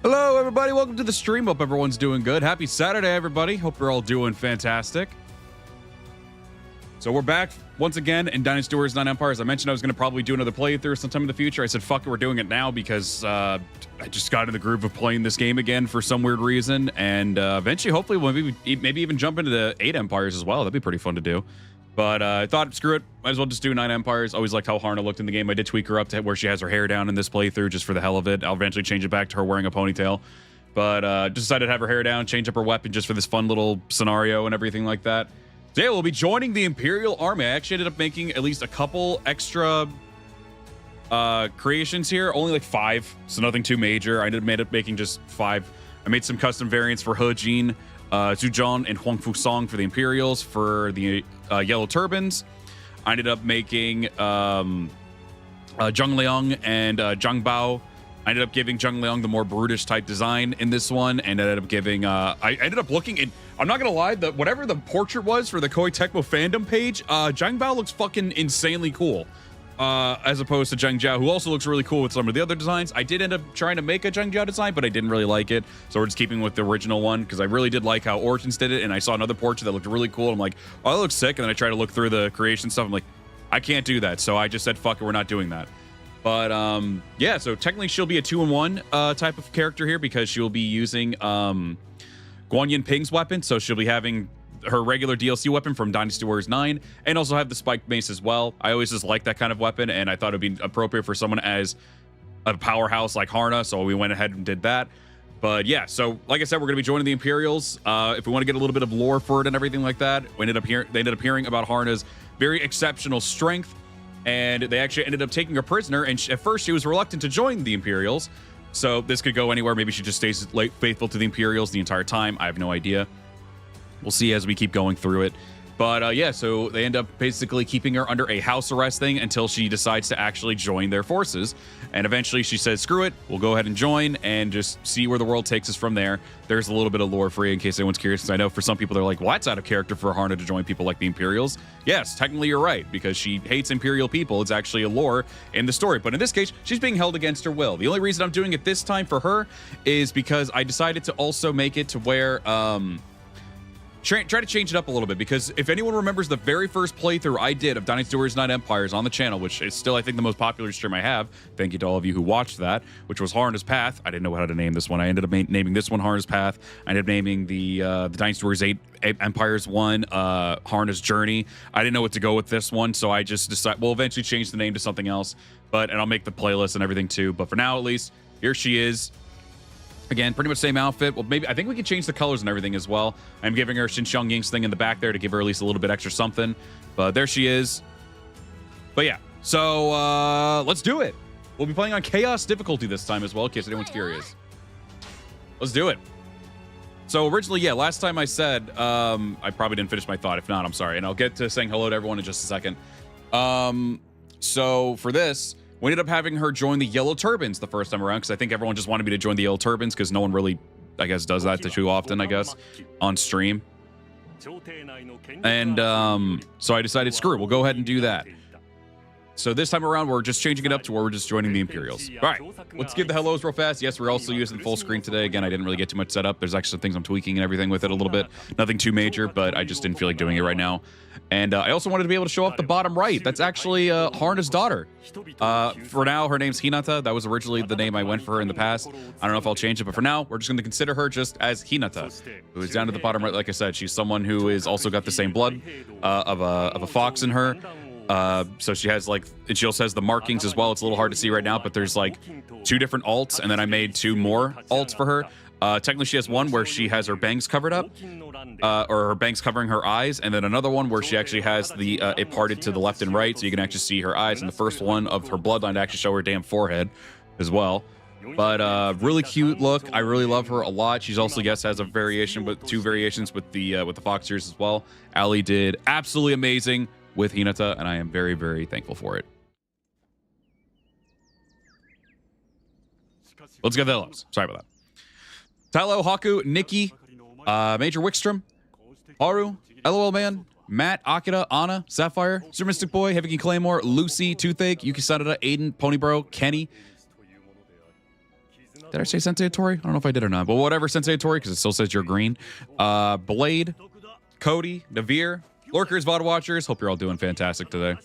Hello, everybody. Welcome to the stream. Hope everyone's doing good. Happy Saturday, everybody. Hope you're all doing fantastic. So we're back once again in Dynasty Warriors 9 Empires. I mentioned I was going to probably do another playthrough sometime in the future. I said, fuck it, we're doing it now because I just got in the groove of playing this game again for some weird reason. And eventually, hopefully, we'll maybe even jump into the 8 Empires as well. That'd be pretty fun to do. But I thought, screw it. Might as well just do 9 Empires. Always liked how Haruna looked in the game. I did tweak her up to where she has her hair down in this playthrough just for the hell of it. I'll eventually change it back to her wearing a ponytail. But just decided to have her hair down, change up her weapon just for this fun little scenario and everything like that. Today, we'll be joining the Imperial Army. I actually ended up making at least a couple extra creations here. Only like 5, so nothing too major. I ended up making just 5. I made some custom variants for He Jin, Zhujian, and Huang Fusong for the Imperials for the yellow turbans. I ended up making Zheng Liang and Zhang Bao. I ended up giving Zheng Liang the more brutish type design in this one, and ended up giving I ended up looking in. I'm not gonna lie, whatever the portrait was for the Koei Tecmo fandom page, Zhang Bao looks fucking insanely cool. As opposed to Zheng Jiao, who also looks really cool with some of the other designs. I did end up trying to make a Zheng Jiao design, but I didn't really like it. So we're just keeping with the original one because I really did like how Origins did it, and I saw another portrait that looked really cool. I'm like, oh, that looks sick. And then I tried to look through the creation stuff. I'm like, I can't do that. So I just said, fuck it, we're not doing that. But yeah, so technically she'll be a 2-in-1 type of character here because she'll be using Guan Yin Ping's weapon. So she'll be having her regular DLC weapon from Dynasty Warriors 9 and also have the spiked mace as well. I always just like that kind of weapon, and I thought it'd be appropriate for someone as a powerhouse like Haruna, so we went ahead and did that. But yeah, so like I said, we're going to be joining the Imperials. If we want to get a little bit of lore for it and everything like that, they ended up hearing about Haruna's very exceptional strength, and they actually ended up taking her prisoner, and at first she was reluctant to join the Imperials, so this could go anywhere. Maybe she just stays faithful to the Imperials the entire time. I have no idea. We'll see as we keep going through it. But yeah, so they end up basically keeping her under a house arrest thing until she decides to actually join their forces. And eventually she says, screw it, we'll go ahead and join and just see where the world takes us from there. There's a little bit of lore for you in case anyone's curious, because I know for some people they're like, well, that's out of character for Haruna to join people like the Imperials. Yes, technically you're right, because she hates Imperial people. It's actually a lore in the story. But in this case, she's being held against her will. The only reason I'm doing it this time for her is because I decided to also make it to where... try to change it up a little bit, because if anyone remembers the very first playthrough I did of Dynasty Warriors 9 Empires on the channel, which is still, I think, the most popular stream I have, thank you to all of you who watched that, which was Haruna's Path. I didn't know how to name this one. I ended up naming this one Haruna's Path. I ended up naming the Dynasty Warriors 8 Empires one Haruna's Journey. I didn't know what to go with this one, so I just decided, we'll eventually change the name to something else, and I'll make the playlist and everything too. But for now, at least, here she is. Again, pretty much same outfit. Well, maybe I think we could change the colors and everything as well. I'm giving her Xinjiang Ying's thing in the back there to give her at least a little bit extra something. But there she is. But yeah, so let's do it. We'll be playing on Chaos difficulty this time as well, in case anyone's curious. Let's do it. So originally, yeah, last time I said, I probably didn't finish my thought. If not, I'm sorry. And I'll get to saying hello to everyone in just a second. So for this... we ended up having her join the Yellow Turbans the first time around, because I think everyone just wanted me to join the Yellow Turbans, because no one really, I guess, does that too often, I guess, on stream. And so I decided, screw it, we'll go ahead and do that. So this time around, we're just changing it up to where we're just joining the Imperials. All right, let's give the hellos real fast. Yes, we're also using full screen today. Again, I didn't really get too much set up. There's actually some things I'm tweaking and everything with it a little bit. Nothing too major, but I just didn't feel like doing it right now. And I also wanted to be able to show off the bottom right. That's actually Haruna's daughter. For now, her name's Hinata. That was originally the name I went for her in the past. I don't know if I'll change it, but for now, we're just going to consider her just as Hinata, who is down to the bottom right. Like I said, she's someone who is also got the same blood of a fox in her. So she has like, and she also has the markings as well. It's a little hard to see right now, but there's like 2 different alts, and then I made 2 more alts for her. Technically she has one where she has her bangs covered up, or her bangs covering her eyes, and then another one where she actually has the it parted to the left and right, so you can actually see her eyes, and the first one of her bloodline to actually show her damn forehead as well. But really cute look. I really love her a lot. She's also, yes, has a variation, with 2 variations with the fox ears as well. Ali did absolutely amazing with Hinata, and I am very, very thankful for it. Let's get the hellos. Sorry about that. Talo, Haku, Nikki, Major Wickstrom, Haru, LOL Man, Matt, Akira, Anna, Sapphire, Super Mystic Boy, Heavy King Claymore, Lucy, Toothache, Yuki Sanada, Aiden, Ponybro, Kenny, Did I say Sensei Tori? I don't know if I did or not. But whatever, Sensei Tori, because it still says you're green. Blade, Cody, Navir, Lurkers, VOD Watchers. Hope you're all doing fantastic today.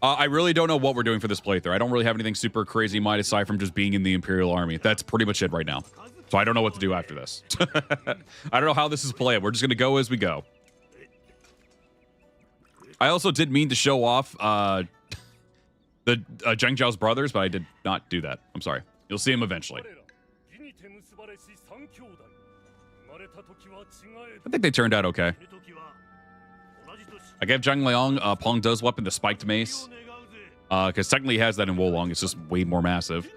I really don't know what we're doing for this playthrough. I don't really have anything super crazy in mind aside from just being in the Imperial Army. That's pretty much it right now. So I don't know what to do after this. I don't know how this is played. We're just going to go as we go. I also did mean to show off the Zheng Zhao's brothers, but I did not do that. I'm sorry. You'll see him eventually. I think they turned out okay. I gave Zhang Liang Peng De's weapon, the spiked mace, because technically he has that in Wolong. It's just way more massive.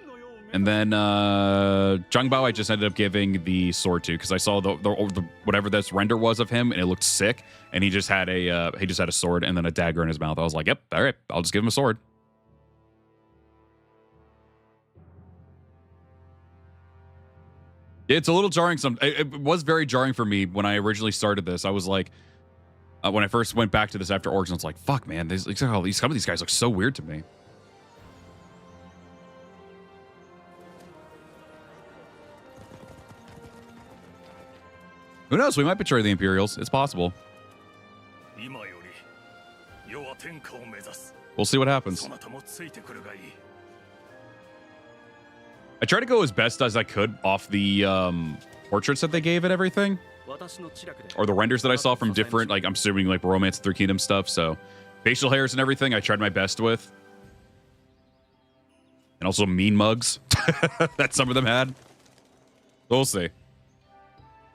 And then Zhang Bao I just ended up giving the sword to, because I saw the whatever this render was of him, and it looked sick. And he just had a sword and then a dagger in his mouth. I was like, yep, all right, I'll just give him a sword. It's a little jarring. It was very jarring for me when I originally started this. I was like, when I first went back to this after Origins, I was like, fuck, man, some of these guys look so weird to me. Who knows? We might betray the Imperials. It's possible. We'll see what happens. I tried to go as best as I could off the portraits that they gave and everything. Or the renders that I saw from different, like, I'm assuming, like, Romance Three Kingdom stuff. So, facial hairs and everything, I tried my best with. And also mean mugs that some of them had. We'll see.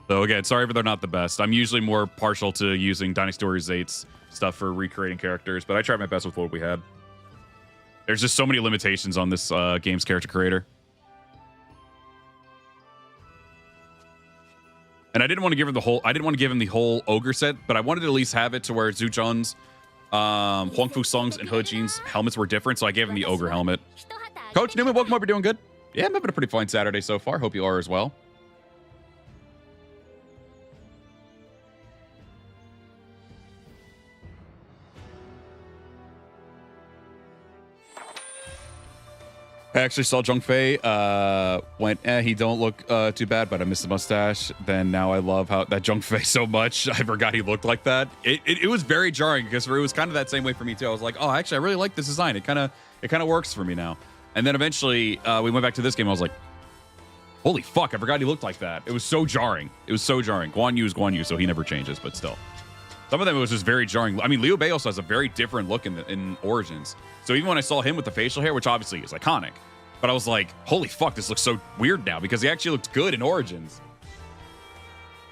So, again, sorry if they're not the best. I'm usually more partial to using Dynasty Warriors 8's stuff for recreating characters, but I tried my best with what we had. There's just so many limitations on this game's character creator. And I didn't want to give him the whole ogre set, but I wanted to at least have it to where Zhu Zhan's, Huang Fu Song's, and He Jin's helmets were different, so I gave him the ogre helmet. Coach Newman, welcome up. You're doing good? Yeah, I'm having a pretty fine Saturday so far. Hope you are as well. I actually saw Zhong Fei, went, he don't look too bad, but I miss the mustache. Then now I love that Zhong Fei so much. I forgot he looked like that. It was very jarring because it was kind of that same way for me too. I was like, oh, actually, I really like this design. It kind of works for me now. And then eventually we went back to this game. I was like, holy fuck, I forgot he looked like that. It was so jarring. It was so jarring. Guan Yu is Guan Yu, so he never changes, but still. Some of them, it was just very jarring. I mean, Liu Bei also has a very different look in Origins. So even when I saw him with the facial hair, which obviously is iconic, but I was like, holy fuck, this looks so weird now because he actually looked good in Origins.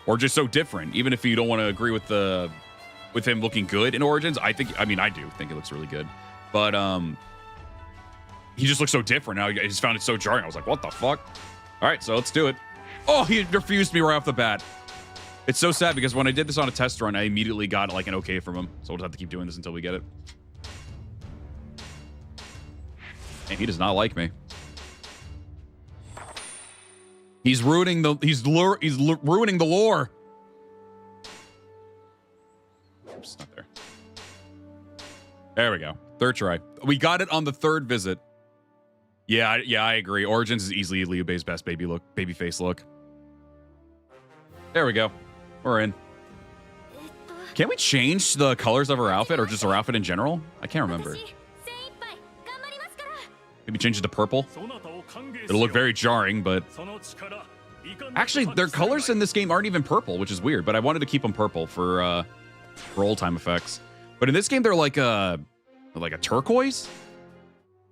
Or just so different. Even if you don't want to agree with him looking good in Origins, I do think it looks really good. But he just looks so different now. I just found it so jarring. I was like, what the fuck? All right, so let's do it. Oh, he refused me right off the bat. It's so sad because when I did this on a test run, I immediately got like an okay from him. So we'll just have to keep doing this until we get it. And he does not like me. He's ruining the ruining the lore. Oops, not there. There we go. Third try. We got it on the third visit. Yeah, I agree. Origins is easily Liu Bei's best baby face look. There we go. We're in. Can we change the colors of her outfit or just her outfit in general? I can't remember. Maybe change it to purple. It'll look very jarring, but actually their colors in this game aren't even purple, which is weird, but I wanted to keep them purple for old time effects. But in this game, they're like a turquoise.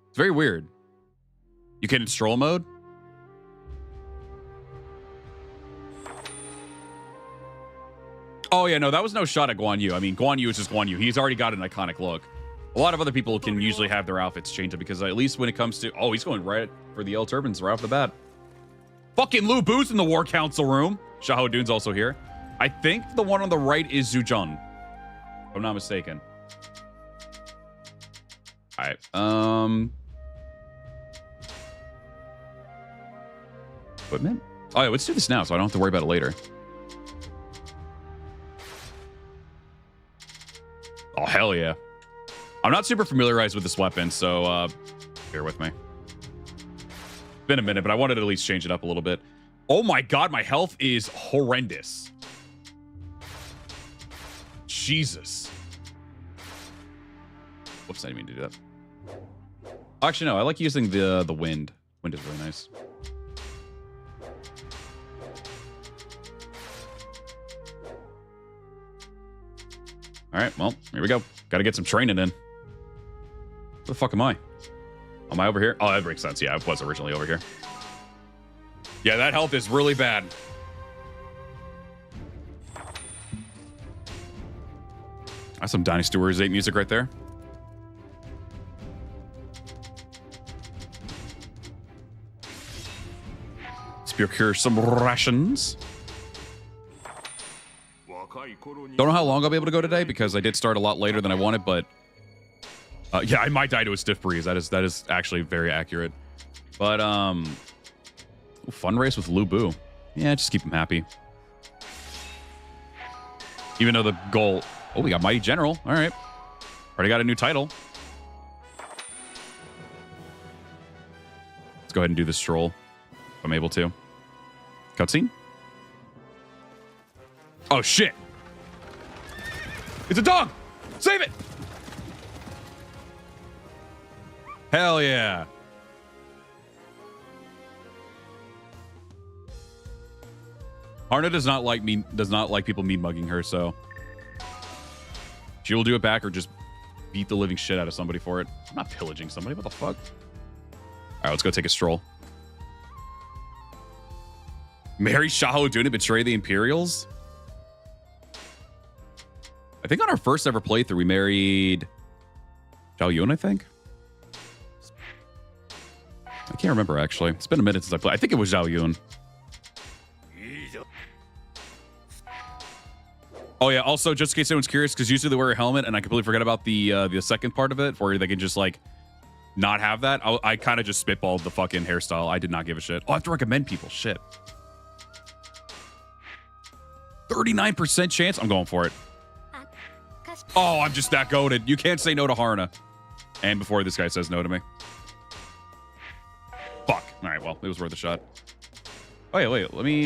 It's very weird. You can in stroll mode. Oh yeah, no, that was no shot at Guan Yu. I mean, Guan Yu is just Guan Yu. He's already got an iconic look. A lot of other people can usually have their outfits changed up because at least when it comes to... Oh, he's going right for the Yellow Turbans right off the bat. Fucking Lu Bu's in the War Council room. Xiahou Dun's also here. I think the one on the right is Zhu Zhan, if I'm not mistaken. All right. Equipment? Oh, yeah, let's do this now so I don't have to worry about it later. Oh, hell yeah. I'm not super familiarized with this weapon, so bear with me. Been a minute, but I wanted to at least change it up a little bit. Oh my god, my health is horrendous. Jesus. Whoops, I didn't mean to do that. Actually, no, I like using the wind. Wind is really nice. All right, well, here we go. Got to get some training in. Where the fuck am I? Am I over here? Oh, that makes sense. Yeah, I was originally over here. Yeah, that health is really bad. That's some Dynasty Warriors 8 music right there. Let's procure some rations. Don't know how long I'll be able to go today because I did start a lot later than I wanted, but yeah, I might die to a stiff breeze. That is actually very accurate. But fun race with Lubu. Yeah, just keep him happy. Even though the goal. Oh, we got Mighty General. All right, already got a new title. Let's go ahead and do this stroll if I'm able to. Cutscene. Oh shit! It's a dog! Save it! Hell yeah! Haruna does not like people mean mugging her, so she will do it back or just beat the living shit out of somebody for it. I'm not pillaging somebody. What the fuck? All right, let's go take a stroll. Marry Shaho Duna, betray the Imperials. I think on our first ever playthrough, we married Zhao Yun, I think. I can't remember, actually. It's been a minute since I played. I think it was Zhao Yun. Oh, yeah. Also, just in case anyone's curious, because usually they wear a helmet, and I completely forgot about the second part of it, where they can just, like, not have that. I kind of just spitballed the fucking hairstyle. I did not give a shit. Oh, I have to recommend people. Shit. 39% chance? I'm going for it. Oh, I'm just that goated. You can't say no to Haruna. And before this guy says no to me. Fuck. All right, well, it was worth a shot. Oh, yeah, wait. Let me,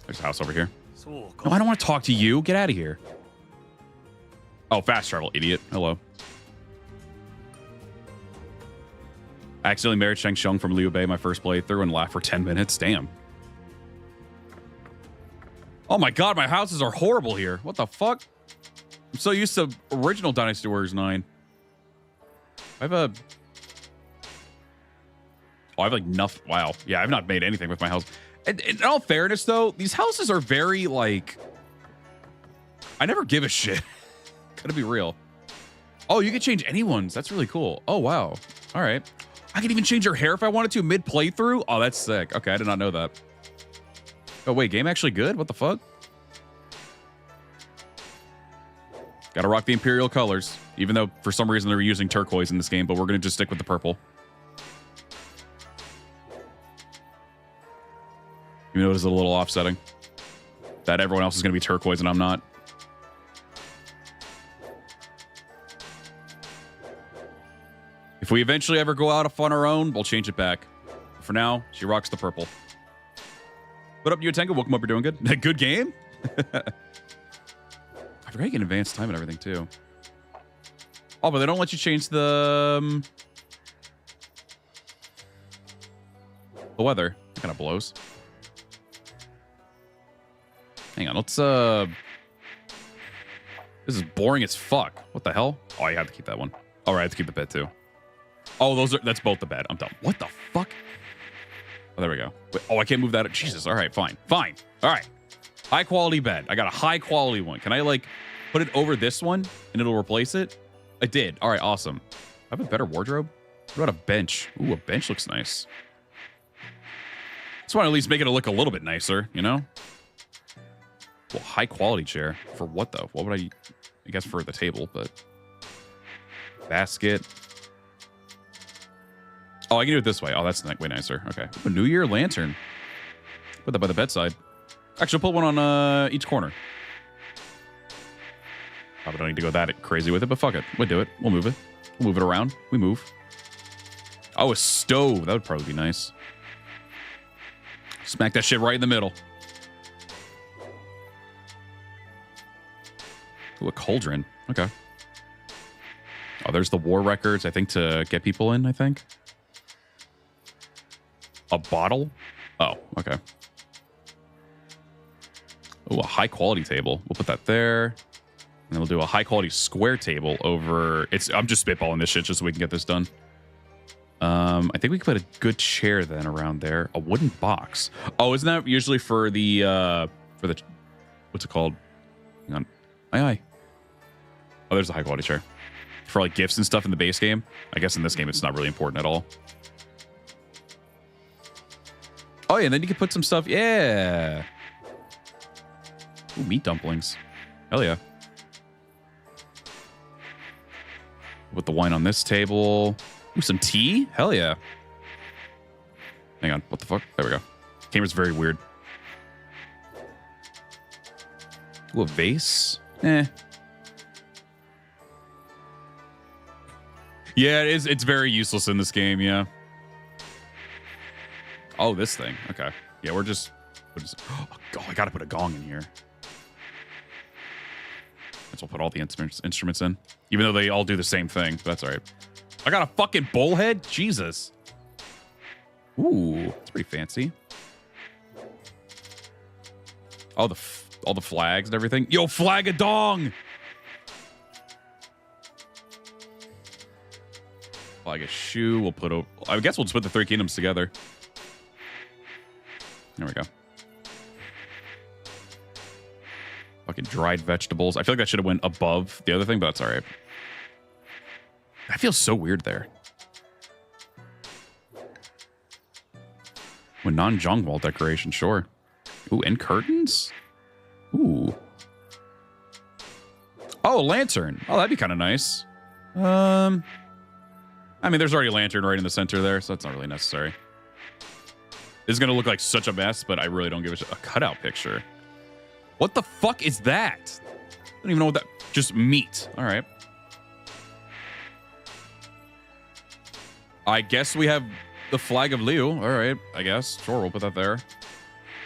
There's a house over here. No, I don't want to talk to you. Get out of here. Oh, fast travel, idiot. Hello. I accidentally married Shang Xiong from Liu Bei my first playthrough and laughed for 10 minutes. Damn. Oh my god, my houses are horrible here. What the fuck? I'm so used to original Dynasty Warriors 9. I have a... Oh, I have like nothing. Wow. Yeah, I've not made anything with my house. And in all fairness, though, these houses are very, like... I never give a shit. Gotta be real. Oh, you can change anyone's. That's really cool. Oh, wow. All right. I can even change your hair if I wanted to mid-playthrough? Oh, that's sick. Okay, I did not know that. Oh, wait. Game actually good? What the fuck? Gotta rock the Imperial colors. Even though, for some reason, they're using turquoise in this game, but we're gonna just stick with the purple. Even though it is a little offsetting. That everyone else is gonna be turquoise and I'm not. If we eventually ever go out on our own, we'll change it back. For now, she rocks the purple. What up, Yutenga? Welcome up. You're doing good. Good game? I forgot you can advance time and everything, too. Oh, but they don't let you change the weather. That kind of blows. Hang on, let's, This is boring as fuck. What the hell? Oh, you have to keep that one. All right, I have to keep the pet, too. Oh, that's both the bed. I'm done. What the fuck? Oh, there we go. Wait, oh, I can't move that. Jesus. All right, fine. Fine. All right. High quality bed. I got a high quality one. Can I, like, put it over this one and it'll replace it? I did. All right, awesome. I have a better wardrobe. What about a bench? Ooh, a bench looks nice. Just want to at least make it look a little bit nicer, you know? Well, high quality chair. For what, though? What would I guess for the table, but... Basket. Oh, I can do it this way. Oh, that's way nicer. Okay. A New Year lantern. Put that by the bedside. Actually, I'll put one on each corner. Probably don't need to go that crazy with it, but fuck it. We'll do it. We'll move it. We'll move it around. We move. Oh, a stove. That would probably be nice. Smack that shit right in the middle. Ooh, a cauldron. Okay. Oh, there's the war records, I think, to get people in, I think. A bottle? Oh, okay. Oh, a high-quality table. We'll put that there. And then we'll do a high-quality square table over... I'm just spitballing this shit just so we can get this done. I think we could put a good chair then around there. A wooden box. Oh, isn't that usually for the... what's it called? Hang on. Aye. Oh, there's a high-quality chair. For, like, gifts and stuff in the base game. I guess in this game it's not really important at all. Oh, yeah, and then you can put some stuff... Yeah! Ooh, meat dumplings. Hell yeah. Put the wine on this table. Ooh, some tea? Hell yeah. Hang on. What the fuck? There we go. Camera's very weird. Ooh, a vase? Eh. Yeah, it's very useless in this game, yeah. Oh, this thing. Okay. Yeah, we're just... Oh, I gotta put a gong in here. Guess we'll put all the instruments in. Even though they all do the same thing. But that's all right. I got a fucking bullhead? Jesus. Ooh, it's pretty fancy. Oh, all the flags and everything. Yo, flag a dong! Flag a shoe. We'll put... I guess we'll just put the Three Kingdoms together. There we go. Fucking dried vegetables. I feel like that should have went above the other thing, but that's all right. That feels so weird there. With non-jong wall decoration, sure. Ooh, and curtains? Ooh. Oh, a lantern. Oh, that'd be kind of nice. I mean, there's already a lantern right in the center there, so that's not really necessary. This is going to look like such a mess, but I really don't give a shit. A cutout picture. What the fuck is that? I don't even know what that... Just meat. All right. I guess we have the flag of Liu. All right, I guess. Sure, we'll put that there.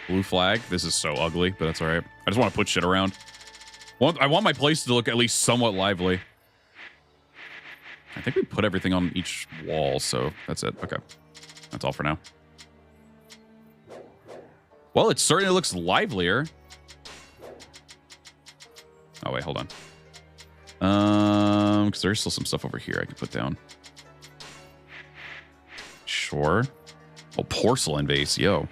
Blue flag. This is so ugly, but that's all right. I just want to put shit around. I want my place to look at least somewhat lively. I think we put everything on each wall, so that's it. Okay. That's all for now. Well, it certainly looks livelier. Oh, wait, hold on. Because there's still some stuff over here I can put down. Sure. Oh, porcelain vase, yo.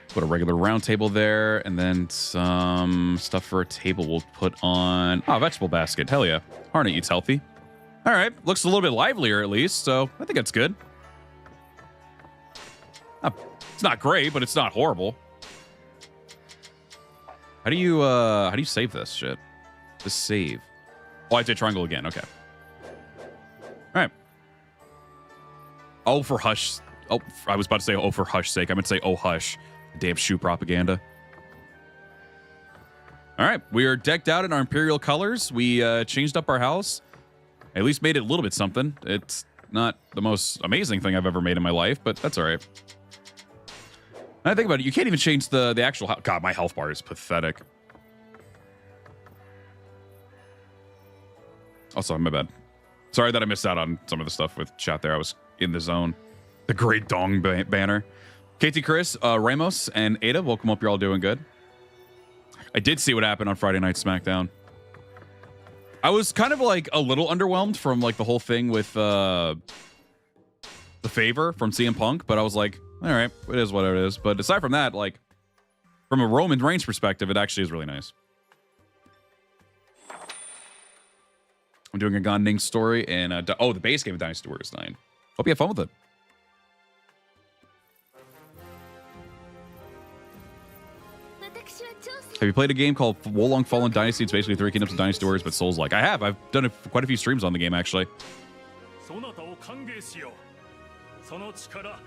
Put a regular round table there, and then some stuff for a table we'll put on... Oh, vegetable basket. Hell yeah. Haruna eats healthy. All right. Looks a little bit livelier, at least, so I think that's good. It's not great, but it's not horrible. How do you save this shit? Just save. Oh, I did triangle again. Okay. All right. Oh, for hush. Oh, I was about to say oh for hush sake. I meant to say oh hush. Damn shoe propaganda. All right, we are decked out in our Imperial colors. We changed up our house. At least made it a little bit something. It's not the most amazing thing I've ever made in my life, but that's all right. And I think about it, you can't even change the actual house. God, my health bar is pathetic. Also, my bad. Sorry that I missed out on some of the stuff with chat there. I was in the zone. The Great Dong banner. KT Chris, Ramos, and Ada, welcome up. You're all doing good. I did see what happened on Friday Night SmackDown. I was kind of like a little underwhelmed from like the whole thing with the favor from CM Punk, but I was like, all right, it is what it is. But aside from that, like from a Roman Reigns perspective, it actually is really nice. I'm doing a Gan Ning story and oh, the base game of Dynasty Warriors 9. Hope you have fun with it. Have you played a game called Wolong Fallen Dynasty? It's basically Three Kingdoms of Dynasty Warriors, but Souls-like. I have. I've done quite a few streams on the game, actually.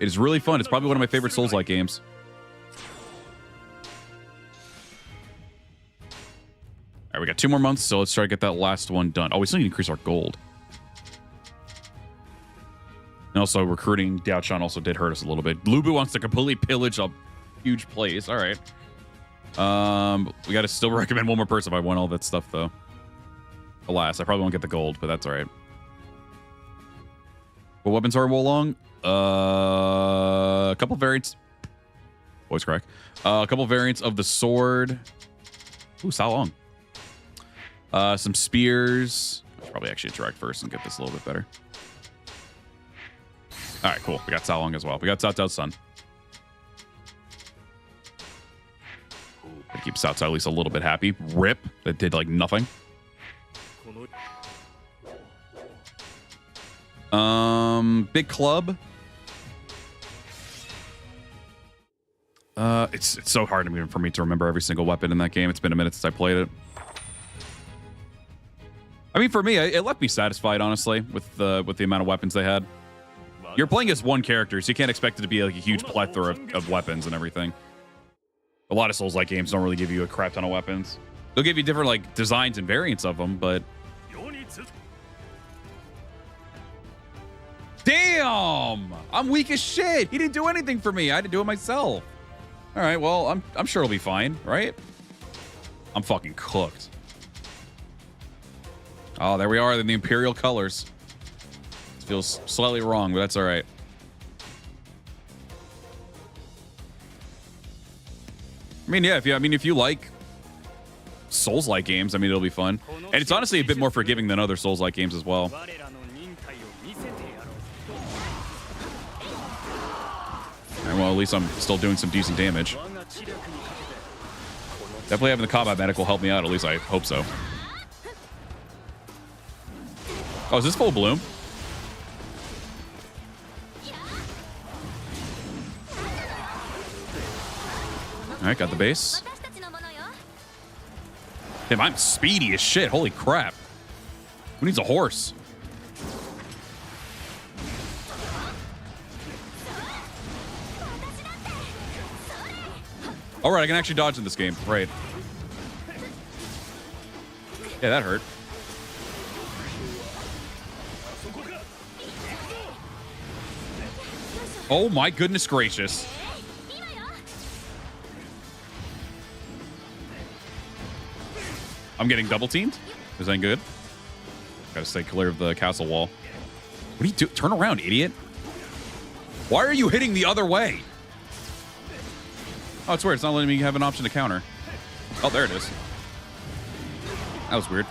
It is really fun. It's probably one of my favorite Souls-like games. right, we got 2 more months, so let's try to get that last one done. Oh, we still need to increase our gold. And also, recruiting Diao-chan also did hurt us a little bit. Lubu wants to completely pillage a huge place. All right. We got to still recommend one more person if I want all that stuff, though. Alas, I probably won't get the gold, but that's all right. What weapons are Wolong? A couple variants. Voice crack. A couple variants of the sword. Ooh, Sao Long. Some spears. I should probably actually interact first and get this a little bit better. All right, cool. We got Sao Long as well. We got Cao Cao's son. Keep Cao Cao at least a little bit happy. Rip. That did like nothing. Big club. It's so hard for me to remember every single weapon in that game. It's been a minute since I played it. I mean, for me, it left me satisfied, honestly, with the amount of weapons they had. You're playing as one character, so you can't expect it to be like a huge plethora of weapons and everything. A lot of Souls-like games don't really give you a crap ton of weapons. They'll give you different like designs and variants of them, but damn, I'm weak as shit. He didn't do anything for me. I had to do it myself. All right, well, I'm sure it'll be fine, right? I'm fucking cooked. Oh, there we are in the Imperial colors. This feels slightly wrong, but that's all right. I mean, yeah, if you like Souls-like games, I mean, it'll be fun. And it's honestly a bit more forgiving than other Souls-like games as well. And well, at least I'm still doing some decent damage. Definitely having the combat medic will help me out. At least I hope so. Oh, is this full bloom? All right, got the base. Damn, I'm speedy as shit. Holy crap. Who needs a horse? All right, I can actually dodge in this game. Right. Yeah, that hurt. Oh my goodness gracious. I'm getting double teamed. Is that good? Gotta stay clear of the castle wall. What are you doing? Turn around, idiot. Why are you hitting the other way? Oh, it's weird. It's not letting me have an option to counter. Oh, there it is. That was weird.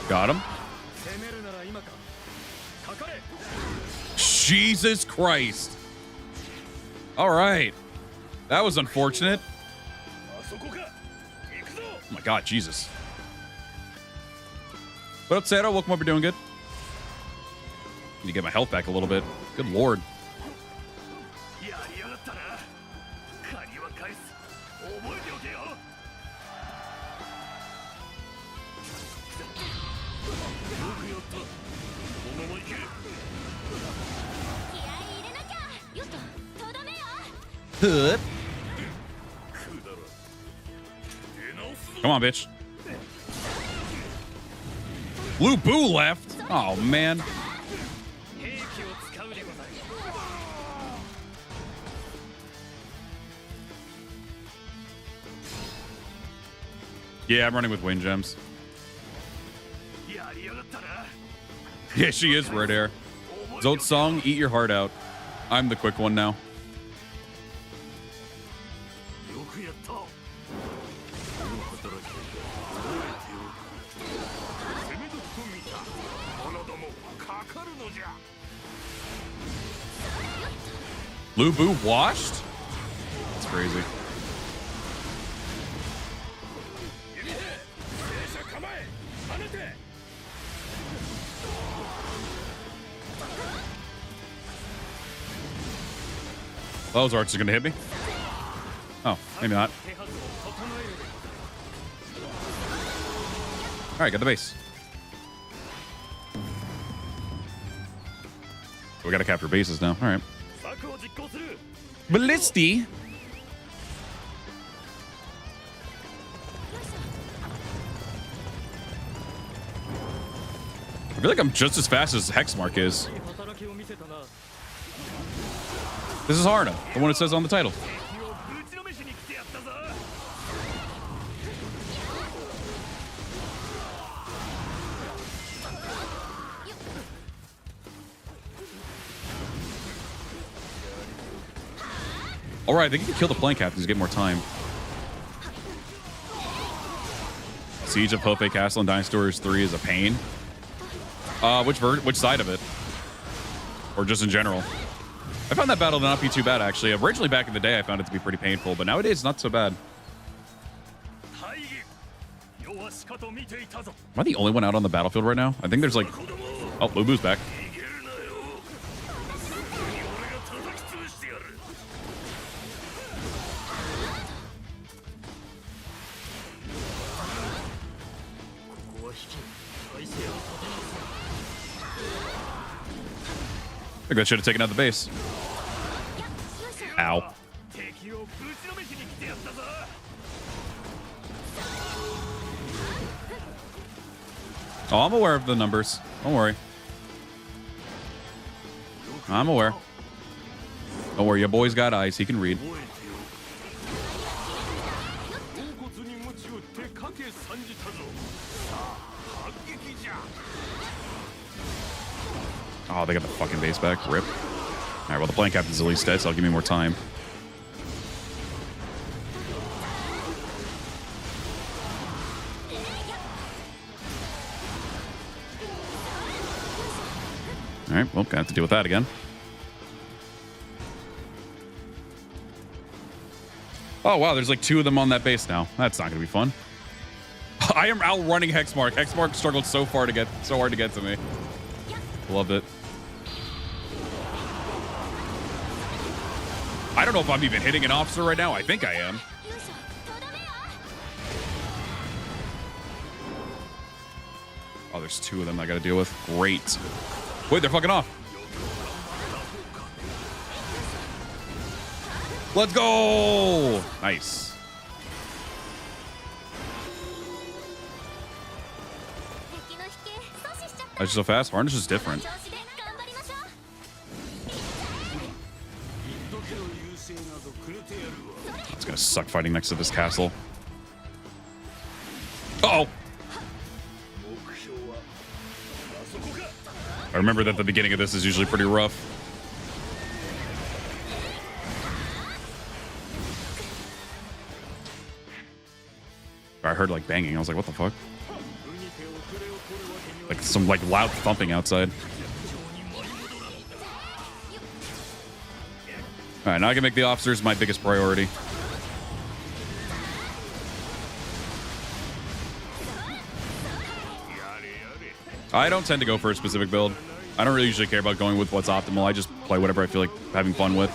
Got him. Jesus Christ. All right. That was unfortunate. Oh my God, Jesus. What up, Sato? Welcome up. We're doing good. Need to get my health back a little bit. Good Lord. Come on, bitch. Blue Boo left. Oh, man. Yeah, I'm running with wind gems. Yeah, she is right there. Zote Song, eat your heart out. I'm the quick one now. Lubu washed? That's crazy. Those arts are gonna hit me. Oh, maybe not. All right, got the base. We gotta capture bases now. All right. Ballisti. I feel like I'm just as fast as Hexmark is. This is Haruna, the one it says on the title. All right, I think you can kill the plane captains to get more time. Siege of Hope Castle and Dynasty Warriors 3 is a pain. Which side of it? Or just in general? I found that battle to not be too bad, actually. Originally, back in the day, I found it to be pretty painful, but nowadays, it's not so bad. Am I the only one out on the battlefield right now? I think there's like... Oh, Lubu's back. I think that should have taken out the base. Ow. Oh, I'm aware of the numbers. Don't worry. I'm aware. Don't worry, your boy's got eyes. He can read. Oh, they got the fucking base back. Rip. All right, well, the plane captain's at least dead, so I'll give me more time. All right, well, gonna have to deal with that again. Oh, wow, there's like 2 of them on that base now. That's not gonna be fun. I am outrunning Hexmark. Hexmark struggled so hard to get to me. Loved it. I don't know if I'm even hitting an officer right now. I think I am. Oh, there's 2 of them I got to deal with. Great. Wait, they're fucking off. Let's go. Nice. That's so fast. Harness is different. It's gonna suck fighting next to this castle. Uh-oh. I remember that the beginning of this is usually pretty rough. I heard like banging. I was like, what the fuck? Like some like loud thumping outside. All right, now I can make the officers my biggest priority. I don't tend to go for a specific build. I don't really usually care about going with what's optimal. I just play whatever I feel like having fun with.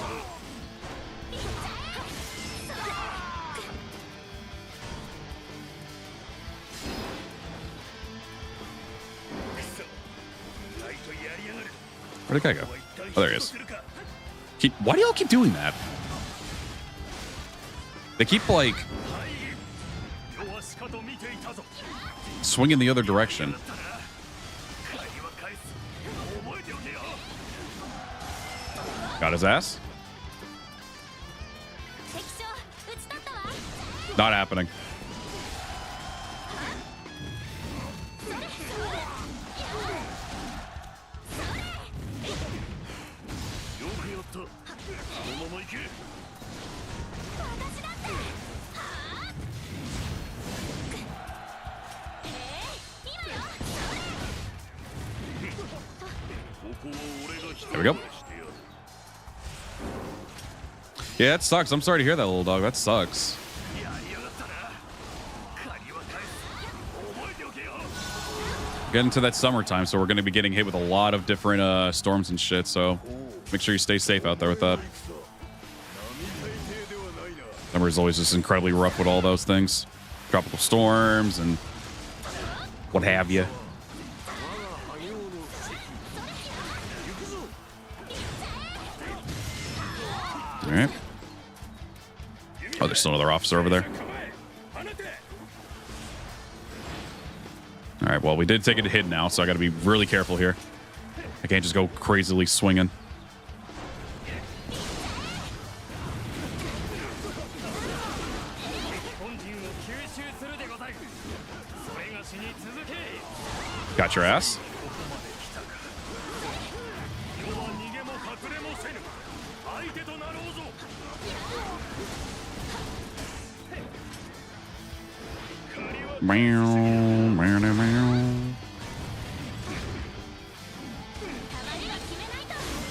Where'd the guy go? Oh, there he is. Why do y'all keep doing that? They keep, like, swinging the other direction. Got his ass? Not happening. There we go. Yeah, that sucks. I'm sorry to hear that, little dog. That sucks. Getting to that summertime, so we're going to be getting hit with a lot of different storms and shit, so make sure you stay safe out there with that. Summer is always just incredibly rough with all those things. Tropical storms and what have you. All right. Oh, there's still another officer over there. All right, well, we did take it to hit now, so I got to be really careful here. I can't just go crazily swinging. Got your ass.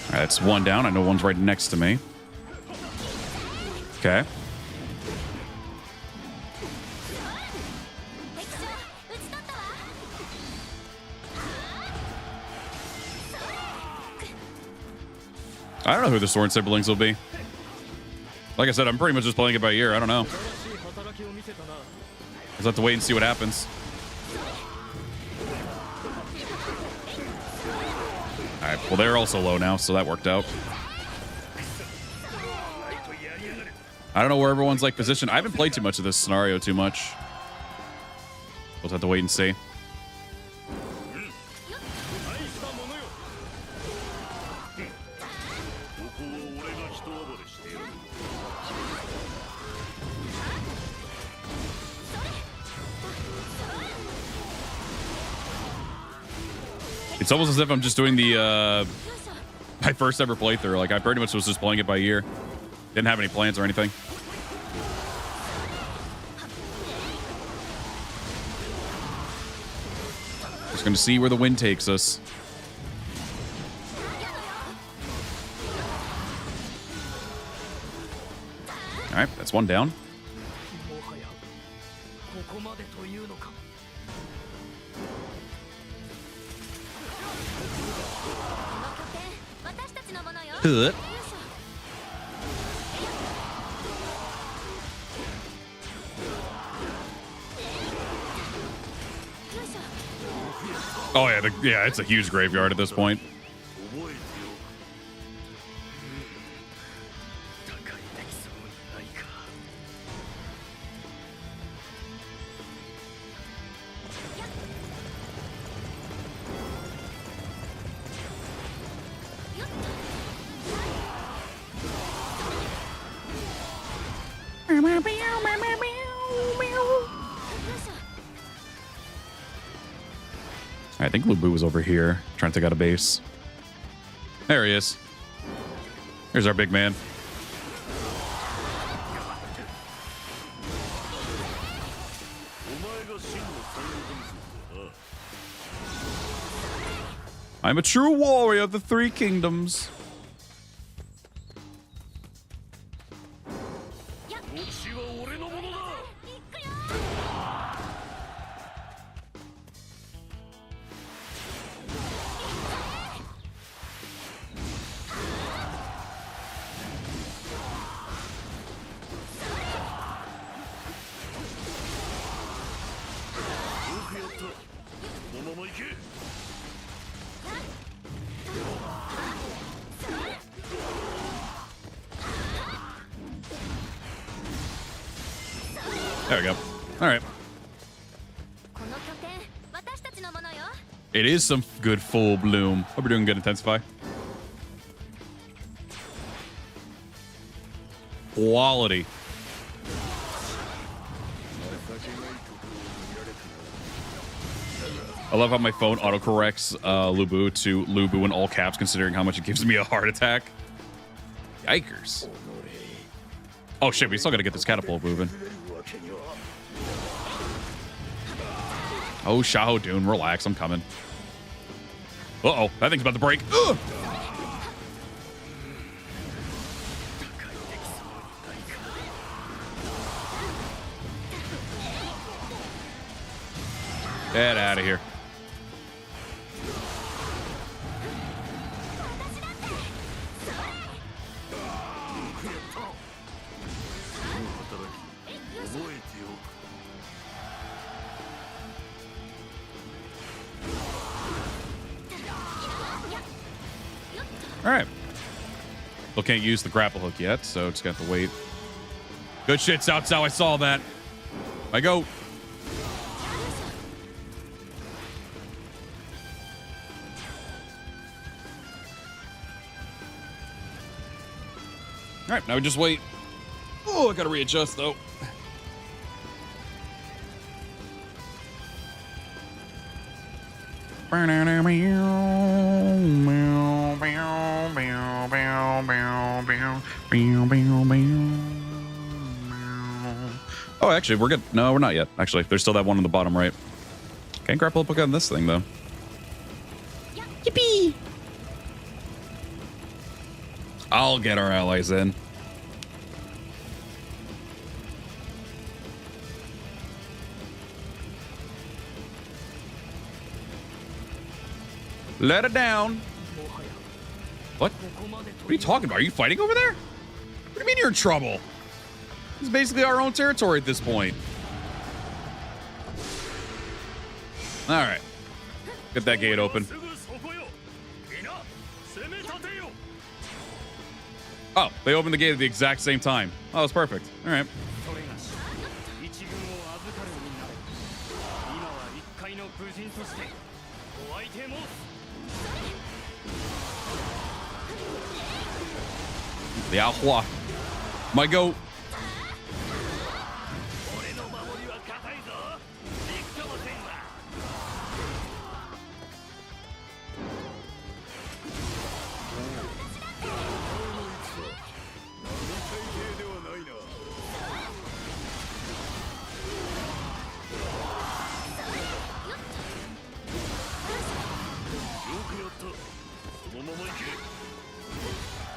Alright, that's one down. I know one's right next to me. Okay. I don't know who the sword siblings will be. Like I said, I'm pretty much just playing it by ear. I don't know. Just have to wait and see what happens. Alright, well, they're also low now, so that worked out. I don't know where everyone's like positioned. I haven't played too much of this scenario too much. We'll just have to wait and see. It's almost as if I'm just doing the my first ever playthrough. Like, I pretty much was just playing it by ear. Didn't have any plans or anything. Just gonna see where the wind takes us. All right, that's one down. Good. Oh yeah, yeah, it's a huge graveyard at this point. I think Lubu was over here trying to take out a base. There he is. Here's our big man. I'm a true warrior of the Three Kingdoms. There we go. All right. It is some good full bloom. Hope we're doing good, Intensify. Quality. I love how my phone autocorrects Lubu to Lubu in all caps, considering how much it gives me a heart attack. Yikers. Oh shit, we still gotta get this catapult moving. Oh, Shaho Dune, relax, I'm coming. Uh-oh, that thing's about to break. Ugh! Get out of here. All right. Still can't use the grapple hook yet, so just got to wait. Good shit, Cao Cao. I saw that. I go. All right, now we just wait. Oh, I gotta readjust though. Oh, actually, we're good. No, we're not yet. Actually, there's still that one on the bottom right. Can't grapple up on this thing though. Yippee! I'll get our allies in. Let it down. What? What are you talking about? Are you fighting over there? What do you mean you're in trouble? It's basically our own territory at this point. All right. Get that gate open. Oh, they opened the gate at the exact same time. Oh, that's perfect. All right. The Ahua. My goat.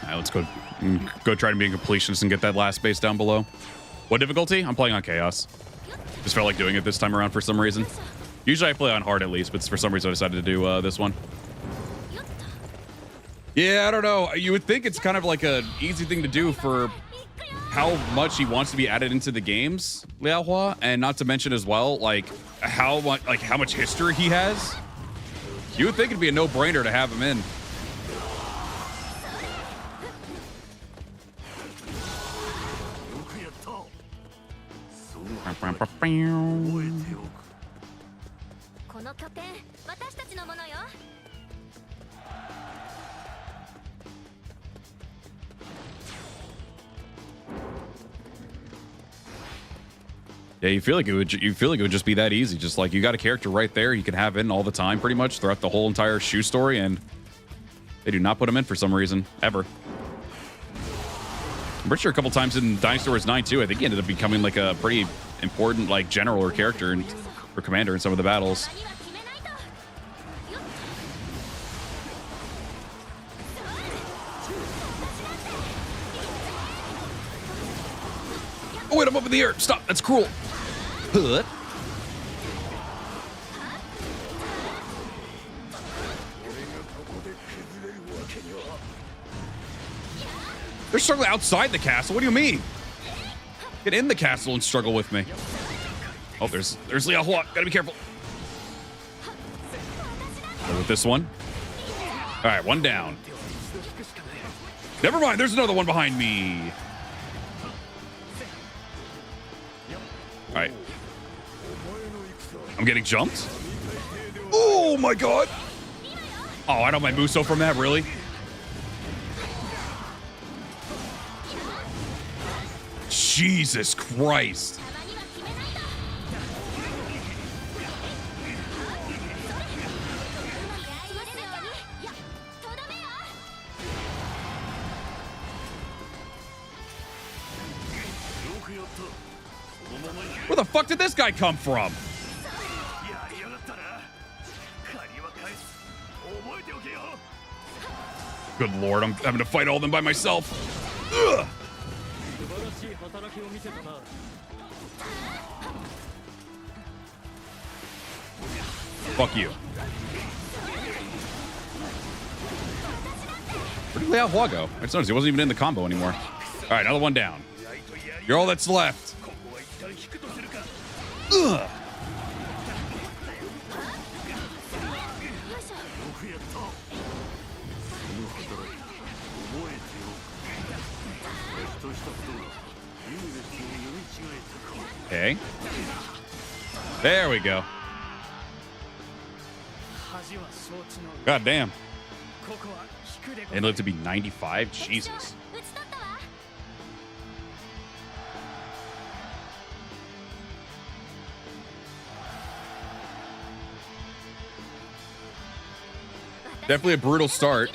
All right, let's go try to be a completionist and get that last base down below. What difficulty? I'm playing on Chaos. Just felt like doing it this time around for some reason. Usually I play on hard at least, but for some reason I decided to do this one. Yeah, I don't know. You would think it's kind of like an easy thing to do for how much he wants to be added into the games, Liao Hua, and not to mention as well, like how much history he has. You would think it'd be a no-brainer to have him in. Yeah, you feel like it would just be that easy. Just like you got a character right there, you can have in all the time, pretty much throughout the whole entire shoe story, and they do not put him in for some reason ever. I'm pretty sure a couple times in Dynasty Wars 9 too. I think he ended up becoming like a pretty important like general or character or commander in some of the battles. Oh wait, I'm up in the air. Stop. That's cruel. Huh. They're struggling outside the castle. What do you mean? Get in the castle and struggle with me. Oh, there's Liao Hua. Gotta be careful. Go with this one. All right, one down. Never mind. There's another one behind me. All right. I'm getting jumped. Oh my god. Oh, I don't mind Muso from that, really? Jesus Christ. Where the fuck did this guy come from? Good lord, I'm having to fight all of them by myself. Ugh. Fuck you. Where did Liao Hua go? I just noticed he wasn't even in the combo anymore. All right, another one down. You're all that's left. Ugh. Okay. There we go. God damn. And lived to be 95? Jesus. Definitely a brutal start.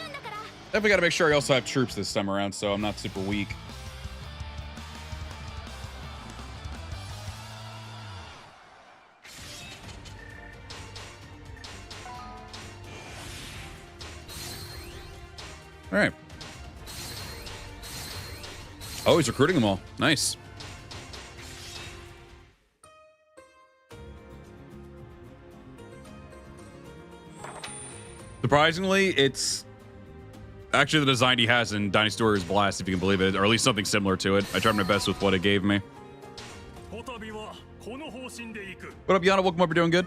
Definitely got to make sure I also have troops this time around, so I'm not super weak. All right. Oh, he's recruiting them all. Nice. Surprisingly, it's actually the design he has in Dynasty Warriors Blast, if you can believe it, or at least something similar to it. I tried my best with what it gave me. What up, Yana? Welcome up. We're doing good.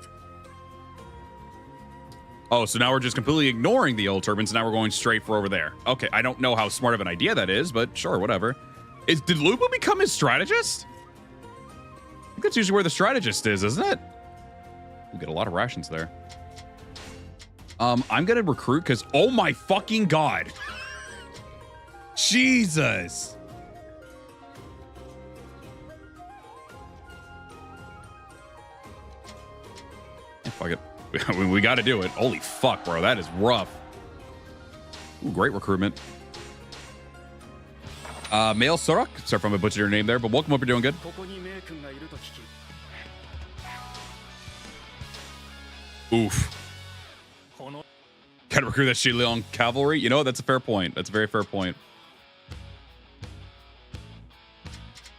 Oh, so now we're just completely ignoring the old turbines. Now we're going straight for over there. Okay, I don't know how smart of an idea that is, but sure, whatever. Did Lubu become his strategist? I think that's usually where the strategist is, isn't it? We'll get a lot of rations there. I'm gonna recruit because, oh my fucking god. Jesus. Yeah, fuck it. We got to do it. Holy fuck, bro. That is rough. Ooh, great recruitment. Male Sorok. Sorry if I'm gonna butcher your name there, but welcome up. You're doing good. Oof. Gotta recruit that Shiliang cavalry. You know, that's a fair point. That's a very fair point.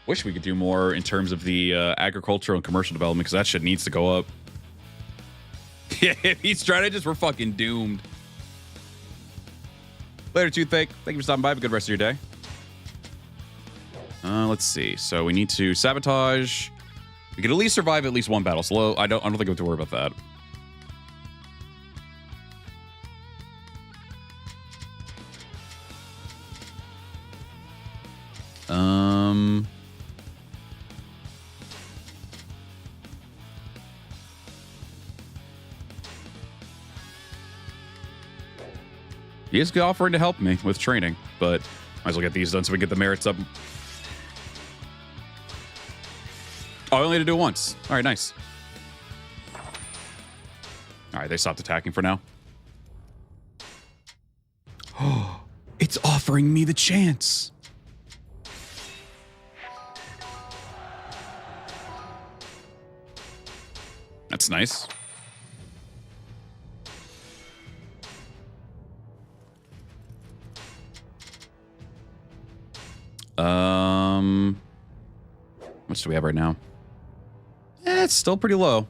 Wish we could do more in terms of the agricultural and commercial development, because that shit needs to go up. Yeah, if he's strategists, we're fucking doomed. Later, Toothache. Thank you for stopping by. Have a good rest of your day. Let's see. So we need to sabotage. We could at least survive at least one battle. So I don't think we have to worry about that. He is offering to help me with training, but might as well get these done so we can get the merits up. Oh, I only had to do it once. All right, nice. All right, they stopped attacking for now. Oh, it's offering me the chance. That's nice. How much do we have right now? It's still pretty low.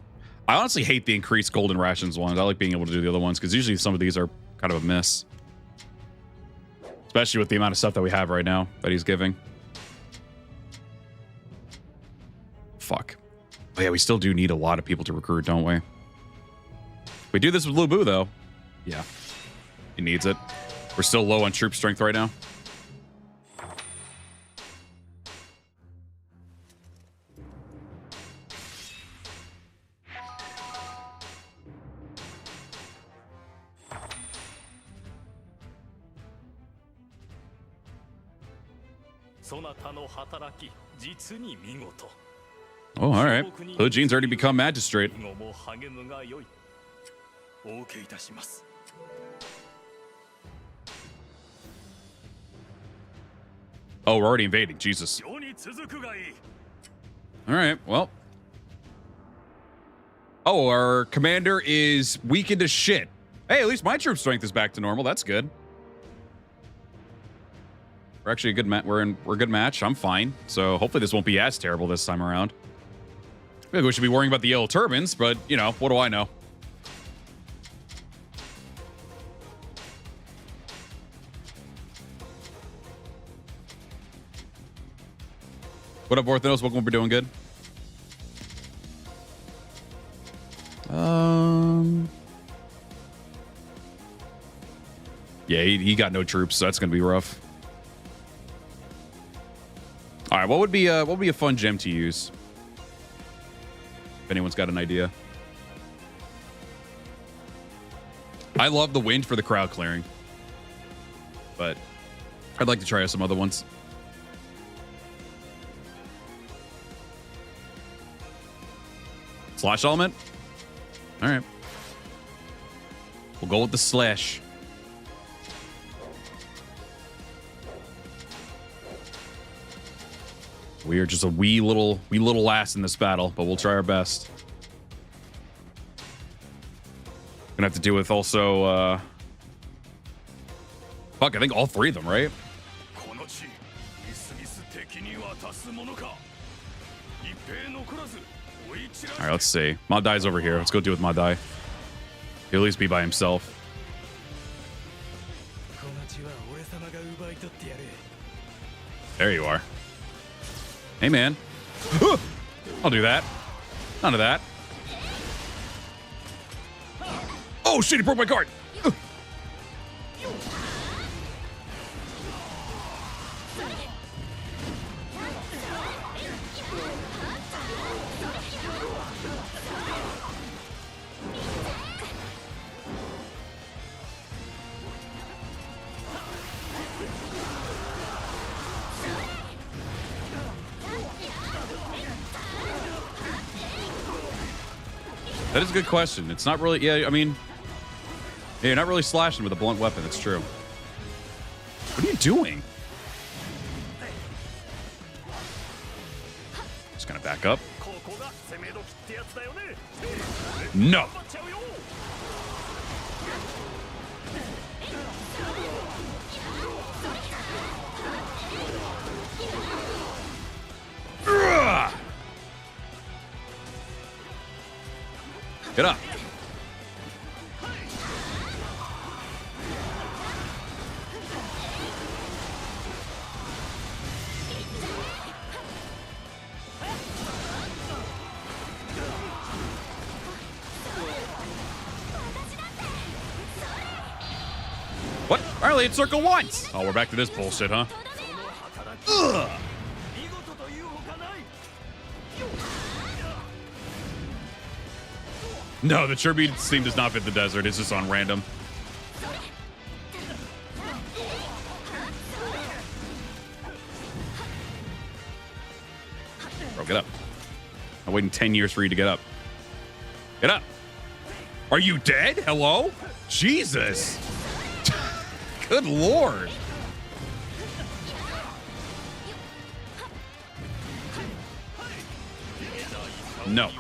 I honestly hate the increased golden rations ones. I like being able to do the other ones because usually some of these are kind of a miss. Especially with the amount of stuff that we have right now that he's giving. Fuck. Oh yeah, we still do need a lot of people to recruit, don't we? We do this with Lubu though. Yeah. He needs it. We're still low on troop strength right now. Oh, all right. Hojine's already become magistrate. Oh, we're already invading. Jesus. All right, well. Oh, our commander is weakened as shit. Hey, at least my troop strength is back to normal. That's good. We're actually a good we're a good match. I'm fine. So hopefully this won't be as terrible this time around. I feel like we should be worrying about the yellow turbines, but you know, what do I know? What up, Orthonos? Welcome. We're doing good. Yeah, he got no troops, so that's gonna be rough. All right, what would be a fun gem to use? If anyone's got an idea. I love the wind for the crowd clearing, but I'd like to try out some other ones. Slash element? All right. We'll go with the slash. We are just a wee little ass in this battle, but we'll try our best. Gonna have to deal with also, fuck, I think all three of them, right? All right, let's see. Madai's over here. Let's go deal with Madai. He'll at least be by himself. There you are. Hey, man. I'll do that. None of that. Oh, shit, he broke my card. That is a good question. It's not really, yeah, I mean, yeah, you're not really slashing with a blunt weapon. That's true. What are you doing? Just gonna back up. No. Ugh. Get up. What? I only hit circle once. Oh, we're back to this bullshit, huh? Ugh. No, the Chirby steam does not fit the desert. It's just on random. Bro, get up. I'm waiting 10 years for you to get up. Get up. Are you dead? Hello? Jesus. Good Lord. No.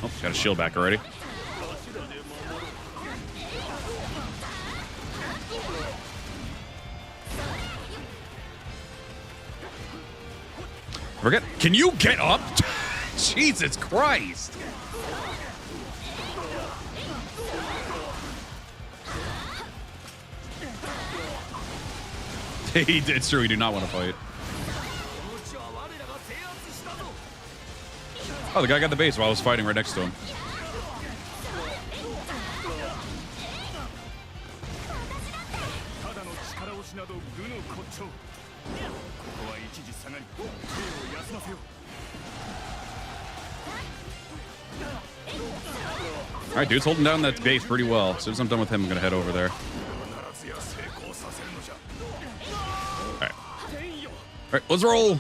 Oh, got a shield back already. Forget. Can you get up? Jesus Christ. It's true. We do not want to fight. Oh, the guy got the base while I was fighting right next to him. All right, dude's holding down that base pretty well. As soon as I'm done with him, I'm going to head over there. All right. All right, let's roll.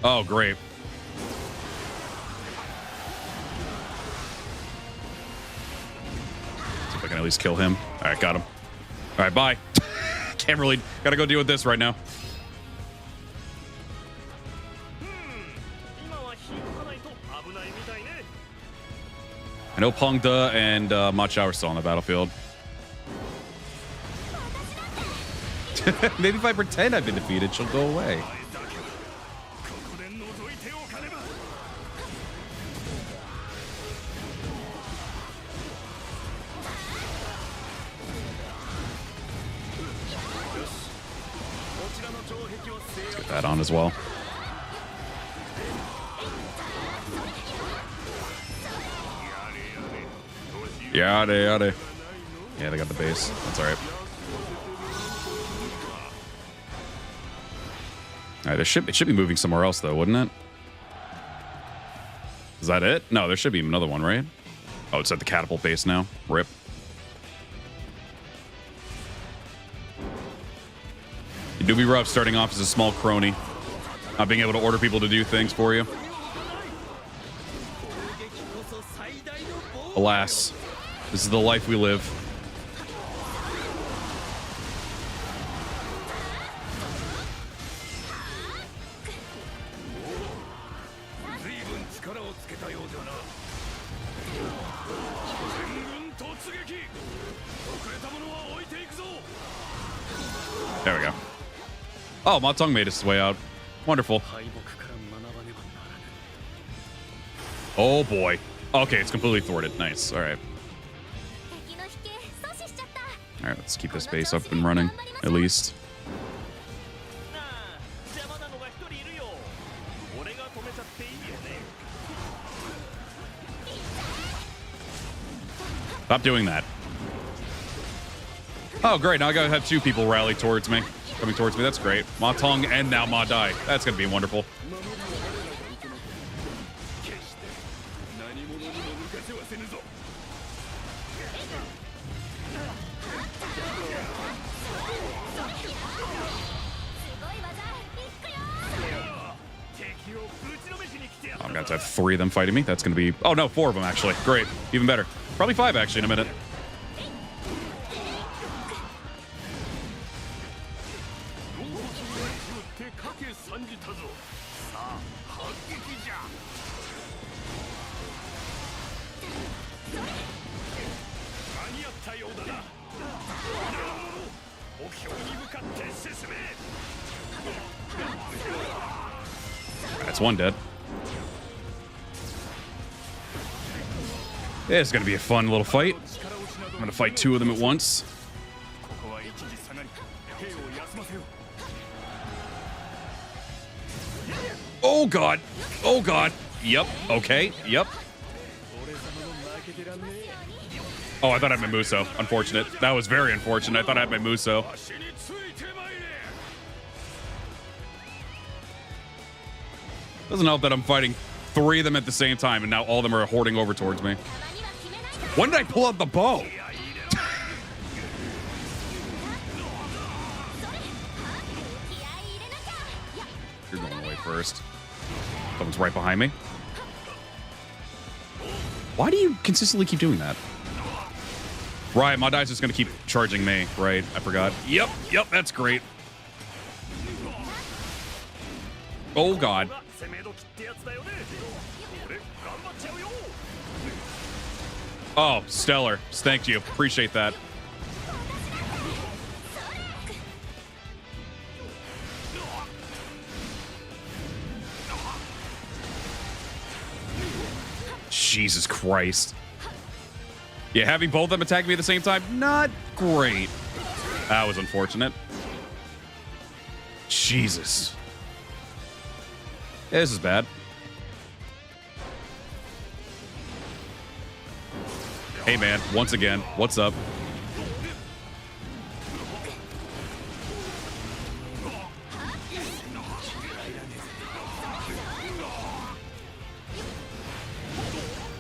Oh, great. See if I can at least kill him. All right, got him. All right, bye. Can't really, gotta go deal with this right now. I know Pengda and Ma Chao are still on the battlefield. Maybe if I pretend I've been defeated, she'll go away. Let's get that on as well. Yada. Yeah, they got the base. That's all right. All right, it should be moving somewhere else though, wouldn't it? Is that it? No, there should be another one, right? Oh, it's at the catapult base now. Rip. It do be rough starting off as a small crony, not being able to order people to do things for you. Alas, this is the life we live. There we go. Oh, Ma Tong made his way out. Wonderful. Oh boy. Okay, it's completely thwarted. Nice. All right. All right, let's keep this base up and running, at least. Stop doing that. Oh, great. Now I gotta have two people rally towards me. Coming towards me. That's great. Ma Tong and now Ma Dai. That's gonna be wonderful. I'm gonna have to have three of them fighting me. That's gonna be... Oh, no, four of them, actually. Great. Even better. Probably five, actually, in a minute. That's one dead. Yeah, it's gonna be a fun little fight. I'm gonna fight two of them at once. Oh god. Oh god. Yep. Okay. Yep. Oh, I thought I had my Muso. Unfortunate. That was very unfortunate. I thought I had my Muso. Doesn't help that I'm fighting three of them at the same time, and now all of them are hoarding over towards me. When did I pull out the bow? You're going away first. Someone's right behind me. Why do you consistently keep doing that? Right, my dice is going to keep charging me. Right, I forgot. Yep, that's great. Oh, God. Oh, stellar. Thank you. Appreciate that. Jesus Christ. Yeah, having both of them attack me at the same time, not great. That was unfortunate. Jesus. Yeah, this is bad. Hey, man, once again, what's up?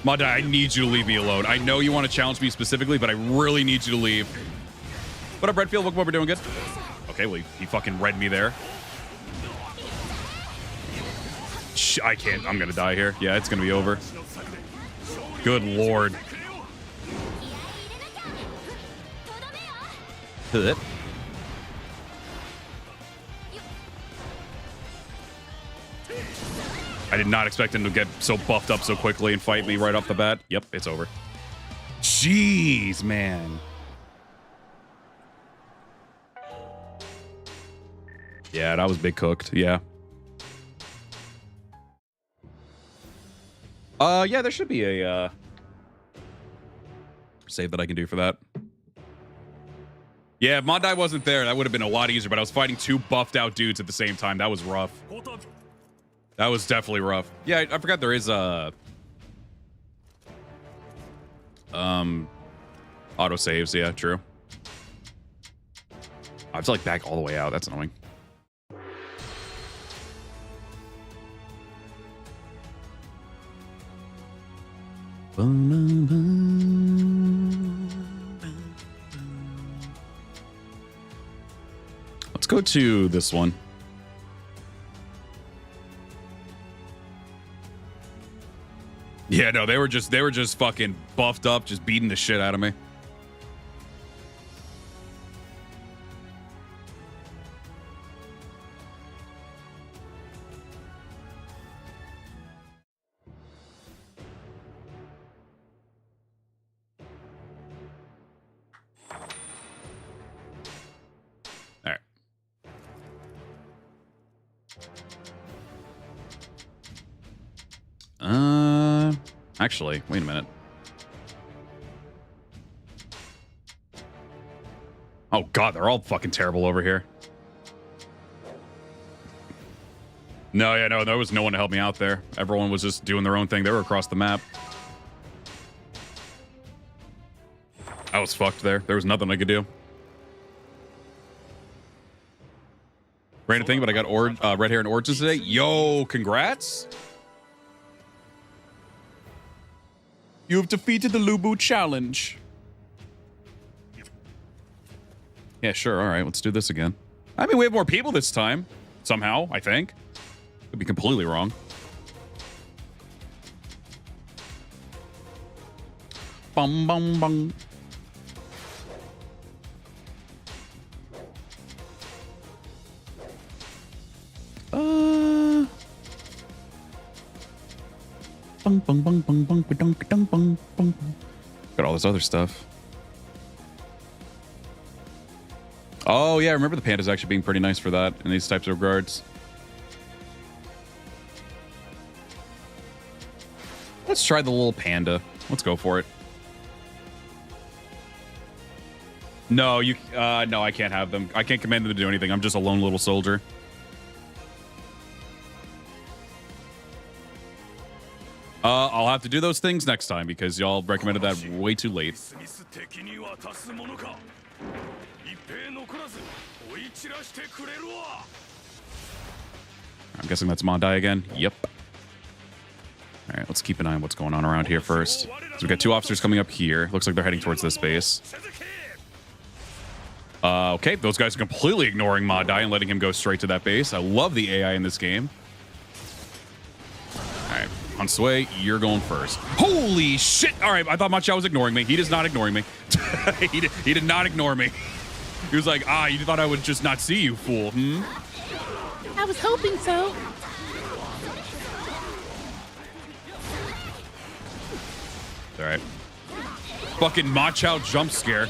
Mada, I need you to leave me alone. I know you want to challenge me specifically, but I really need you to leave. What up, Redfield? Look what we're doing good. Okay, well, he fucking read me there. I can't. I'm going to die here. Yeah, it's going to be over. Good Lord. I did not expect him to get so buffed up so quickly and fight me right off the bat. Yep, it's over. Jeez, man. Yeah, that was big cooked. Yeah. Yeah, there should be a save that I can do for that. Yeah, if Mondai wasn't there, that would have been a lot easier, but I was fighting two buffed out dudes at the same time. That was rough. That was definitely rough. Yeah, I forgot there is a Auto saves, yeah, true. I have to like back all the way out. That's annoying. Let's go to this one. Yeah, no, they were just fucking buffed up, just beating the shit out of me. Actually, wait a minute. Oh god, they're all fucking terrible over here. No, yeah, no, there was no one to help me out there. Everyone was just doing their own thing. They were across the map. I was fucked there. There was nothing I could do. Random thing, but I got red hair and origins today. Yo, congrats. You've defeated the Lubu challenge. Yeah, sure. All right, let's do this again. I mean, we have more people this time. Somehow, I think. Could be completely wrong. Bum, bum, bum. Bung, bung, bung, bung, bung, bung, bung, bung, bung. Got all this other stuff. Oh, yeah, I remember the pandas actually being pretty nice for that in these types of regards. Let's try the little panda. Let's go for it. No, no, I can't have them. I can't command them to do anything. I'm just a lone little soldier. I'll have to do those things next time because y'all recommended that way too late. I'm guessing that's Mondai again. Yep. All right, let's keep an eye on what's going on around here first. So we've got two officers coming up here. Looks like they're heading towards this base. Okay, those guys are completely ignoring Mondai and letting him go straight to that base. I love the AI in this game. On Sway, you're going first. Holy shit! All right, I thought Machado was ignoring me. He is not ignoring me. he did not ignore me. He was like, you thought I would just not see you, fool, hmm? I was hoping so. All right. Fucking Machado jump scare.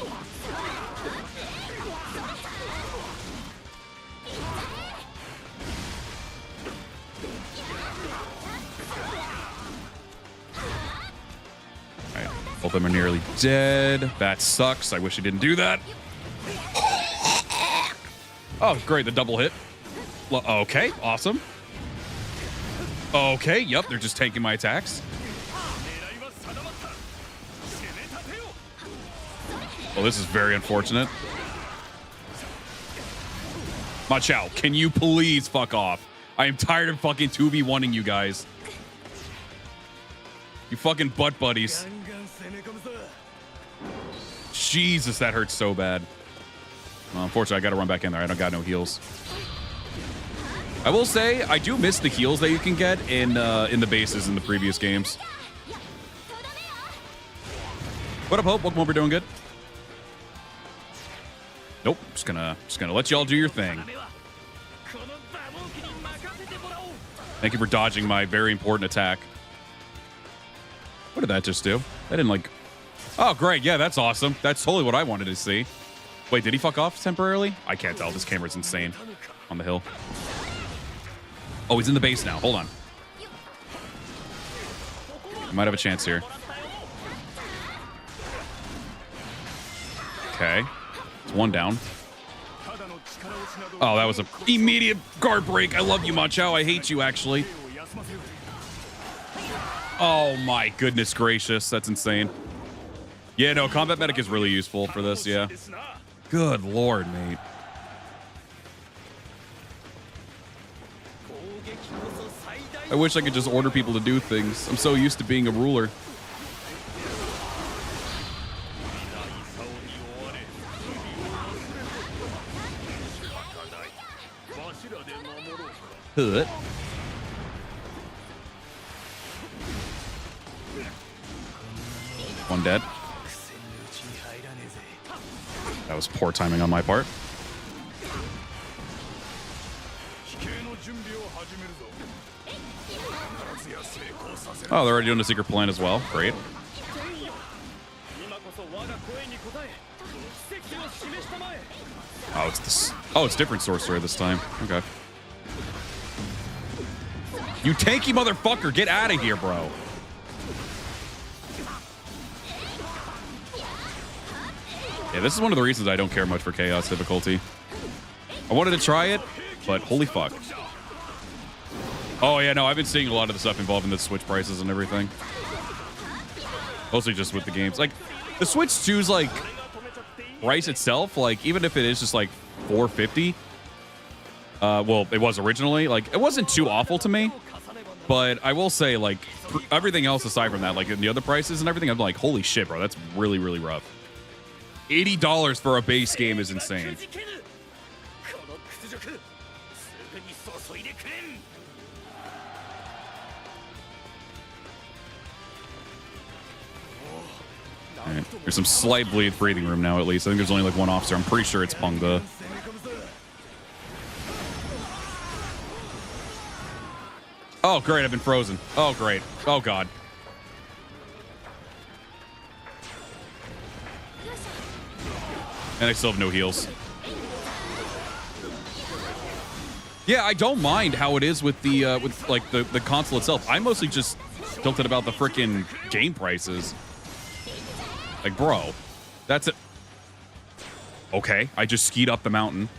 Both of them are nearly dead. That sucks. I wish he didn't do that. Oh, great. The double hit. Okay, awesome. Okay, yep. They're just tanking my attacks. Well, this is very unfortunate. Machado, can you please fuck off? I am tired of fucking 2v1ing you guys. You fucking butt buddies. Jesus, that hurts so bad. Well, unfortunately, I got to run back in there. I don't got no heals. I will say, I do miss the heals that you can get in the bases in the previous games. What up, Hope? Welcome over. Doing good? Nope. Just gonna let y'all do your thing. Thank you for dodging my very important attack. What did that just do? That didn't like... Oh, great. Yeah, that's awesome. That's totally what I wanted to see. Wait, did he fuck off temporarily? I can't tell. This camera's insane on the hill. Oh, he's in the base now. Hold on. I might have a chance here. Okay. It's one down. Oh, that was an immediate guard break. I love you, Macho. I hate you, actually. Oh, my goodness gracious. That's insane. Yeah, no, combat medic is really useful for this, yeah. Good lord, mate. I wish I could just order people to do things. I'm so used to being a ruler. Hut. One dead. That was poor timing on my part. Oh, they're already doing a secret plan as well. Great. Oh, it's this. Oh, it's different sorcerer this time. Okay. You tanky motherfucker, get out of here, bro. Yeah, this is one of the reasons I don't care much for Chaos difficulty. I wanted to try it, but holy fuck. Oh, yeah, no, I've been seeing a lot of the stuff involving the Switch prices and everything. Mostly just with the games. Like, the Switch 2's, like, price itself, like, even if it is just, like, $450, well, it was originally, like, it wasn't too awful to me. But I will say, like, everything else aside from that, like, the other prices and everything, I'm like, holy shit, bro, that's really, really rough. $80 for a base game is insane. Right. There's some slight breathing room now, at least. I think there's only like one officer. I'm pretty sure it's Pengde. Oh, great. I've been frozen. Oh, great. Oh, God. And I still have no heals. Yeah, I don't mind how it is with the the console itself. I'm mostly just tilted about the frickin' game prices. Like, bro, that's it. Okay, I just skied up the mountain.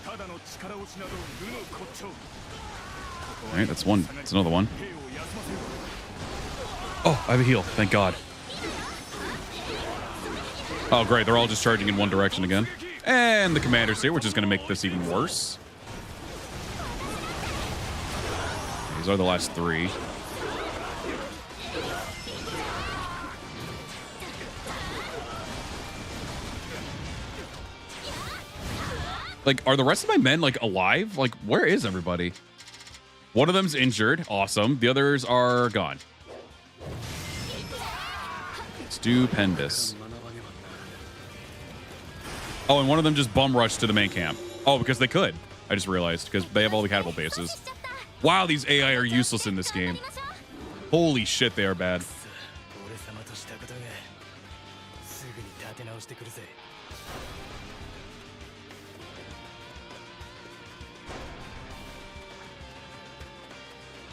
All right, that's one. That's another one. Oh, I have a heal. Thank God. Oh, great. They're all just charging in one direction again. And the commander's here, which is going to make this even worse. These are the last three. Like, are the rest of my men, like, alive? Like, where is everybody? One of them's injured. Awesome. The others are gone. Stupendous. Oh, and one of them just bum rushed to the main camp. Oh, because they could. I just realized, because they have all the catapult bases. Wow, these AI are useless in this game. Holy shit, they are bad.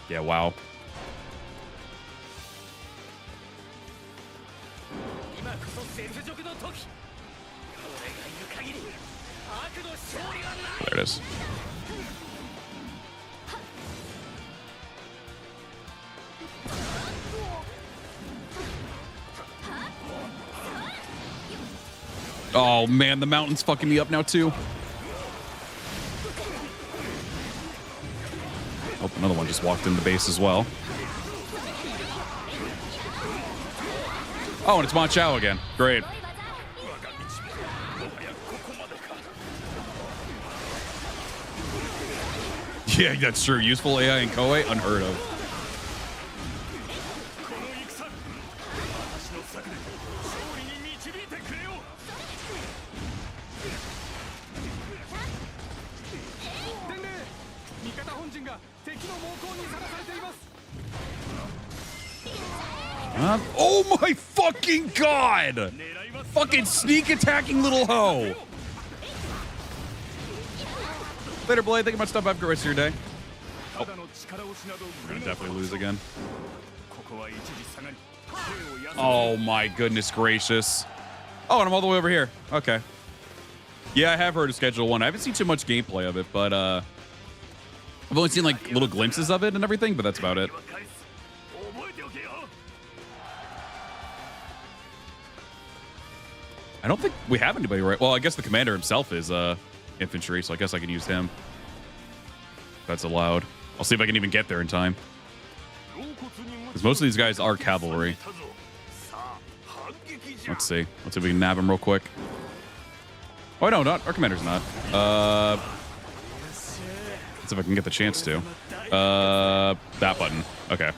Yeah, wow. There it is. Oh, man, the mountain's fucking me up now, too. Oh, another one just walked in the base as well. Oh, and it's Ma Chao again. Great. Yeah, that's true. Useful AI in Koei? Unheard of. Oh my fucking God! Fucking sneak attacking little hoe! Later, Blade. Think about stuff. Have a good rest of your day. Oh. We're gonna definitely lose again. Oh my goodness gracious. Oh, and I'm all the way over here. Okay. Yeah, I have heard of Schedule 1. I haven't seen too much gameplay of it, but I've only seen like little glimpses of it and everything, but that's about it. I don't think we have anybody right. Well, I guess the commander himself is infantry, so I guess I can use him. That's allowed. I'll see if I can even get there in time. Because most of these guys are cavalry. Let's see. Let's see if we can nab him real quick. Oh, no, not our commander's not. Let's see if I can get the chance to. That button. Okay.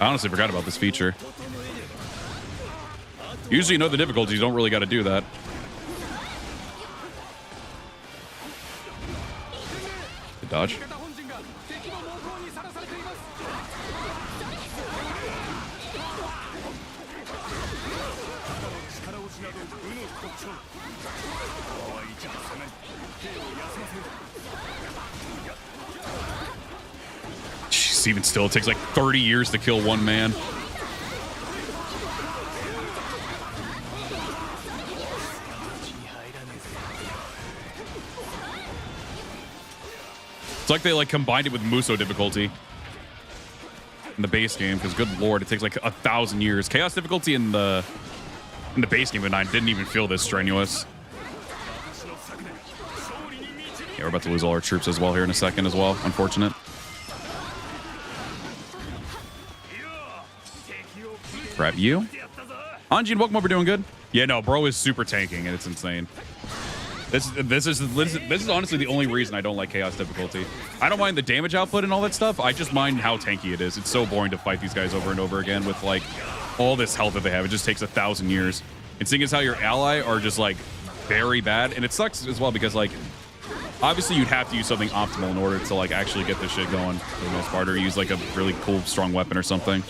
I honestly forgot about this feature. Usually you know the difficulties, you don't really got to do that. Good dodge. Jeez, even still, it takes like 30 years to kill one man. It's like they like combined it with Muso difficulty in the base game, because good lord, it takes like 1,000 years. Chaos difficulty in the base game of 9 didn't even feel this strenuous. Yeah, we're about to lose all our troops as well here in a second as well. Unfortunate. Grab you. Anji and Wokmo are doing good. Yeah, no, bro is super tanking and it's insane. This is honestly the only reason I don't like chaos difficulty. I don't mind the damage output and all that stuff. I just mind how tanky it is. It's so boring to fight these guys over and over again with like all this health that they have. It just takes 1,000 years. And seeing as how your ally are just like very bad, and it sucks as well because like obviously you'd have to use something optimal in order to like actually get this shit going for the most part, or use like a really cool strong weapon or something.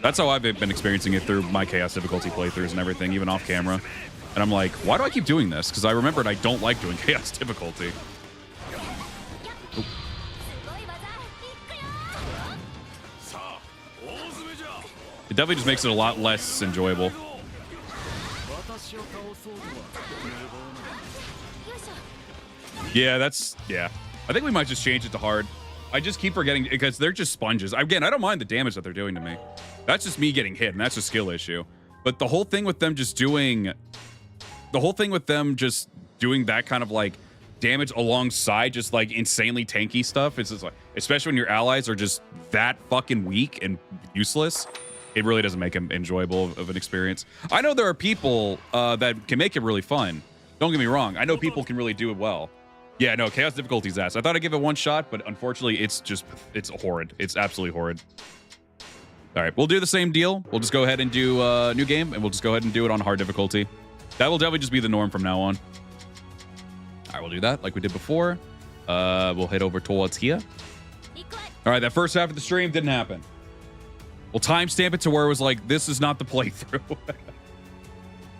That's how I've been experiencing it through my chaos difficulty playthroughs and everything, even off camera. And I'm like, why do I keep doing this? Because I remembered I don't like doing chaos difficulty. Ooh. It definitely just makes it a lot less enjoyable. Yeah, yeah. I think we might just change it to hard. I just keep forgetting because they're just sponges. Again, I don't mind the damage that they're doing to me. That's just me getting hit, and that's a skill issue. But the whole thing with them just doing... The whole thing with them just doing that kind of like damage alongside just like insanely tanky stuff, it's just like, especially when your allies are just that fucking weak and useless, it really doesn't make them enjoyable of an experience. I know there are people that can make it really fun. Don't get me wrong. I know people can really do it well. Yeah, no, chaos difficulty's ass. I thought I'd give it one shot, but unfortunately it's horrid. It's absolutely horrid. All right, we'll do the same deal. We'll just go ahead and do a new game, and we'll just go ahead and do it on hard difficulty. That will definitely just be the norm from now on. All right, we'll do that like we did before. We'll head over towards here. All right, that first half of the stream didn't happen. We'll timestamp it to where it was like, this is not the playthrough.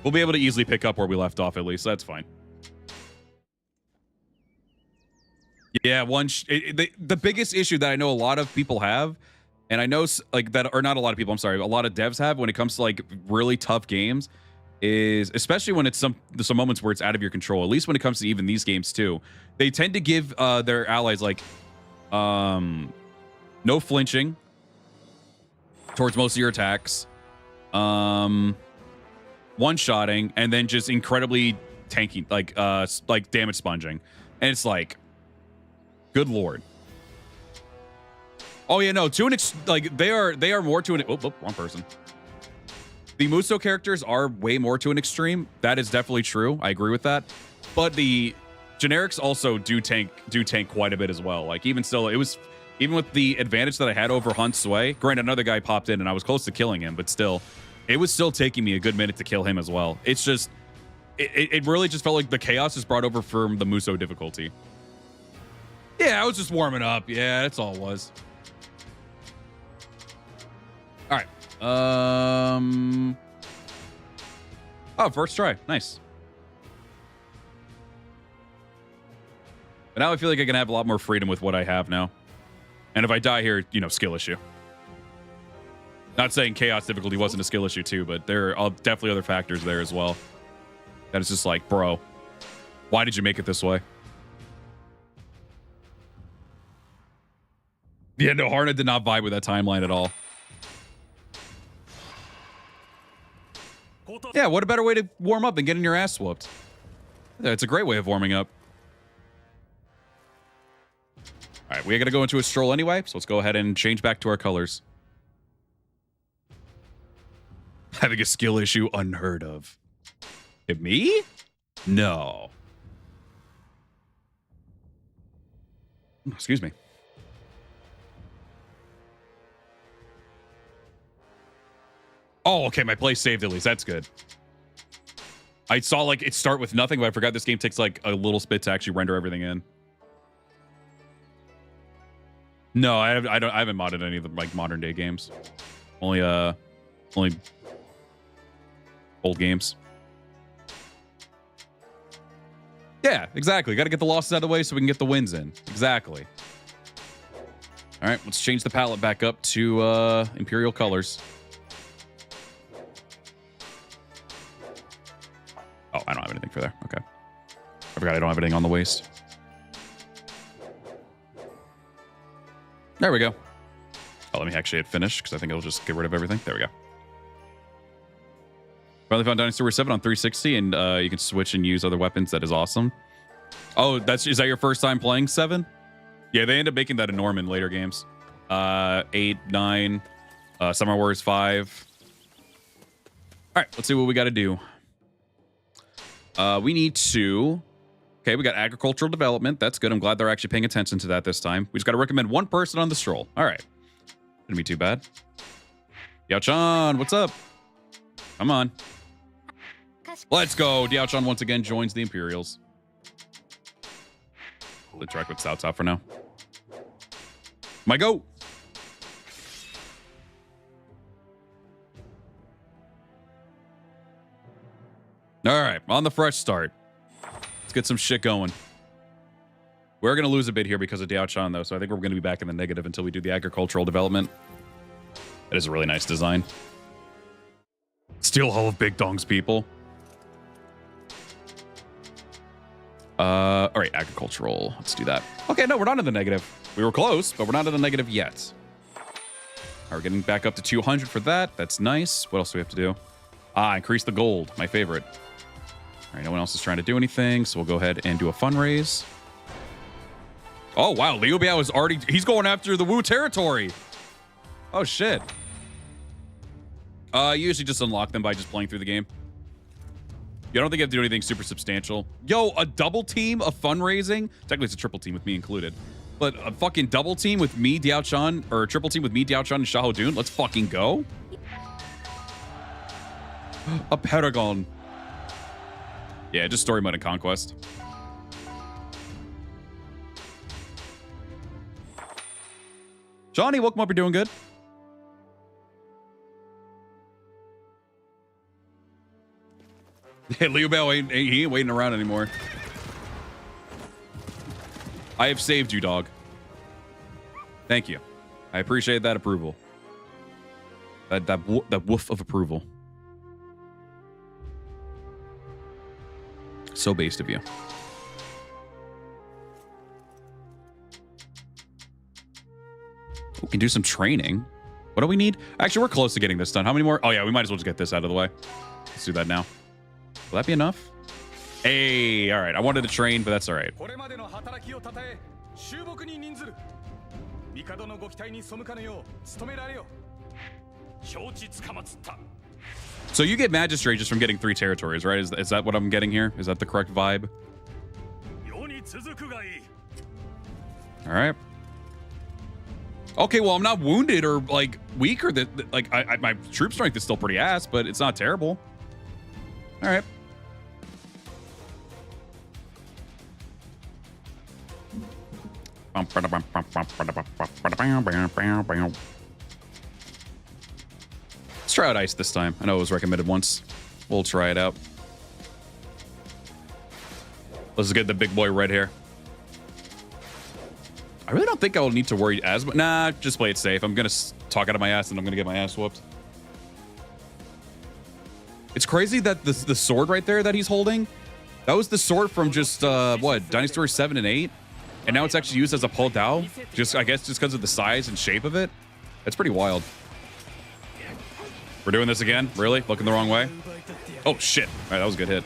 We'll be able to easily pick up where we left off at least. That's fine. Yeah, the biggest issue that I know a lot of people have, and I know like that, or not a lot of people, I'm sorry, a lot of devs have when it comes to like really tough games, is especially when it's some moments where it's out of your control, at least when it comes to even these games too, they tend to give their allies like no flinching towards most of your attacks, one-shotting, and then just incredibly tanky, like damage sponging. And it's like, good lord. Oh yeah, no, to an like they are more to an wrong person. The Muso characters are way more to an extreme. That is definitely true. I agree with that. But the generics also do tank quite a bit as well. Like even still, it was even with the advantage that I had over Hunt Sway. Granted, another guy popped in and I was close to killing him, but still, it was still taking me a good minute to kill him as well. It's just, it really just felt like the chaos is brought over from the Muso difficulty. Yeah, I was just warming up. Yeah, that's all it was. All right. Oh, first try. Nice. But now I feel like I can have a lot more freedom with what I have now. And if I die here, you know, skill issue. Not saying chaos difficulty wasn't a skill issue too, but there are definitely other factors there as well. That is just like, bro, Why did you make it this way? Yeah, no, Haruna did not vibe with that timeline at all. Yeah, what a better way to warm up than getting your ass whooped. Yeah, it's a great way of warming up. All right, we got to go into a stroll anyway, so let's go ahead and change back to our colors. Having a skill issue unheard of. Me? No. Excuse me. Oh, okay, my play saved at least. That's good. I saw like it start with nothing, but I forgot this game takes like a little bit to actually render everything in. No, I haven't modded any of the like modern day games. Only old games. Yeah, exactly. Got to get the losses out of the way so we can get the wins in. Exactly. All right, let's change the palette back up to Imperial colors. Oh, I don't have anything for there. Okay. I forgot I don't have anything on the waist. There we go. Oh, let me actually hit finish because I think it'll just get rid of everything. There we go. Finally found Dynasty 7 on 360, and you can switch and use other weapons. That is awesome. Oh, is that your first time playing 7? Yeah, they end up making that a norm in later games. 8, 9, Summer Wars 5. All right, let's see what we got to do. We need to... Okay, we got agricultural development. That's good. I'm glad they're actually paying attention to that this time. We just got to recommend one person on the stroll. All right. Shouldn't be too bad. Diao-chan, what's up? Come on. Let's go. Diao-chan once again joins the Imperials. Let's track with Cao Cao for now. My go. All right, on the fresh start. Let's get some shit going. We're going to lose a bit here because of Diao-chan, though, so I think we're going to be back in the negative until we do the agricultural development. That is a really nice design. Steel Hull of Big Dongs, people. All right, agricultural. Let's do that. Okay, no, we're not in the negative. We were close, but we're not in the negative yet. All right, we're getting back up to 200 for that. That's nice. What else do we have to do? Increase the gold. My favorite. All right, no one else is trying to do anything, so we'll go ahead and do a fundraise. Oh, wow. Liu Biao is already... He's going after the Wu territory. Oh, shit. You usually just unlock them by just playing through the game. I don't think you have to do anything super substantial. Yo, a double team of fundraising. Technically, it's a triple team with me included. But a fucking double team with me, Diao-chan, or a triple team with me, Diao-chan, and Xiahou Dun. Let's fucking go. A Paragon. Yeah, just story mode and conquest. Johnny, welcome up. You're doing good. Liu Biao he ain't waiting around anymore. I have saved you, dog. Thank you. I appreciate that approval. That woof of approval. So based of you. We can do some training. What do we need? Actually, we're close to getting this done. How many more? Oh, yeah, we might as well just get this out of the way. Let's do that now. Will that be enough? Hey, all right. I wanted to train, but that's all right. So you get magistrate just from getting 3 territories, right? Is that what I'm getting here? Is that the correct vibe? All right. Okay, well, I'm not wounded or like weak or that. Like my troop strength is still pretty ass, but it's not terrible. All right. Let's try out ice this time. I know it was recommended once. We'll try it out. Let's get the big boy red here. I really don't think I'll need to worry as much. Nah, just play it safe. I'm going to talk out of my ass and I'm going to get my ass whooped. It's crazy that the sword right there that he's holding That was the sword from just, what, Dynasty Story 7 and 8? And now it's actually used as a Paul Dao? Just, I guess, just because of the size and shape of it? That's pretty wild. We're doing this again? Really? Looking the wrong way? Oh, shit. All right, that was a good hit.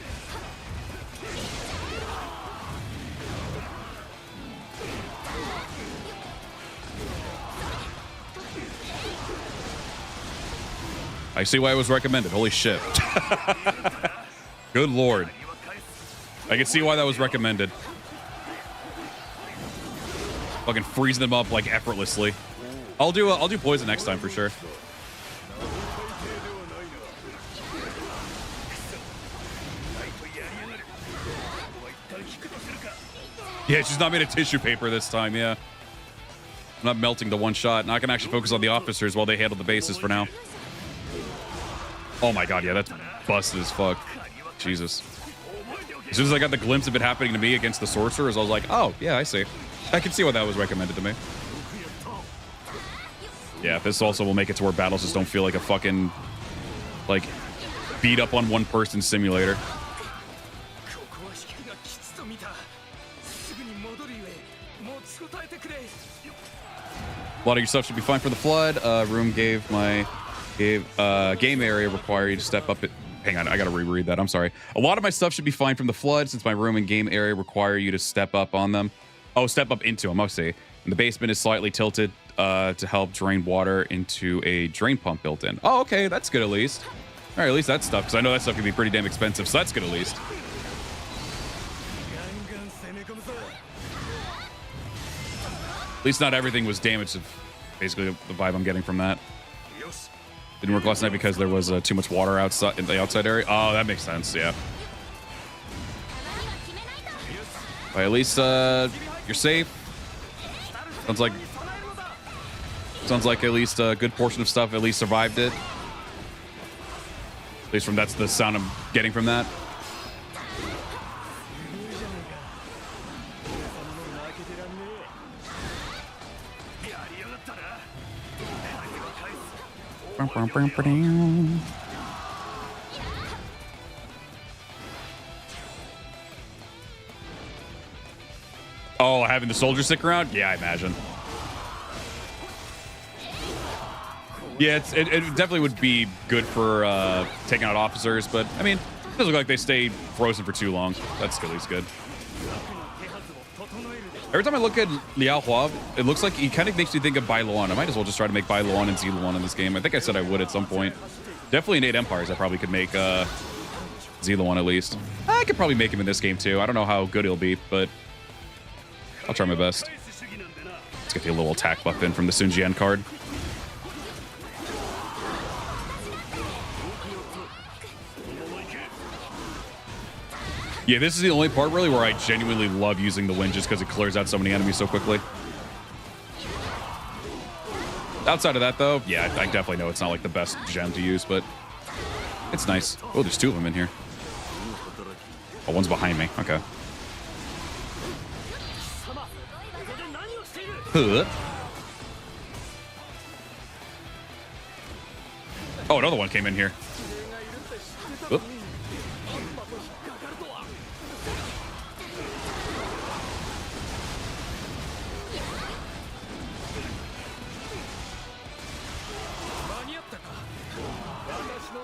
I see why it was recommended. Holy shit. Good lord. I can see why that was recommended. Fucking freezing them up like effortlessly. I'll do poison next time for sure. Yeah, she's not made of tissue paper this time, yeah. I'm not melting the one shot. Now I can actually focus on the officers while they handle the bases for now. Oh my god, yeah, that's busted as fuck. Jesus. As soon as I got the glimpse of it happening to me against the sorcerers, I was like, oh, yeah, I see. I can see why that was recommended to me. Yeah, this also will make it to where battles just don't feel like a fucking, like, beat up on one person simulator. A lot of your stuff should be fine for the flood. Room gave game area require you to step up it. Hang on, I gotta reread that. I'm sorry. A lot of my stuff should be fine from the flood since my room and game area require you to step up on them. Oh, step up into them. I see. And the basement is slightly tilted to help drain water into a drain pump built in. Oh, okay, that's good at least. All right, at least that stuff, because I know that stuff can be pretty damn expensive, so that's good at least. At least not everything was damaged. Basically, the vibe I'm getting from that. Didn't work last night because there was too much water outside in the outside area. Oh, that makes sense. Yeah. But at least you're safe. Sounds like at least a good portion of stuff at least survived it. At least from that's the sound I'm getting from that. Oh, having the soldiers stick around? Yeah, I imagine. Yeah, it definitely would be good for taking out officers, but I mean, it doesn't look like they stayed frozen for too long. That's at least good. Every time I look at Liao Hua, it looks like he kind of makes me think of Bai Luan. I might as well just try to make Bai Luan and Zi Luan in this game. I think I said I would at some point. Definitely in 8 Empires, I probably could make Zi Luan at least. I could probably make him in this game too. I don't know how good he'll be, but I'll try my best. Let's get the little attack buff in from the Sun Jian card. Yeah, this is the only part really where I genuinely love using the wind just because it clears out so many enemies so quickly. Outside of that, though, yeah, I definitely know it's not like the best gem to use, but it's nice. Oh, there's 2 of them in here. Oh, one's behind me. Okay. Huh. Oh, another one came in here. Oop.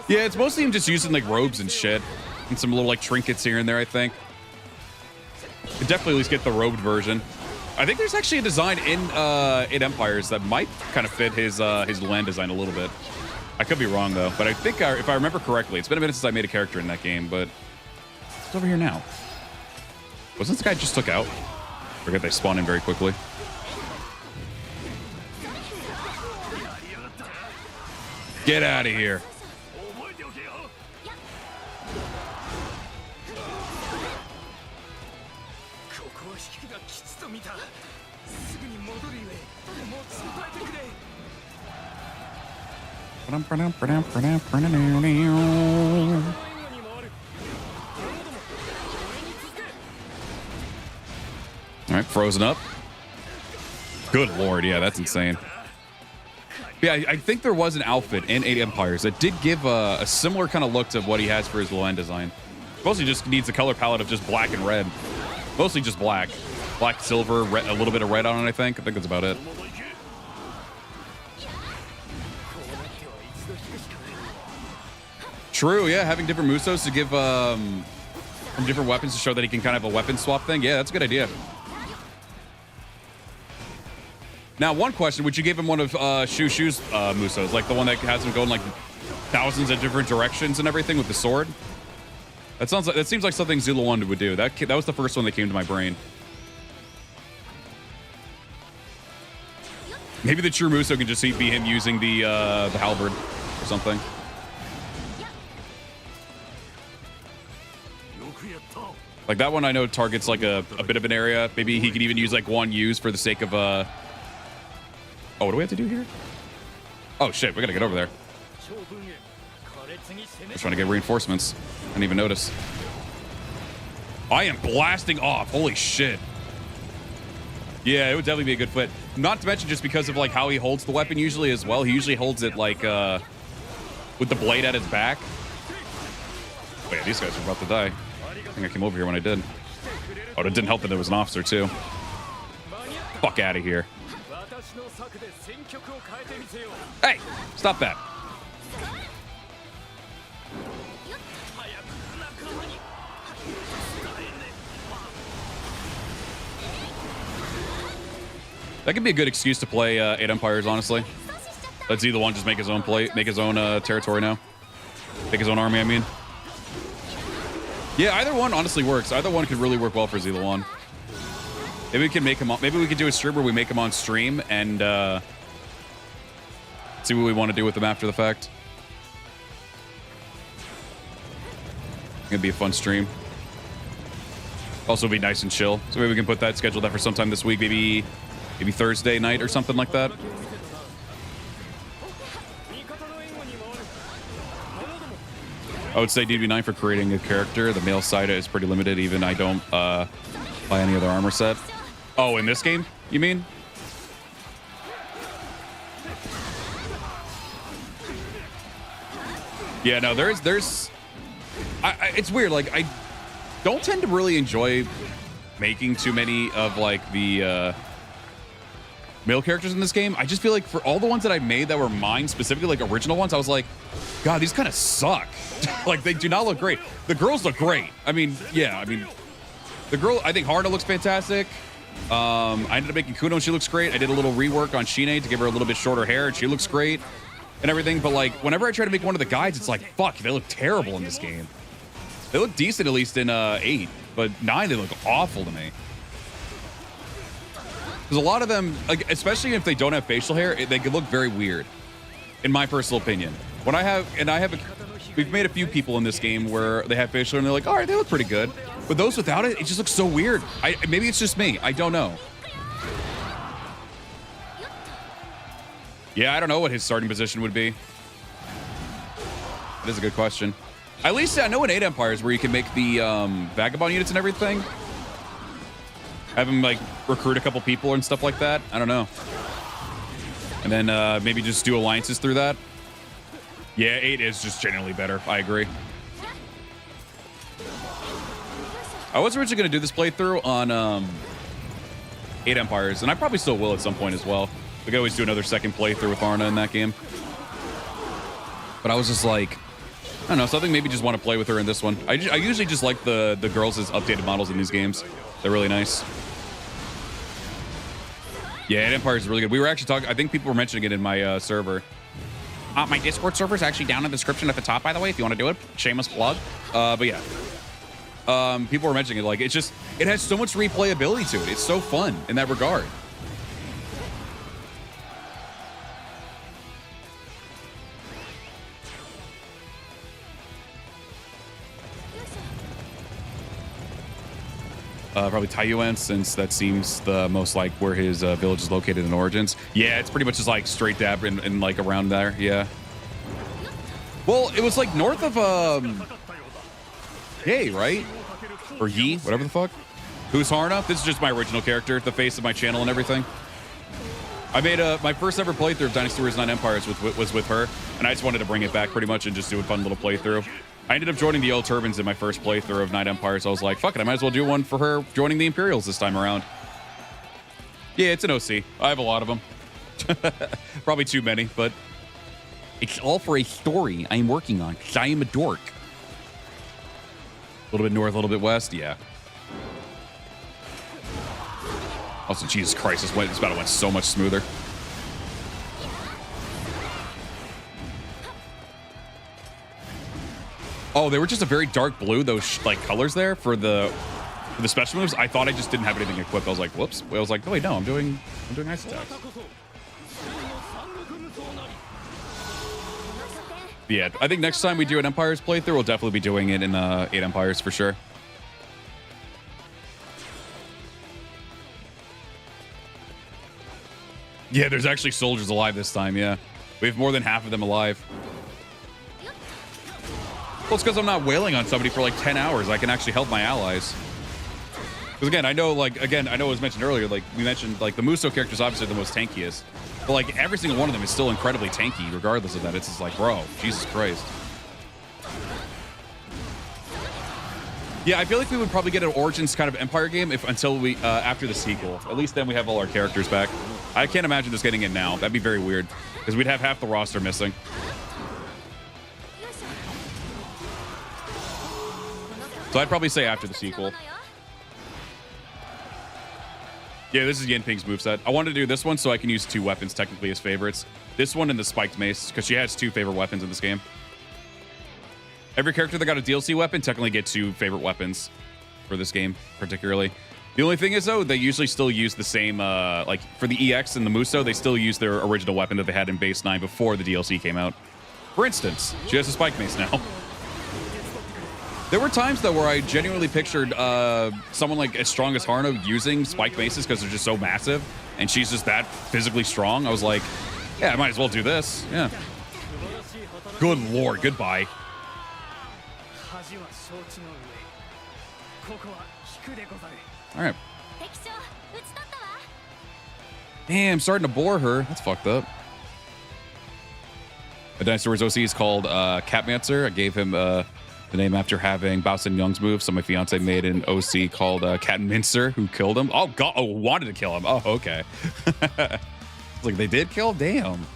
Yeah, it's mostly him just using like robes and shit and some little like trinkets here and there, I think. Could definitely at least get the robed version. I think there's actually a design in Empires that might kind of fit his land design a little bit. I could be wrong though, but I think if I remember correctly, it's been a minute since I made a character in that game, but it's over here now. Wasn't this guy just took out? Forget they spawn in very quickly. Get out of here. All right, frozen up. Good lord, yeah, that's insane. Yeah, I think there was an outfit in 8 Empires that did give a similar kind of look to what he has for his land design. Mostly just needs a color palette of just black and red. Mostly just black. Black, silver, red, a little bit of red on it, I think. I think that's about it. True, yeah. Having different Musos to give from different weapons to show that he can kind of have a weapon swap thing. Yeah, that's a good idea. Now, one question. Would you give him one of Shushu's Musos? Like the one that has him going like thousands of different directions and everything with the sword? That seems like something Zula 1 would do. That was the first one that came to my brain. Maybe the true Muso can just be him using the halberd or something. Like that one I know targets like a bit of an area. Maybe he could even use like one use for the sake of oh, what do we have to do here? Oh shit, we gotta get over there. We're trying to get reinforcements. I didn't even notice. I am blasting off. Holy shit. Yeah, it would definitely be a good fit. Not to mention just because of like how he holds the weapon usually as well. He usually holds it like with the blade at his back. Oh yeah, these guys are about to die. I think I came over here when I did. Oh, it didn't help that there was an officer too. Fuck out of here. Hey, stop that. That could be a good excuse to play 8 Empires, honestly. Let's either one just make his own territory now. Make his own army, I mean. Yeah, either one honestly works. Either one could really work well for Zila 1. Maybe we can make him on, maybe we could do a stream where we make him on stream and see what we want to do with him after the fact. It's gonna be a fun stream. Also be nice and chill. So maybe we can put that, schedule that for sometime this week, maybe Thursday night or something like that. I would say DB9 for creating a character. The male side is pretty limited. Even I don't buy any other armor set. Oh, in this game, you mean? Yeah, no, there's it's weird. Like, I don't tend to really enjoy making too many of like the male characters in this game. I just feel like for all the ones that I made that were mine, specifically like original ones, I was like, God, these kind of suck. Like, they do not look great. The girls look great. I mean, yeah, I mean, the girl, I think Haruna looks fantastic. I ended up making Kuno and she looks great. I did a little rework on Shine to give her a little bit shorter hair and she looks great and everything. But like, whenever I try to make one of the guides, it's like, fuck, they look terrible in this game. They look decent, at least in 8, but 9, they look awful to me. Because a lot of them, like, especially if they don't have facial hair, they could look very weird, in my personal opinion. When we've made a few people in this game where they have facial hair and they're like, all right, they look pretty good. But those without it, it just looks so weird. Maybe it's just me. I don't know. Yeah, I don't know what his starting position would be. That is a good question. At least I know in 8 Empires where you can make the Vagabond units and everything. Have him like recruit a couple people and stuff like that. I don't know. And then maybe just do alliances through that. Yeah, 8 is just generally better. I agree. I was originally going to do this playthrough on 8 Empires, and I probably still will at some point as well. We could always do another second playthrough with Haruna in that game. But I was just like, I don't know, something maybe just want to play with her in this one. I usually just like the girls as updated models in these games. They're really nice. Yeah, 8 Empires is really good. We were actually talking, I think people were mentioning it in my server. My Discord server is actually down in the description at the top, by the way, if you want to do it. Shameless plug. But yeah. People were mentioning it, like, it's just, it has so much replayability to it. It's so fun in that regard. Probably Taiyuan, since that seems the most like where his village is located in Origins. Yeah, it's pretty much just like straight dab in like around there. Yeah. Well, it was like north of Yay, right? Or Yi, whatever the fuck. Who's Haruna? This is just my original character, the face of my channel and everything. I made my first ever playthrough of Dynasty Warriors 9 Empires was with her, and I just wanted to bring it back pretty much and just do a fun little playthrough. I ended up joining the Yellow Turbans in my first playthrough of Night Empire, so I was like, fuck it, I might as well do one for her joining the Imperials this time around. Yeah, it's an OC. I have a lot of them. Probably too many, but it's all for a story I'm working on, because I am a dork. A little bit north, a little bit west, yeah. Also, Jesus Christ, this battle went so much smoother. Oh, they were just a very dark blue, those like colors there for the special moves. I thought I just didn't have anything equipped. I was like, whoops. I was like, oh wait, no, I'm doing ice attacks. Yeah, I think next time we do an Empires playthrough, we'll definitely be doing it in 8 Empires for sure. Yeah, there's actually soldiers alive this time, yeah. We have more than half of them alive. Well, it's because I'm not wailing on somebody for like 10 hours. I can actually help my allies. Because again, I know it was mentioned earlier, like we mentioned, like the Muso character is obviously the most tankiest. But like every single one of them is still incredibly tanky, regardless of that. It's just like, bro, Jesus Christ. Yeah, I feel like we would probably get an Origins kind of Empire game until we after the sequel. At least then we have all our characters back. I can't imagine just getting it now. That'd be very weird because we'd have half the roster missing. So I'd probably say after the sequel. Yeah, this is Yinping's moveset. I wanted to do this one so I can use 2 weapons technically as favorites. This one and the spiked mace, because she has 2 favorite weapons in this game. Every character that got a DLC weapon technically get 2 favorite weapons for this game, particularly. The only thing is, though, they usually still use the same, like, for the EX and the Muso, they still use their original weapon that they had in Base 9 before the DLC came out. For instance, she has a spike mace now. There were times, though, where I genuinely pictured someone like as strong as Haruna using spike maces because they're just so massive, and she's just that physically strong. I was like, yeah, I might as well do this. Yeah. Good Lord, goodbye. All right. Damn, starting to bore her. That's fucked up. A Dynasty Wars OC is called Catmancer. I gave him the name after having Bao Young's move. So my fiance made an OC called Catmincer, who killed him. Oh, God. Oh, wanted to kill him. Oh, okay. It's like they did kill? Damn.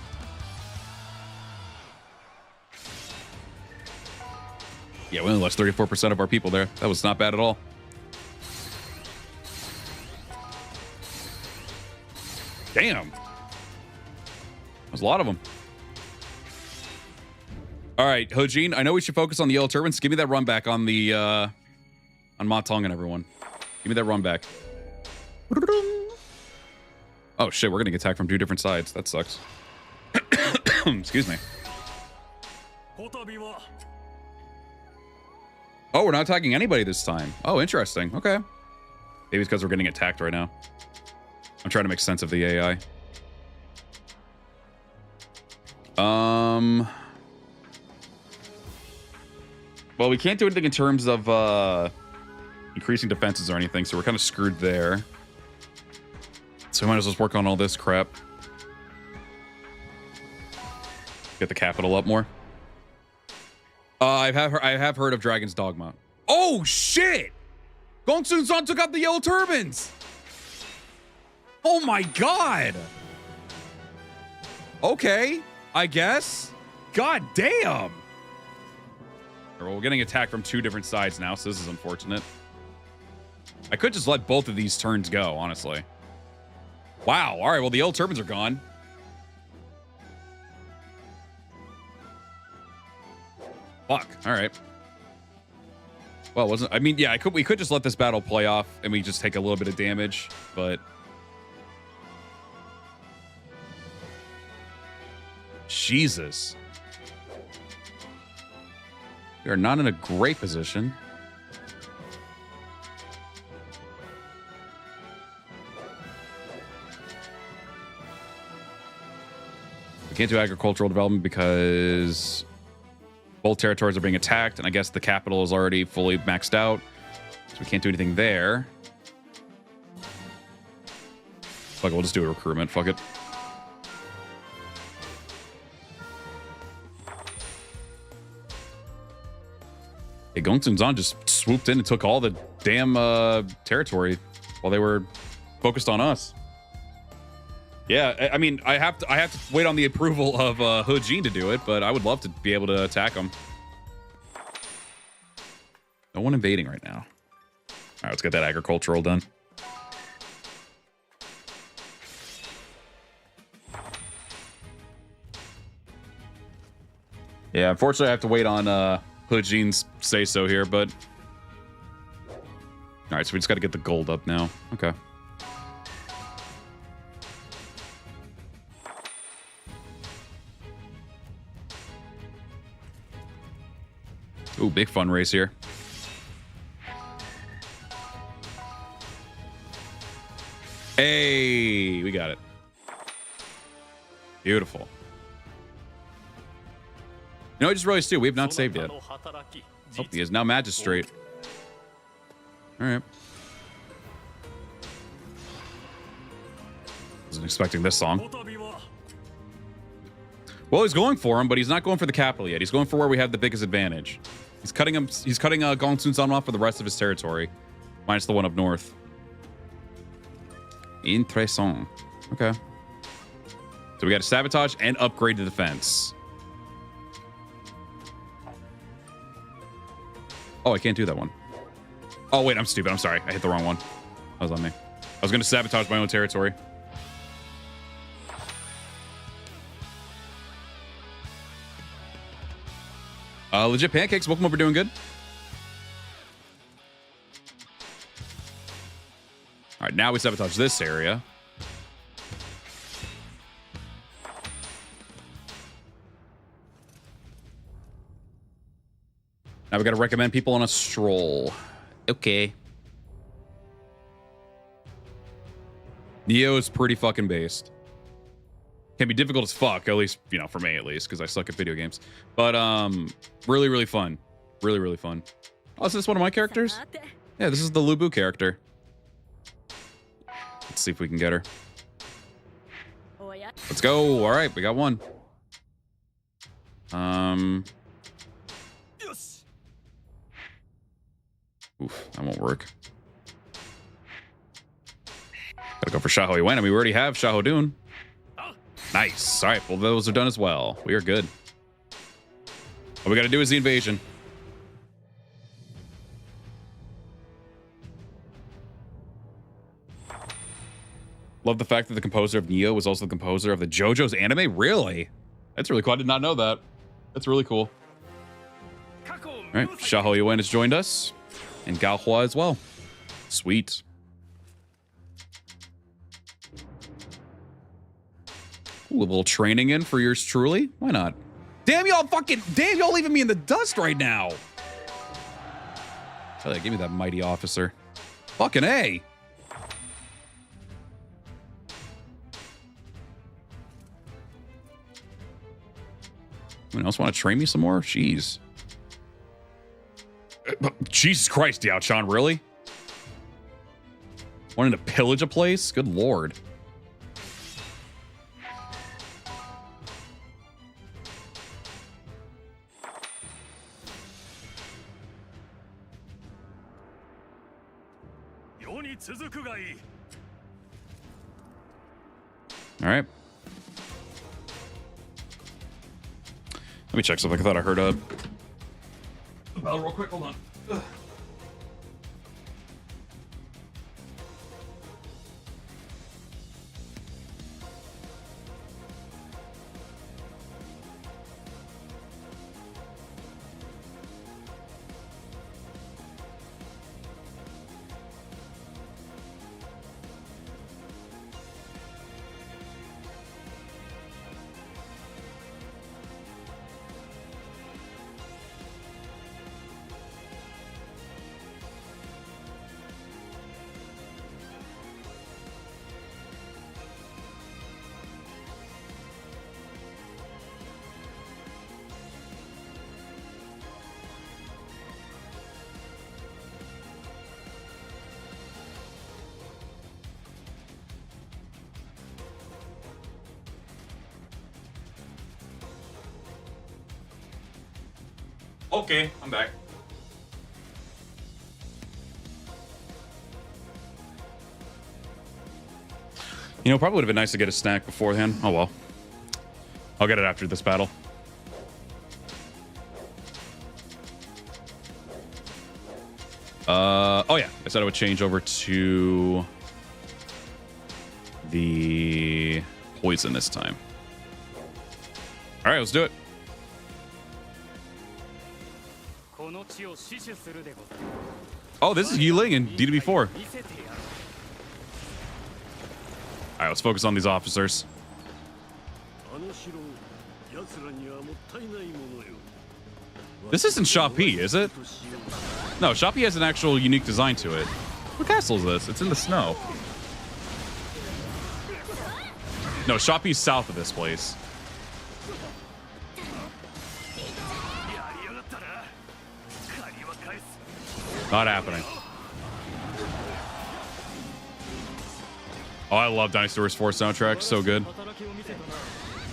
Yeah, we only lost 34% of our people there. That was not bad at all. Damn. There's a lot of them. All right, Hojin, I know we should focus on the Yellow Turbans. Give me that run back on the on Ma Tong and everyone. Give me that run back. Oh shit, we're getting attacked from 2 different sides. That sucks. Excuse me. Oh, we're not attacking anybody this time. Oh, interesting. Okay. Maybe it's because we're getting attacked right now. I'm trying to make sense of the AI. Well, we can't do anything in terms of increasing defenses or anything, so we're kind of screwed there. So we might as well work on all this crap. Get the capital up more. I have heard of Dragon's Dogma. Oh shit! Gong Sun San took out the Yellow Turbans. Oh my god. Okay, I guess. God damn. Well, we're getting attacked from 2 different sides now, so this is unfortunate. I could just let both of these turns go, honestly. Wow. All right, well, the Yellow Turbans are gone. Fuck. All right. Well, wasn't I mean, yeah, we could just let this battle play off and we just take a little bit of damage, but Jesus. We are not in a great position. We can't do agricultural development because both territories are being attacked, and I guess the capital is already fully maxed out, so we can't do anything there. Fuck it, we'll just do a recruitment. Fuck it. Hey, Gongsun Zan just swooped in and took all the damn territory while they were focused on us. Yeah, I mean, I have to wait on the approval of He Jin to do it, but I would love to be able to attack him. No one invading right now. All right, let's get that agricultural done. Yeah, unfortunately, I have to wait on He Jin's say-so here, but... All right, so we just got to get the gold up now. Okay. Ooh, big fun race here. Hey, we got it. Beautiful. You know, I just realized too, we have not saved yet. Oh, he is now magistrate. All right. Wasn't expecting this song. Well, he's going for him, but he's not going for the capital yet. He's going for where we have the biggest advantage. He's cutting him. He's cutting Gongsun Zan off for the rest of his territory, minus the one up north. Interessant. Okay. So we got to sabotage and upgrade the defense. Oh, I can't do that one. Oh, wait, I'm stupid. I'm sorry. I hit the wrong one. That was on me. I was going to sabotage my own territory. Legit Pancakes, welcome over, doing good. All right, now we sabotage this area. Now we got to recommend people on a stroll. Okay. Neo is pretty fucking based. Can be difficult as fuck, at least, you know, for me at least, because I suck at video games. But really, really fun. Really, really fun. Oh, is this one of my characters? Yeah, this is the Lubu character. Let's see if we can get her. Let's go. All right, we got one. Oof, that won't work. Gotta go for Shaho Iwen. I mean, we already have Shaho Dun. Nice. All right, well, those are done as well. We are good. What we got to do is the invasion. Love the fact that the composer of Neo was also the composer of the JoJo's anime. Really? That's really cool. I did not know that. That's really cool. All right, Shaho Yuen has joined us, and Gao Hua as well. Sweet. Ooh, a little training in for yours truly. Why not? Damn y'all damn y'all leaving me in the dust right now. Oh, give me that mighty officer. Fucking A. Anyone else want to train me some more? Jeez. Jesus Christ, Yao Chan, really? Wanting to pillage a place? Good lord. All right. Let me check something. I thought I heard a bell real quick. Hold on. Ugh. Okay, I'm back. You know, probably would have been nice to get a snack beforehand. Oh well. I'll get it after this battle. Oh yeah, I said I would change over to the poison this time. All right, let's do it. Oh, this is Yiling in DDB4. All right, let's focus on these officers. This isn't Shopee, is it? No, Shopee has an actual unique design to it. What castle is this? It's in the snow. No, Shopee's south of this place. Not happening. Oh, I love Dynasty Wars 4 soundtrack. So good.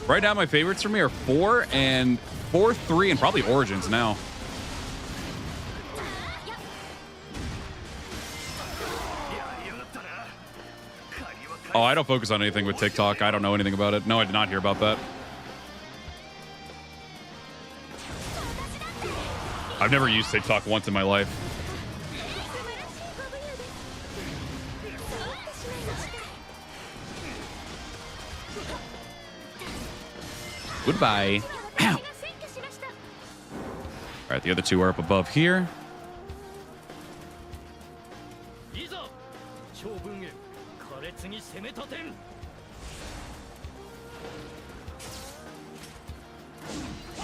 Right now, my favorites for me are 4 and 4, 3, and probably Origins now. Oh, I don't focus on anything with TikTok. I don't know anything about it. No, I did not hear about that. I've never used TikTok once in my life. Goodbye. Ow. All right, the other two are up above here.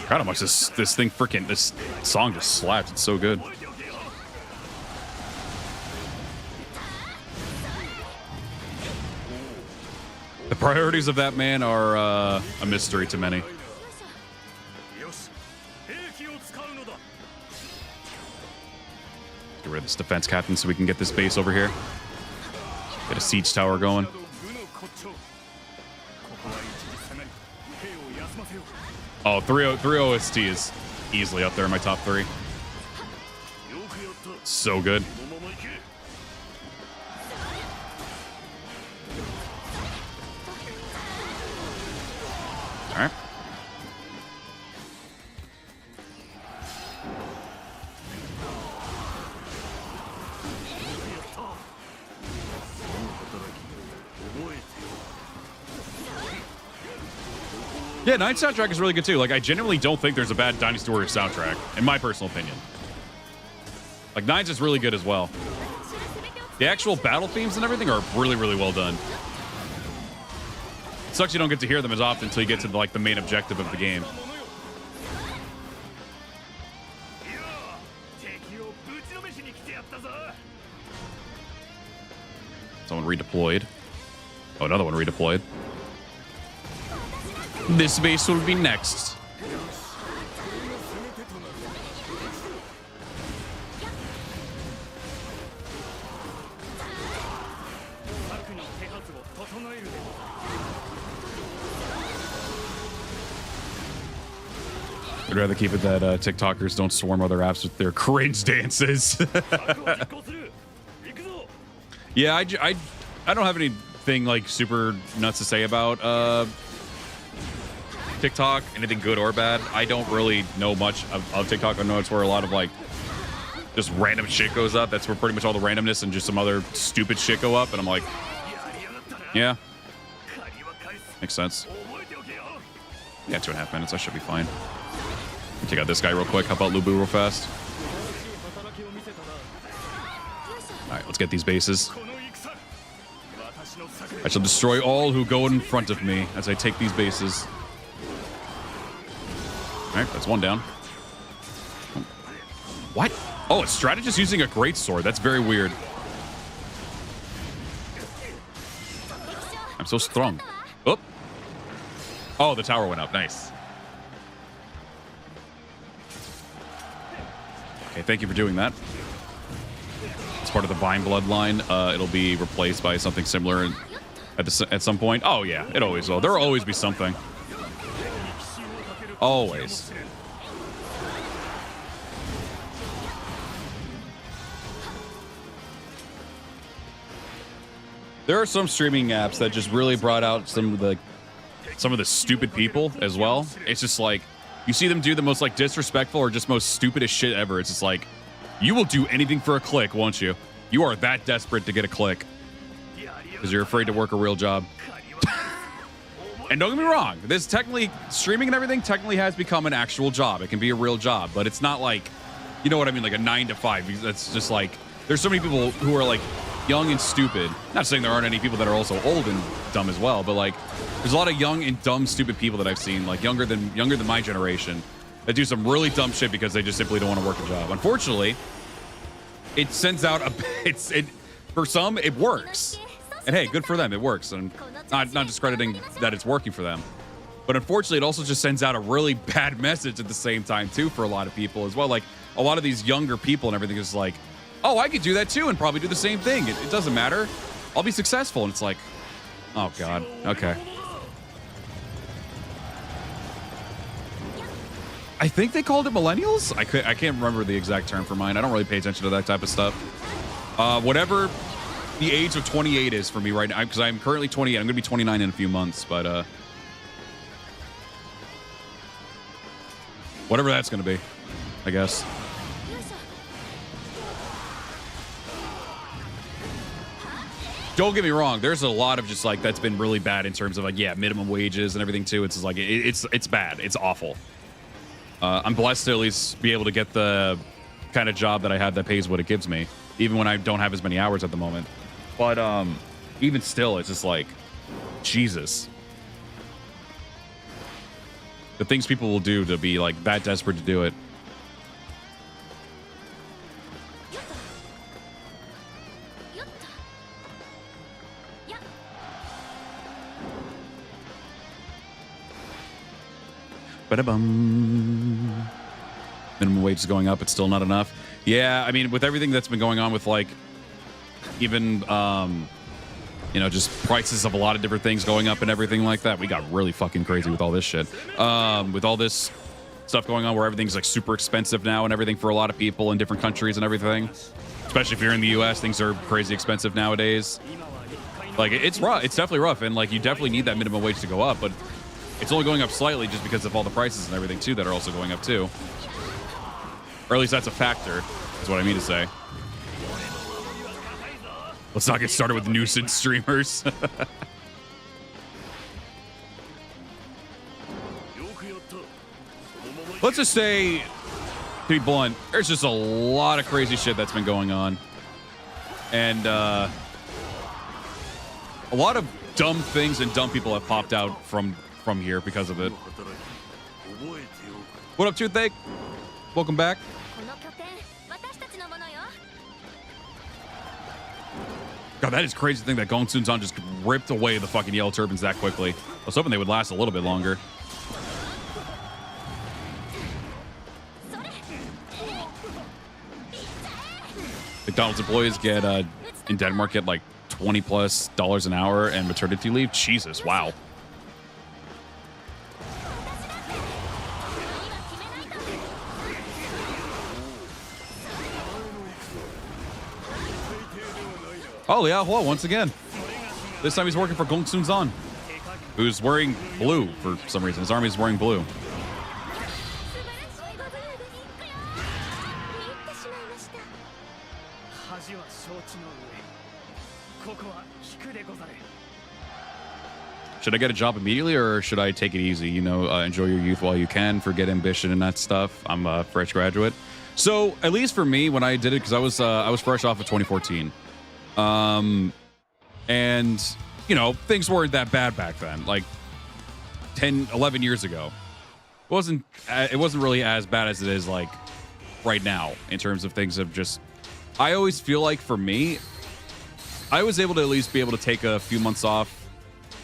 God, how much this song just slaps. It's so good. The priorities of that man are a mystery to many. Get rid of this defense captain so we can get this base over here. Get a siege tower going. Oh, 3 OST is easily up there in my top 3. So good. All right. Yeah, 9 soundtrack is really good too. Like, I genuinely don't think there's a bad Dynasty Warriors soundtrack, in my personal opinion. Like, 9's is really good as well. The actual battle themes and everything are really, really well done. It sucks you don't get to hear them as often until you get to like the main objective of the game. Someone redeployed. Oh, another one redeployed. This base will be next. I'd rather keep it that TikTokers don't swarm other apps with their cringe dances. Yeah, I don't have anything like super nuts to say about TikTok, anything good or bad. I don't really know much of TikTok. I know it's where a lot of like just random shit goes up. That's where pretty much all the randomness and just some other stupid shit go up. And I'm like, yeah, makes sense. Yeah, 2.5 minutes. I should be fine. Take out this guy real quick. How about Lubu real fast? All right, let's get these bases. I shall destroy all who go in front of me as I take these bases. All right, that's one down. What? Oh, a strategist using a greatsword. That's very weird. I'm so strong. Oh. Oh, the tower went up. Nice. Okay, thank you for doing that. It's part of the Vine bloodline. It'll be replaced by something similar at some point. Oh, yeah, it always will. There will always be something. Always. There are some streaming apps that just really brought out some of the stupid people as well. It's just like you see them do the most like disrespectful or just most stupidest shit ever. It's just like, you will do anything for a click, won't you? You are that desperate to get a click because you're afraid to work a real job. And don't get me wrong, this technically, streaming and everything technically has become an actual job. It can be a real job, but it's not like, you know what I mean, like a 9 to 5. That's just like, there's so many people who are like young and stupid. Not saying there aren't any people that are also old and dumb as well, but like, there's a lot of young and dumb, stupid people that I've seen, like younger than my generation, that do some really dumb shit because they just simply don't want to work a job. Unfortunately, it sends out for some, it works. And hey, good for them, it works. And not discrediting that it's working for them. But unfortunately, it also just sends out a really bad message at the same time, too, for a lot of people as well. Like, a lot of these younger people and everything is like, oh, I could do that, too, and probably do the same thing. It doesn't matter. I'll be successful. And it's like, oh, God. Okay. I think they called it millennials. I can't remember the exact term for mine. I don't really pay attention to that type of stuff. Whatever the age of 28 is for me right now, because I'm currently 28. I'm going to be 29 in a few months, but whatever that's going to be, I guess. Don't get me wrong. There's a lot of just like that's been really bad in terms of like, yeah, minimum wages and everything too. It's just like it's bad. It's awful. I'm blessed to at least be able to get the kind of job that I have that pays what it gives me, even when I don't have as many hours at the moment. But even still, it's just like, Jesus. The things people will do to be like that desperate to do it. Ba-da-bum. Minimum wage is going up. It's still not enough. Yeah, I mean, with everything that's been going on with like, even, you know, just prices of a lot of different things going up and everything like that. We got really fucking crazy with all this shit. With all this stuff going on where everything's like super expensive now and everything for a lot of people in different countries and everything. Especially if you're in the US, things are crazy expensive nowadays. Like, it's rough. It's definitely rough. And like, you definitely need that minimum wage to go up, but it's only going up slightly just because of all the prices and everything too that are also going up too. Or at least that's a factor, is what I mean to say. Let's not get started with nuisance streamers. Let's just say, to be blunt, there's just a lot of crazy shit that's been going on. And a lot of dumb things and dumb people have popped out from here because of it. What up, Toothache? Welcome back. God, that is crazy to think that Gong Sun-san just ripped away the fucking yellow turbans that quickly. I was hoping they would last a little bit longer. McDonald's employees get, in Denmark, get like $20+ an hour and maternity leave. Jesus, wow. Oh, yeah, well, once again. This time he's working for Gong Sun-san, who's wearing blue for some reason. His army's wearing blue. Should I get a job immediately or should I take it easy? You know, enjoy your youth while you can, forget ambition and that stuff. I'm a fresh graduate. So at least for me, when I did it, because I was fresh off of 2014. And, you know, things weren't that bad back then, like 10, 11 years ago. It wasn't really as bad as it is like right now in terms of things of just, I always feel like for me, I was able to at least be able to take a few months off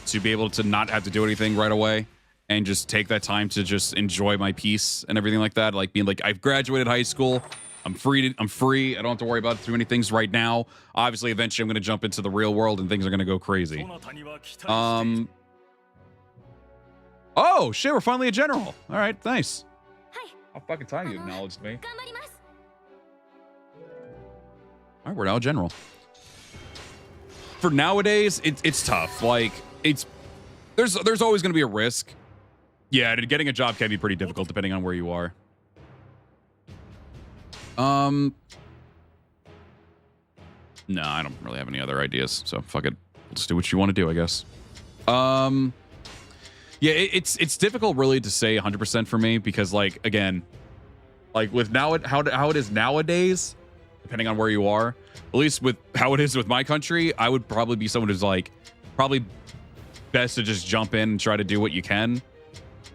to be able to not have to do anything right away and just take that time to just enjoy my peace and everything like that. Like being like, I've graduated high school. I'm free. I don't have to worry about too many things right now. Obviously, eventually, I'm going to jump into the real world and things are going to go crazy. Oh, shit, we're finally a general. All right, nice. How fucking time you acknowledged me. All right, we're now a general. for nowadays, it's tough. Like there's always going to be a risk. Yeah, getting a job can be pretty difficult depending on where you are. No, I don't really have any other ideas. So fuck it. We'll just do what you want to do, I guess. Yeah, it's difficult really to say 100% for me because like again, like with how it is nowadays, depending on where you are, at least with how it is with my country, I would probably be someone who's like probably best to just jump in and try to do what you can.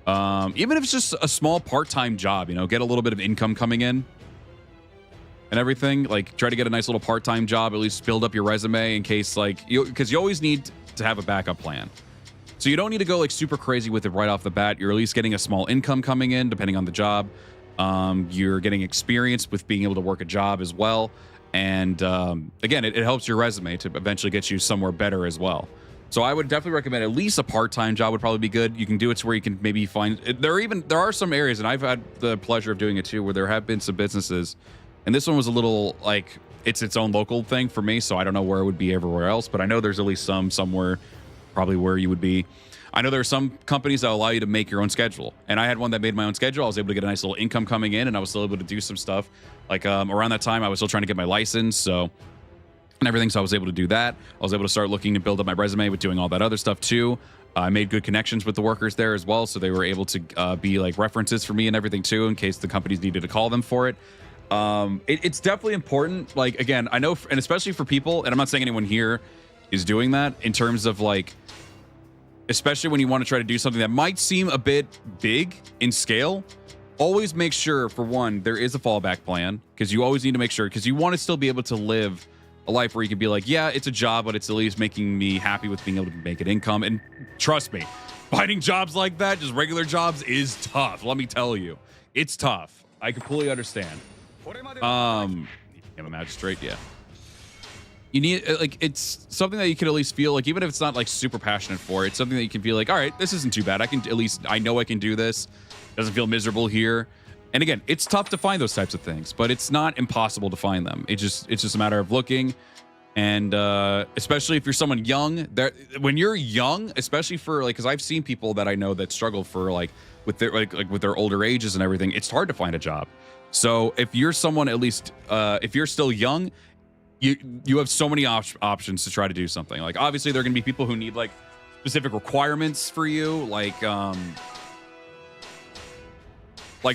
Even if it's just a small part-time job, you know, get a little bit of income coming in and everything. Like try to get a nice little part-time job, at least build up your resume in case like because you always need to have a backup plan. So you don't need to go like super crazy with it right off the bat. You're at least getting a small income coming in depending on the job. You're getting experience with being able to work a job as well. And again, it helps your resume to eventually get you somewhere better as well. So I would definitely recommend at least a part-time job would probably be good. You can do it to where you can maybe find there are some areas, and I've had the pleasure of doing it too, where there have been some businesses, and this one was a little like it's its own local thing for me. So I don't know where it would be everywhere else, but I know there's at least somewhere probably where you would be. I know there are some companies that allow you to make your own schedule, and I had one that made my own schedule. I was able to get a nice little income coming in, and I was still able to do some stuff. Like around that time, I was still trying to get my license, and everything. So I was able to do that. I was able to start looking to build up my resume with doing all that other stuff too. I made good connections with the workers there as well, so they were able to be like references for me and everything too, in case the companies needed to call them for it. It's definitely important. Like again, I know, and especially for people, and I'm not saying anyone here is doing that in terms of like, especially when you want to try to do something that might seem a bit big in scale, always make sure, for one, there is a fallback plan, because you always need to make sure, because you want to still be able to live a life where you can be like, yeah, it's a job, but it's at least making me happy with being able to make an income. And trust me, finding jobs like that, just regular jobs, is tough. Let me tell you, it's tough. I completely understand. I'm a magistrate, yeah. You need, like, it's something that you can at least feel like, even if it's not like super passionate for, it's something that you can feel like, all right, this isn't too bad. I can at least, I know I can do this. Doesn't feel miserable here. And again, it's tough to find those types of things, but it's not impossible to find them. It's just a matter of looking. And especially if you're someone young, when you're young, especially for like, because I've seen people that I know that struggle for like with their like with their older ages and everything, it's hard to find a job. So if you're someone, at least if you're still young, you have so many options to try to do something. Like obviously there are going to be people who need like specific requirements for you, like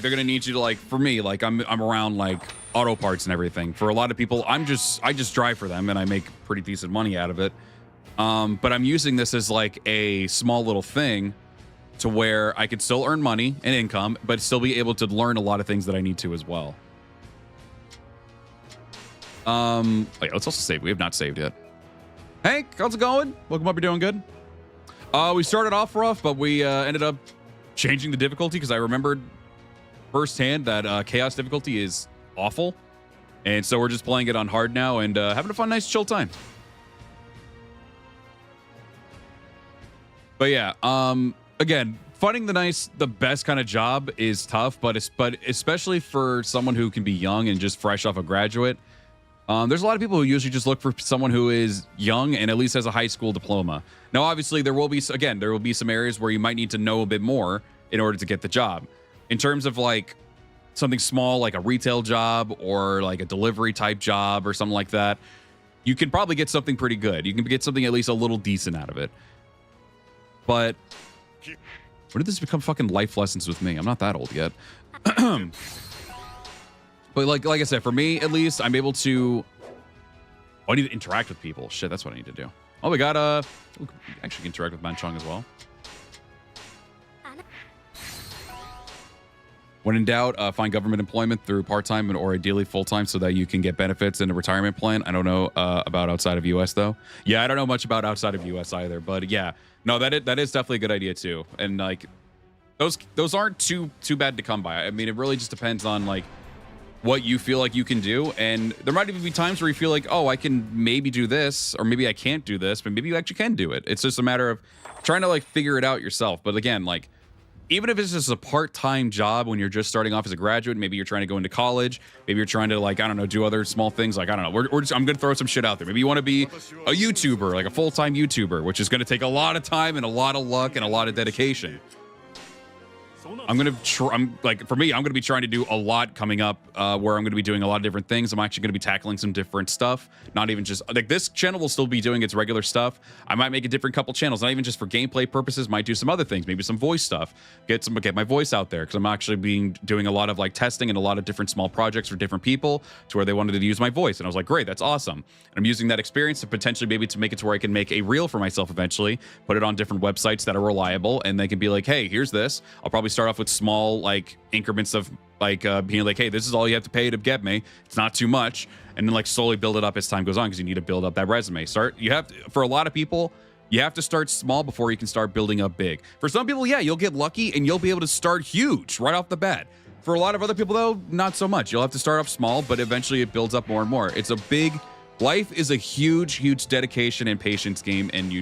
they're gonna need you to, like, for me, like I'm around like auto parts and everything. For a lot of people, I just drive for them and I make pretty decent money out of it. But I'm using this as like a small little thing to where I could still earn money and income, but still be able to learn a lot of things that I need to as well. Oh yeah, let's also save. We have not saved yet. Hank, how's it going? Welcome up. You're doing good. We started off rough, but we ended up changing the difficulty because I remembered firsthand that chaos difficulty is awful, and so we're just playing it on hard now and having a fun, nice, chill time. But yeah, again, finding the best kind of job is tough, but especially for someone who can be young and just fresh off a graduate. There's a lot of people who usually just look for someone who is young and at least has a high school diploma. Now, obviously, there will be some areas where you might need to know a bit more in order to get the job. In terms of like something small, like a retail job or like a delivery type job or something like that, you can probably get something pretty good. You can get something at least a little decent out of it. But when did this become fucking life lessons with me? I'm not that old yet. But like I said, for me at least, I'm able to. Oh, I need to interact with people. Shit, that's what I need to do. Oh, we got actually interact with Manchong as well. When in doubt, find government employment through part-time or ideally full-time so that you can get benefits in a retirement plan. I don't know about outside of U.S. though. Yeah, I don't know much about outside of U.S. either. But yeah, no, that is definitely a good idea too. And like, those aren't too bad to come by. I mean, it really just depends on like what you feel like you can do. And there might even be times where you feel like, oh, I can maybe do this, or maybe I can't do this, but maybe you actually can do it. It's just a matter of trying to like figure it out yourself. But again, like, even if it's just a part-time job when you're just starting off as a graduate, maybe you're trying to go into college, maybe you're trying to like, I don't know, do other small things. Like, I don't know, I'm going to throw some shit out there. Maybe you want to be a YouTuber, like a full-time YouTuber, which is going to take a lot of time and a lot of luck and a lot of dedication. I'm like, for me, I'm going to be trying to do a lot coming up where I'm going to be doing a lot of different things. I'm actually going to be tackling some different stuff. Not even just like this channel will still be doing its regular stuff. I might make a different couple channels, not even just for gameplay purposes, might do some other things, maybe some voice stuff, get my voice out there. Cause I'm actually doing a lot of like testing and a lot of different small projects for different people to where they wanted to use my voice. And I was like, great, that's awesome. And I'm using that experience to potentially maybe to make it to where I can make a reel for myself eventually, put it on different websites that are reliable. And they can be like, hey, here's this. I'll probably start off with small like increments of like being like, hey, this is all you have to pay to get me. It's not too much. And then like slowly build it up as time goes on because you need to build up that resume. For a lot of people, you have to start small before you can start building up big. For some people, yeah, you'll get lucky and you'll be able to start huge right off the bat. For a lot of other people though, not so much. You'll have to start off small, but eventually it builds up more and more. Life is a huge dedication and patience game, and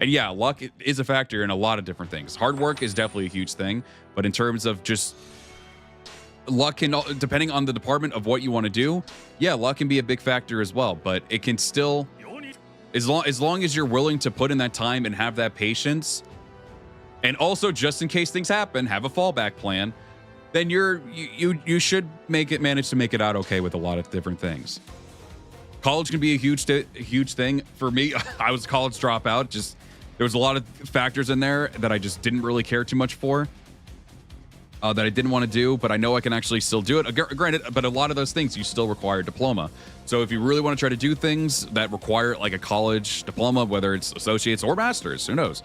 yeah, luck is a factor in a lot of different things. Hard work is definitely a huge thing, but in terms of just luck can, depending on the department of what you want to do, yeah, luck can be a big factor as well, but it can still, as long as you're willing to put in that time and have that patience, and also just in case things happen, have a fallback plan, then you should manage to make it out okay with a lot of different things. College can be a huge thing for me. I was a college dropout. Just there was a lot of factors in there that I just didn't really care too much for, that I didn't want to do, but I know I can actually still do it. Granted, but a lot of those things you still require a diploma. So if you really want to try to do things that require like a college diploma, whether it's associates or masters, who knows,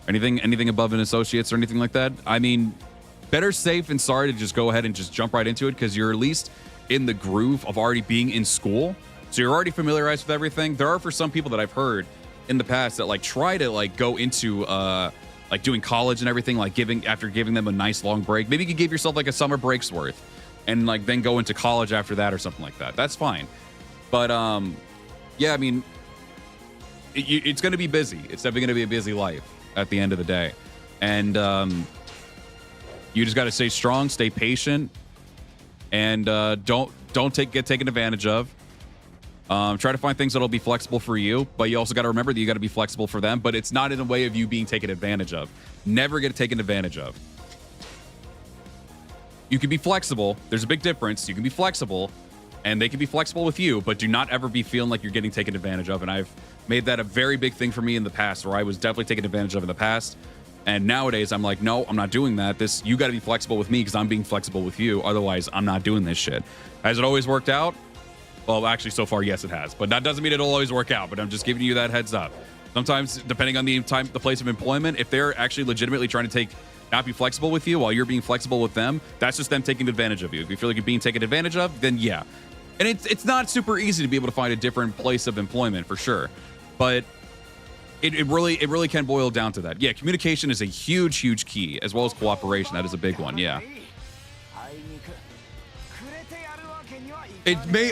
anything above an associates or anything like that, I mean, better safe than sorry to just go ahead and just jump right into it, because you're at least in the groove of already being in school. So you're already familiarized with everything. There are for some people that I've heard in the past that like try to like go into like doing college and everything, like after giving them a nice long break. Maybe you could give yourself like a summer break's worth and like then go into college after that or something like that. That's fine. But yeah, I mean, it's going to be busy. It's definitely going to be a busy life at the end of the day. And you just got to stay strong, stay patient, and don't get taken advantage of. Try to find things that'll be flexible for you, but you also got to remember that you got to be flexible for them, but it's not in a way of you being taken advantage of. Never get taken advantage of. You can be flexible. There's a big difference. You can be flexible and they can be flexible with you, but do not ever be feeling like you're getting taken advantage of. And I've made that a very big thing for me in the past, where I was definitely taken advantage of in the past. And nowadays I'm like, no, I'm not doing that. You got to be flexible with me because I'm being flexible with you. Otherwise I'm not doing this shit. Has it always worked out? Well, actually, so far, yes, it has. But that doesn't mean it'll always work out. But I'm just giving you that heads up. Sometimes, depending on the place of employment, if they're actually legitimately trying to not be flexible with you while you're being flexible with them, that's just them taking advantage of you. If you feel like you're being taken advantage of, then yeah. And it's not super easy to be able to find a different place of employment for sure. But it really can boil down to that. Yeah, communication is a huge key, as well as cooperation. That is a big one. Yeah.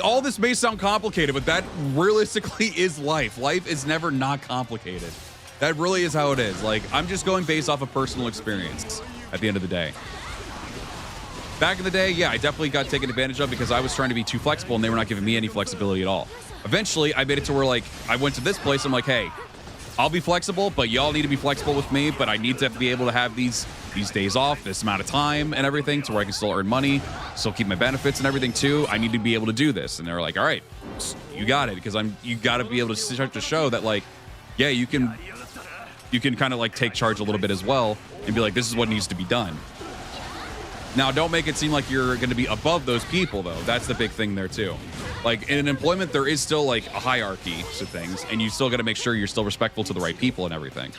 All this may sound complicated, but that realistically is life. Life is never not complicated. That really is how it is. Like, I'm just going based off of personal experience at the end of the day. Back in the day, yeah, I definitely got taken advantage of because I was trying to be too flexible and they were not giving me any flexibility at all. Eventually, I made it to where, like, I went to this place. I'm like, hey, I'll be flexible, but y'all need to be flexible with me. But I need to be able to have these days off, this amount of time and everything, to where I can still earn money, still keep my benefits and everything too. I need to be able to do this. And they're like, all right, you got it. Because you got to be able to start to show that, like, yeah, you can kind of like take charge a little bit as well and be like, this is what needs to be done. Now, don't make it seem like you're going to be above those people, though. That's the big thing there, too. Like, in an employment, there is still, like, a hierarchy to things, and you still got to make sure you're still respectful to the right people and everything.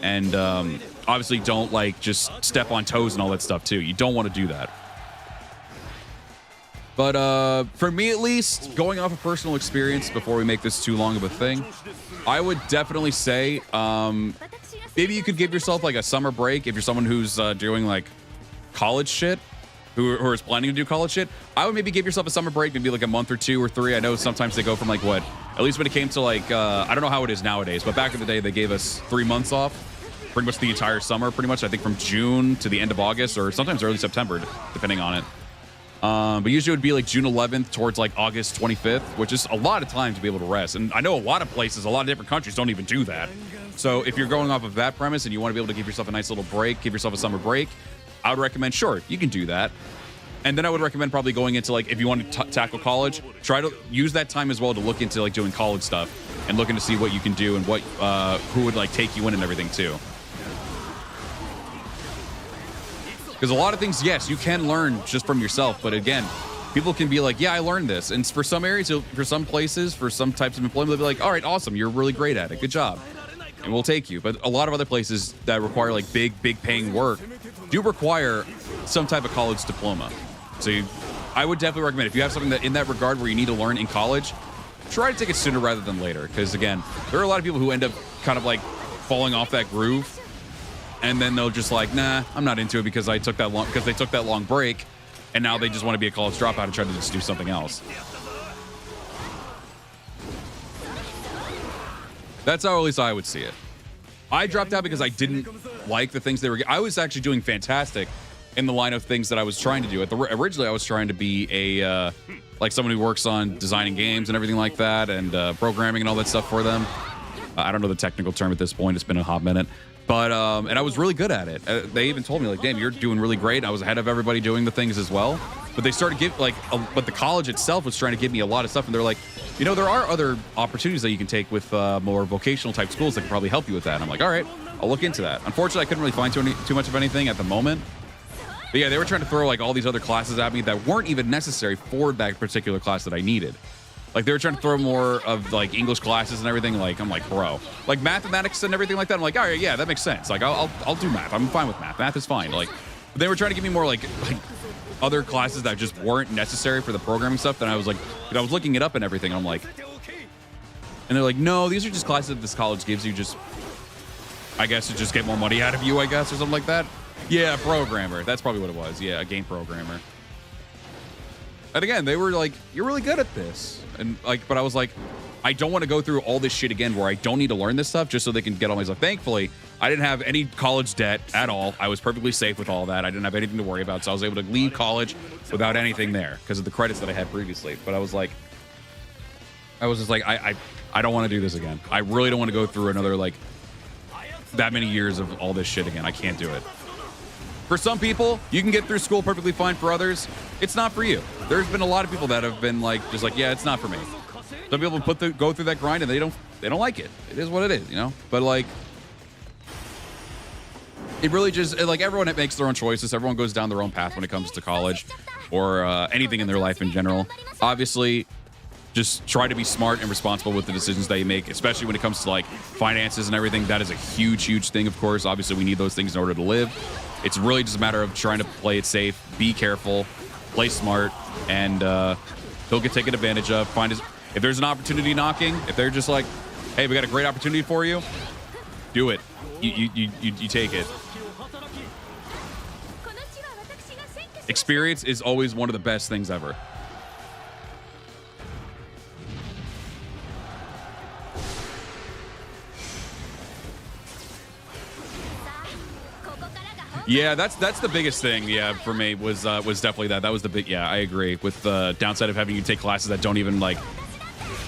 And obviously don't, like, just step on toes and all that stuff, too. You don't want to do that. But for me, at least, going off of personal experience, before we make this too long of a thing, I would definitely say maybe you could give yourself, like, a summer break if you're someone who's doing, like, college shit, who is planning to do college shit. I would maybe give yourself a summer break, maybe like a month or 2 or 3. I know sometimes they go from like what, at least when it came to like I don't know how it is nowadays, but back in the day they gave us 3 months off. pretty much the entire summer, pretty much. I think from June to the end of August, or sometimes early September, depending on it. But usually it would be like June 11th towards like August 25th, which is a lot of time to be able to rest. And I know a lot of places, a lot of different countries don't even do that. So if you're going off of that premise and you want to be able to give yourself a nice little break, give yourself a summer break, I would recommend, sure, you can do that. And then I would recommend probably going into like, if you want to tackle college, try to use that time as well to look into like doing college stuff and looking to see what you can do and what who would like take you in and everything too. Because a lot of things, yes, you can learn just from yourself. But again, people can be like, yeah, I learned this. And for some areas, for some places, for some types of employment, they'll be like, all right, awesome. You're really great at it. Good job. And we'll take you. But a lot of other places that require like big paying work do require some type of college diploma. So I would definitely recommend if you have something that in that regard where you need to learn in college, try to take it sooner rather than later. Because again, there are a lot of people who end up kind of like falling off that groove. And then they'll just like, nah, I'm not into it because they took that long break, and now they just want to be a college dropout and try to just do something else. That's how at least I would see it. I dropped out because I didn't like the things they were. I was actually doing fantastic in the line of things that I was trying to do. Originally, I was trying to be a like someone who works on designing games and everything like that, and programming and all that stuff for them. I don't know the technical term at this point. It's been a hot minute. But, and I was really good at it. They even told me, like, damn, you're doing really great. I was ahead of everybody doing the things as well. But they started but the college itself was trying to give me a lot of stuff. And they're like, you know, there are other opportunities that you can take with more vocational type schools that can probably help you with that. And I'm like, all right, I'll look into that. Unfortunately, I couldn't really find too much of anything at the moment. But yeah, they were trying to throw like all these other classes at me that weren't even necessary for that particular class that I needed. Like, they were trying to throw more of, like, English classes and everything. Like, I'm like, bro. Like, mathematics and everything like that. I'm like, all right, yeah, that makes sense. Like, I'll do math. I'm fine with math. Math is fine. Like, but they were trying to give me more, like other classes that just weren't necessary for the programming stuff. Then I was like, I was looking it up and everything. And I'm like, and they're like, no, these are just classes that this college gives you just, I guess, to just get more money out of you, I guess, or something like that. Yeah, programmer. That's probably what it was. Yeah, a game programmer. And again, they were like, you're really good at this. And like, but I was like, I don't want to go through all this shit again where I don't need to learn this stuff just so they can get all my stuff. Thankfully, I didn't have any college debt at all. I was perfectly safe with all that. I didn't have anything to worry about. So I was able to leave college without anything there because of the credits that I had previously. But I was just like, I don't want to do this again. I really don't want to go through another, like, that many years of all this shit again. I can't do it. For some people, you can get through school perfectly fine. For others, it's not for you. There's been a lot of people that have been like, just like, yeah, it's not for me. Some people go through that grind and they don't like it. It is what it is, you know? But like, it really just, like, everyone makes their own choices. Everyone goes down their own path when it comes to college or anything in their life in general. Obviously, just try to be smart and responsible with the decisions that you make, especially when it comes to like finances and everything. That is a huge thing, of course. Obviously, we need those things in order to live. It's really just a matter of trying to play it safe, be careful, play smart, and don't get taken advantage of. If there's an opportunity knocking, if they're just like, hey, we got a great opportunity for you, do it. You take it. Experience is always one of the best things ever. Yeah, that's the biggest thing. Yeah, for me was definitely that. That was the big. Yeah, I agree with the downside of having you take classes that don't even like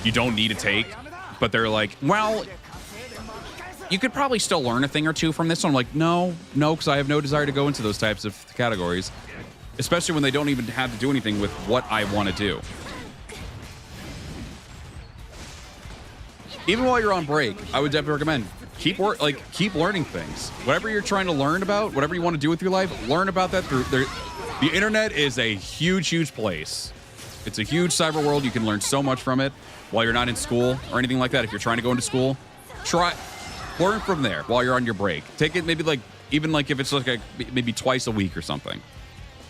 you don't need to take, but they're like, well, you could probably still learn a thing or two from this one. I'm like, no, because I have no desire to go into those types of categories, especially when they don't even have to do anything with what I want to do. Even while you're on break, I would definitely recommend keep learning things. Whatever you're trying to learn about, whatever you want to do with your life, learn about that through there. The internet is a huge place. It's a huge cyber world. You can learn so much from it while you're not in school or anything like that. If you're trying to go into school, learn from there while you're on your break. Take it maybe even if it's like maybe twice a week or something.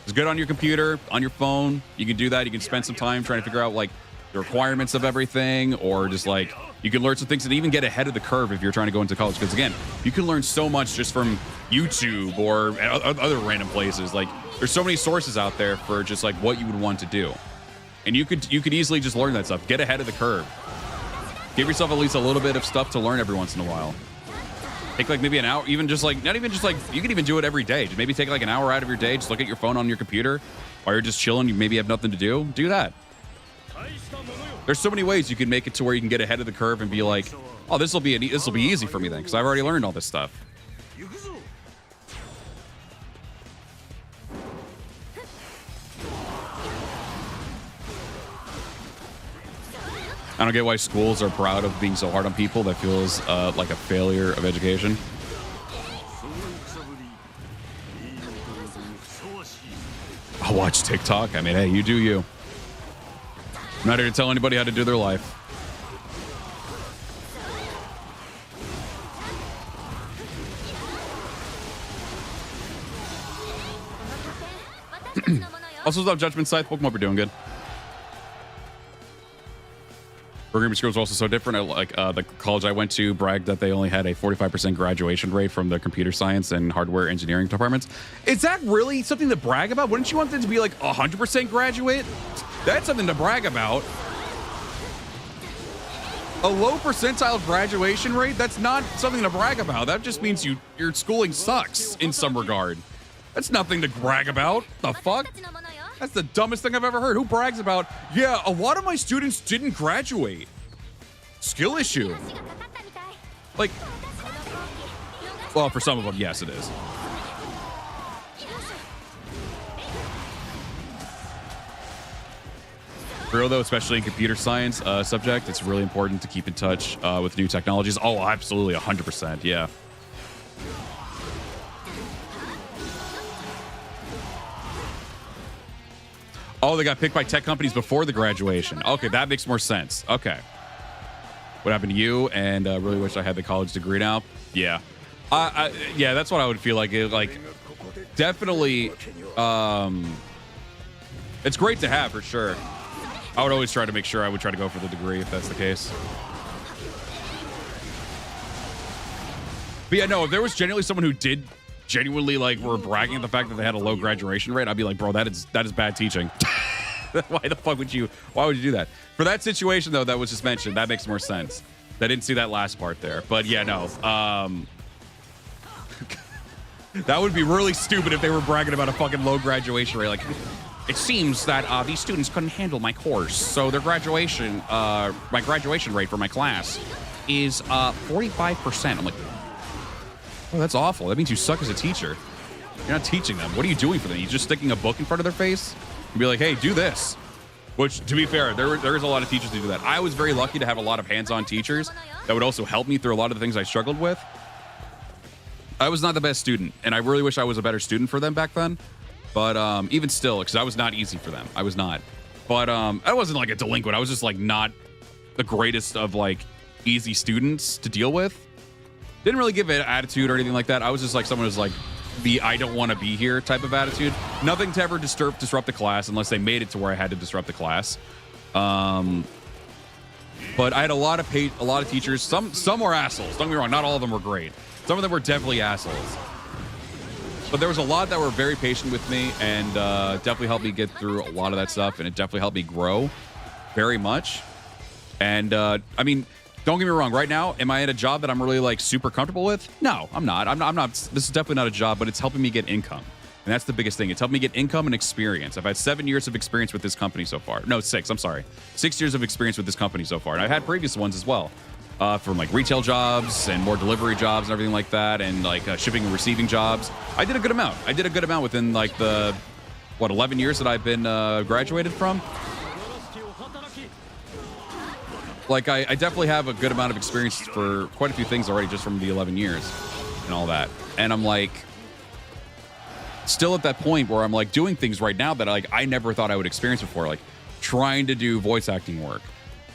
It's good on your computer, on your phone. You can do that. You can spend some time trying to figure out like the requirements of everything, or just like you can learn some things and even get ahead of the curve if you're trying to go into college. Because again, you can learn so much just from YouTube or other random places. Like there's so many sources out there for just like what you would want to do, and you could easily just learn that stuff. Get ahead of the curve. Give yourself at least a little bit of stuff to learn every once in a while. Take like maybe an hour, even just like, not even just like, you can even do it every day. Just maybe take like an hour out of your day, just look at your phone on your computer while you're just chilling. You maybe have nothing to do. Do that. There's so many ways you can make it to where you can get ahead of the curve and be like, oh, this will be easy for me then, because I've already learned all this stuff. I don't get why schools are proud of being so hard on people. That feels like a failure of education. I'll watch TikTok. I mean, hey, you do you. I'm not here to tell anybody how to do their life. Also, what's up, Judgment Scythe? Welcome up. We're doing good. Programming schools are also so different. The college I went to bragged that they only had a 45% graduation rate from the computer science and hardware engineering departments. Is that really something to brag about? Wouldn't you want them to be like 100% graduate? That's something to brag about. A low percentile graduation rate? That's not something to brag about. That just means your schooling sucks in some regard. That's nothing to brag about. The fuck? That's the dumbest thing I've ever heard. Who brags about, yeah, a lot of my students didn't graduate. Skill issue. Like, well, for some of them, yes, it is. For real, though, especially in computer science subject, it's really important to keep in touch with new technologies. Oh, absolutely, 100%, yeah. Oh, they got picked by tech companies before the graduation. Okay, that makes more sense. Okay. What happened to you? And really wish I had the college degree now. Yeah. Yeah, that's what I would feel like. Definitely, it's great to have for sure. I would always try to make sure I would try to go for the degree if that's the case. But yeah, no, if there was genuinely someone who did genuinely were bragging at the fact that they had a low graduation rate, I'd be like, bro, that is bad teaching. Why the fuck would you do that? For that situation though, that was just mentioned, that makes more sense. I didn't see that last part there, but yeah, no. That would be really stupid if they were bragging about a fucking low graduation rate. Like, it seems that these students couldn't handle my course, so their graduation, my graduation rate for my class is 45%. I'm like, oh, that's awful. That means you suck as a teacher. You're not teaching them. What are you doing for them? You're just sticking a book in front of their face and be like, hey, do this. Which, to be fair, there is a lot of teachers who do that. I was very lucky to have a lot of hands-on teachers that would also help me through a lot of the things I struggled with. I was not the best student, and I really wish I was a better student for them back then. But even still, because I was not easy for them. I was not. But I wasn't like a delinquent. I was just like not the greatest of like easy students to deal with. Didn't really give an attitude or anything like that. I was just like someone who's like the I don't want to be here type of attitude. Nothing to ever disrupt the class unless they made it to where I had to disrupt the class. But I had a lot of teachers. Some were assholes. Don't get me wrong. Not all of them were great. Some of them were definitely assholes. But there was a lot that were very patient with me and definitely helped me get through a lot of that stuff. And it definitely helped me grow very much. And I mean, don't get me wrong. Right now, am I at a job that I'm really like super comfortable with? No, I'm not. I'm not. This is definitely not a job, but it's helping me get income. And that's the biggest thing. It's helped me get income and experience. I've had 7 years of experience with this company so far. No, 6. I'm sorry. 6 years of experience with this company so far. And I've had previous ones as well. From like retail jobs and more delivery jobs and everything like that. And like shipping and receiving jobs. I did a good amount. Within like the, 11 years that I've been graduated from. Like, I definitely have a good amount of experience for quite a few things already just from the 11 years and all that. And I'm like, still at that point where I'm like doing things right now that like I never thought I would experience before. Like trying to do voice acting work,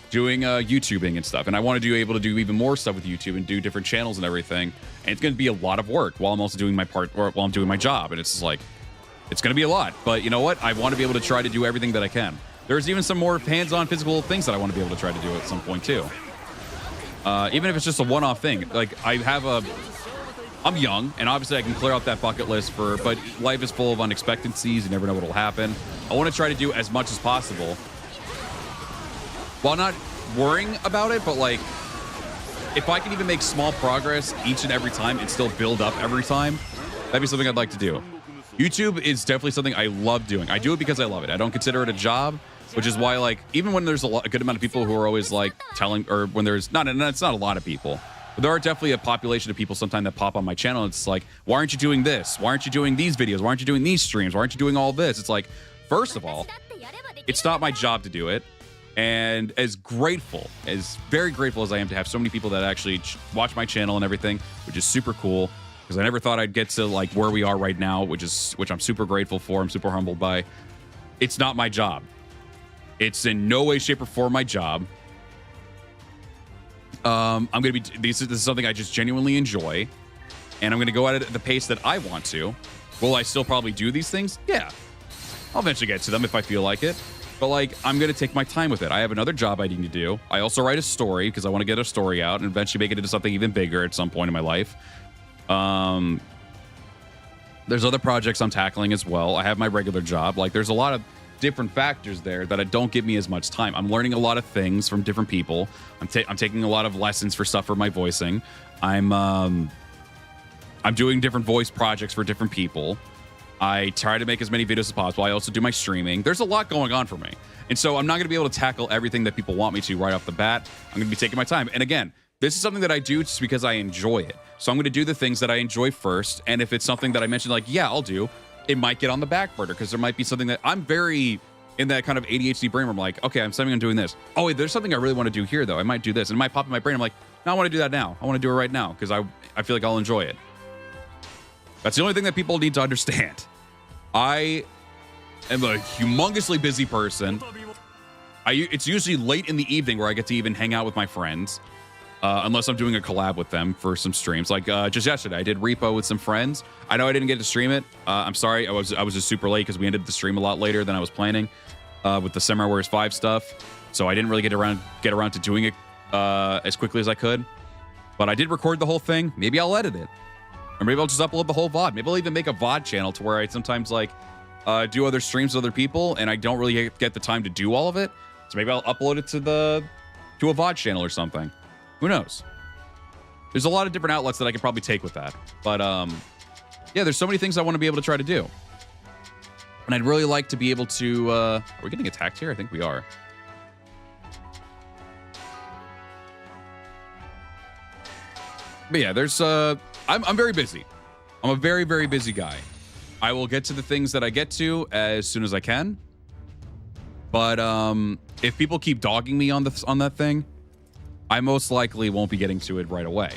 doing YouTubing and stuff. And I want to be able to do even more stuff with YouTube and do different channels and everything. And it's going to be a lot of work while I'm also doing my part, or while I'm doing my job. And it's just like, it's going to be a lot. But you know what? I want to be able to try to do everything that I can. There's even some more hands-on physical things that I want to be able to try to do at some point too. Even if it's just a one-off thing. Like I'm young, and obviously I can clear out that bucket list but life is full of unexpectancies. You never know what will happen. I want to try to do as much as possible while not worrying about it, but like if I can even make small progress each and every time and still build up every time, that'd be something I'd like to do. YouTube is definitely something I love doing. I do it because I love it. I don't consider it a job, which is why, like, even when there's a good amount of people who are always like telling, or when there's not, and it's not a lot of people, but there are definitely a population of people sometimes that pop on my channel. It's like, why aren't you doing this? Why aren't you doing these videos? Why aren't you doing these streams? Why aren't you doing all this? It's like, first of all, it's not my job to do it. And as very grateful as I am to have so many people that actually watch my channel and everything, which is super cool, because I never thought I'd get to like where we are right now, which I'm super grateful for. I'm super humbled by. It's not my job. It's in no way, shape, or form my job. I'm gonna be. This is something I just genuinely enjoy, and I'm gonna go at it at the pace that I want to. Will I still probably do these things? Yeah, I'll eventually get to them if I feel like it. But like, I'm gonna take my time with it. I have another job I need to do. I also write a story because I want to get a story out and eventually make it into something even bigger at some point in my life. There's other projects I'm tackling as well. I have my regular job. Like, there's a lot of different factors there that don't give me as much time. I'm learning a lot of things from different people. I'm taking a lot of lessons for stuff for my voicing. I'm doing different voice projects for different people. I try to make as many videos as possible. I also do my streaming. There's a lot going on for me. And so I'm not going to be able to tackle everything that people want me to right off the bat. I'm going to be taking my time. And again, this is something that I do just because I enjoy it. So I'm going to do the things that I enjoy first. And if it's something that I mentioned, like, yeah, I'll do, it might get on the back burner because there might be something that I'm very in that kind of ADHD brain where I'm like, okay, I'm planning on doing this. Oh, wait, there's something I really want to do here, though. I might do this. And it might pop in my brain. I'm like, no, I want to do that now. I want to do it right now because I feel like I'll enjoy it. That's the only thing that people need to understand. I am a humongously busy person. It's usually late in the evening where I get to even hang out with my friends, unless I'm doing a collab with them for some streams. Like just yesterday, I did Repo with some friends. I know I didn't get to stream it. I'm sorry. I was just super late because we ended the stream a lot later than I was planning with the Samurai Warriors 5 stuff. So I didn't really get around to doing it as quickly as I could. But I did record the whole thing. Maybe I'll edit it. Or maybe I'll just upload the whole VOD. Maybe I'll even make a VOD channel to where I sometimes like do other streams with other people and I don't really get the time to do all of it. So maybe I'll upload it to a VOD channel or something. Who knows? There's a lot of different outlets that I could probably take with that. But yeah, there's so many things I want to be able to try to do. And I'd really like to be able to... are we getting attacked here? I think we are. But yeah, there's... I'm very busy. I'm a very, very busy guy. I will get to the things that I get to as soon as I can. But if people keep dogging me on that thing, I most likely won't be getting to it right away.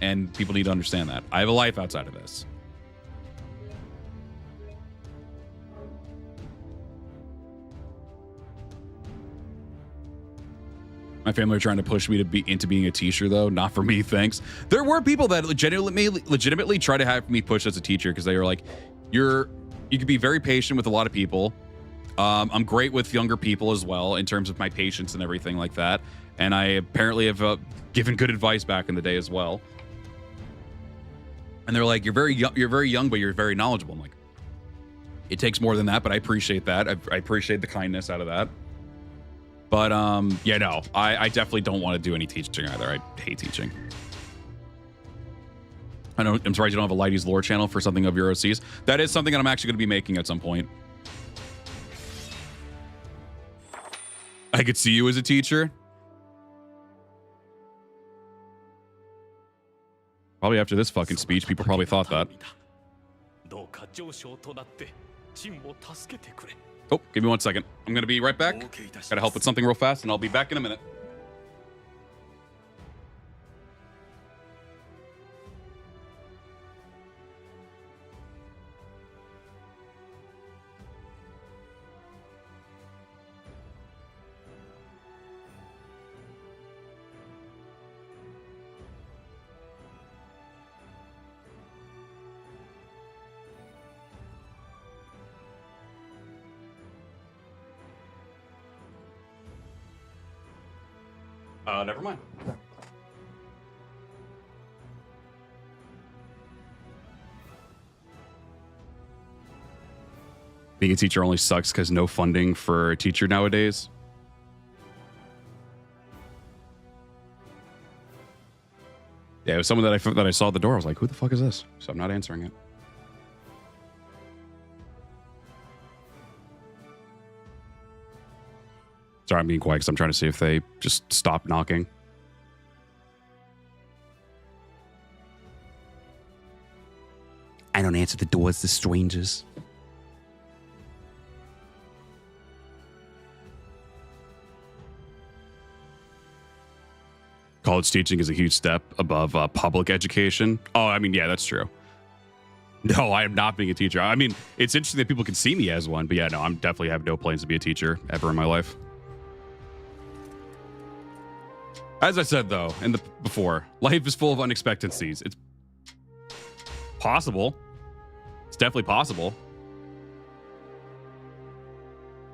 And people need to understand that. I have a life outside of this. My family are trying to push me to be into being a teacher, though. Not for me, thanks. There were people that legitimately try to have me pushed as a teacher because they were like, you could be very patient with a lot of people. I'm great with younger people as well in terms of my patience and everything like that. And I apparently have given good advice back in the day as well. And they're like, you're very young, but you're very knowledgeable. I'm like, it takes more than that, but I appreciate that. I appreciate the kindness out of that. But yeah, no, I definitely don't want to do any teaching either. I hate teaching. I'm surprised you don't have a Lighty's lore channel for something of your OCs. That is something that I'm actually going to be making at some point. I could see you as a teacher. Probably after this fucking speech, people probably thought that. Oh, give me 1 second. I'm going to be right back. Got to help with something real fast, and I'll be back in a minute. Never mind. Being a teacher only sucks because no funding for a teacher nowadays. was someone that I saw at the door. I was like, who the fuck is this? So I'm not answering it. Sorry, I'm being quiet because I'm trying to see if they just stop knocking. I don't answer the doors to strangers. College teaching is a huge step above public education. Oh, I mean, yeah, that's true. No, I am not being a teacher. I mean, it's interesting that people can see me as one, but yeah, no, I'm definitely have no plans to be a teacher ever in my life. As I said, though, before, life is full of unexpectancies. It's possible. It's definitely possible.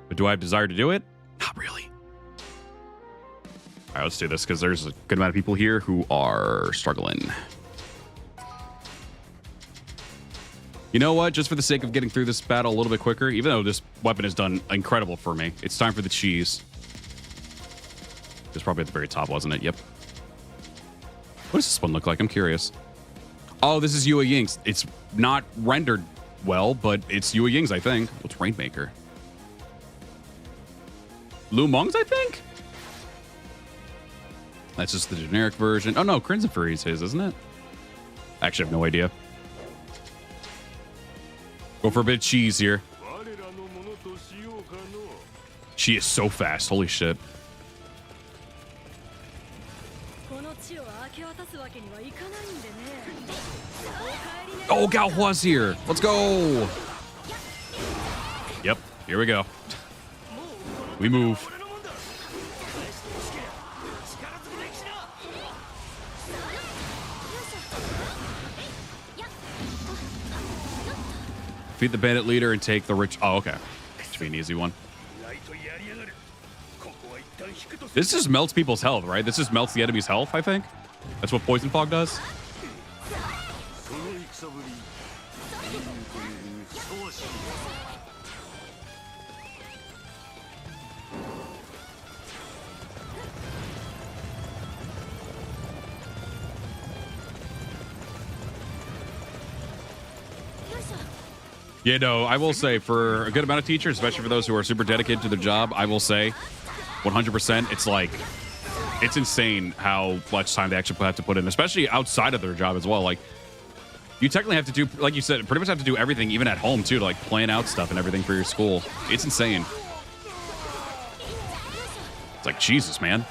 But do I have desire to do it? Not really. All right, let's do this because there's a good amount of people here who are struggling. You know what? Just for the sake of getting through this battle a little bit quicker, even though this weapon has done incredible for me, it's time for the cheese. It's probably at the very top, wasn't it? Yep. What does this one look like? I'm curious. Oh, this is Yue Ying's. It's not rendered well, but it's Yue Ying's, I think. What's Rainmaker? Lu Meng's, I think? That's just the generic version. Oh, no. Crimson Fury's his, isn't it? Actually, I have no idea. Go for a bit of cheese here. She is so fast. Holy shit. Oh, Gao Hua's here. Let's go. Yep. Here we go. We move. Defeat the bandit leader and take the rich. Oh, okay. Should be an easy one. This just melts people's health, right? This just melts the enemy's health, I think. That's what Poison Fog does. Yeah, no, I will say for a good amount of teachers, especially for those who are super dedicated to their job, I will say 100%, it's like, it's insane how much time they actually have to put in, especially outside of their job as well. Like, you technically have to do, like you said, pretty much have to do everything, even at home too, to like plan out stuff and everything for your school. It's insane. It's like, Jesus, man.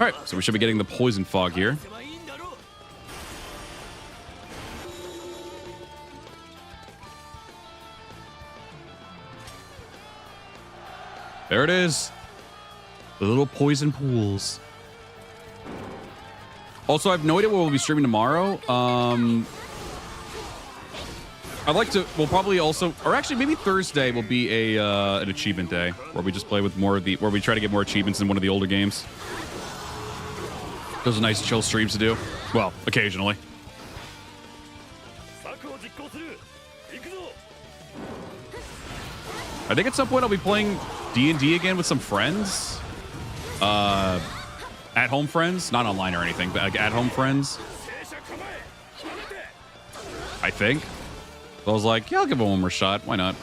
All right, so we should be getting the Poison Fog here. There it is. The little poison pools. Also, I have no idea what we'll be streaming tomorrow. I'd like to, we'll probably also, or actually maybe Thursday will be an achievement day where we just play with more of the, where we try to get more achievements in one of the older games. Those are nice chill streams to do. Well, occasionally. I think at some point I'll be playing D&D again with some friends. At-home friends. Not online or anything, but like at-home friends. I think. So I was like, yeah, I'll give it one more shot. Why not?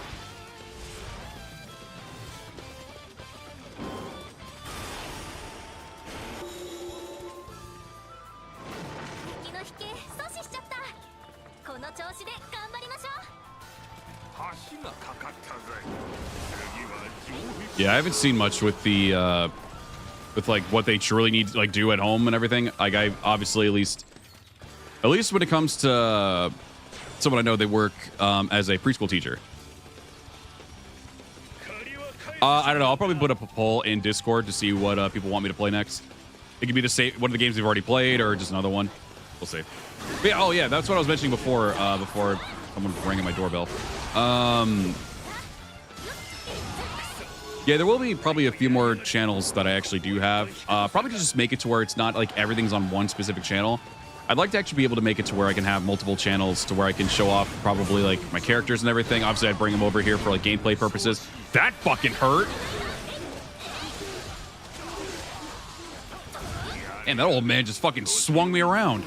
Yeah, I haven't seen much with the with like what they truly need to like do at home and everything. Like I obviously at least when it comes to someone I know, they work as a preschool teacher. I don't know. I'll probably put up a poll in Discord to see what people want me to play next. It could be the same one of the games we've already played or just another one. We'll see. But yeah, oh yeah, that's what I was mentioning before. Before someone rang my doorbell. Yeah, there will be probably a few more channels that I actually do have. Probably to just make it to where it's not like everything's on one specific channel. I'd like to actually be able to make it to where I can have multiple channels to where I can show off probably like my characters and everything. Obviously, I'd bring them over here for like gameplay purposes. That fucking hurt. And that old man just fucking swung me around.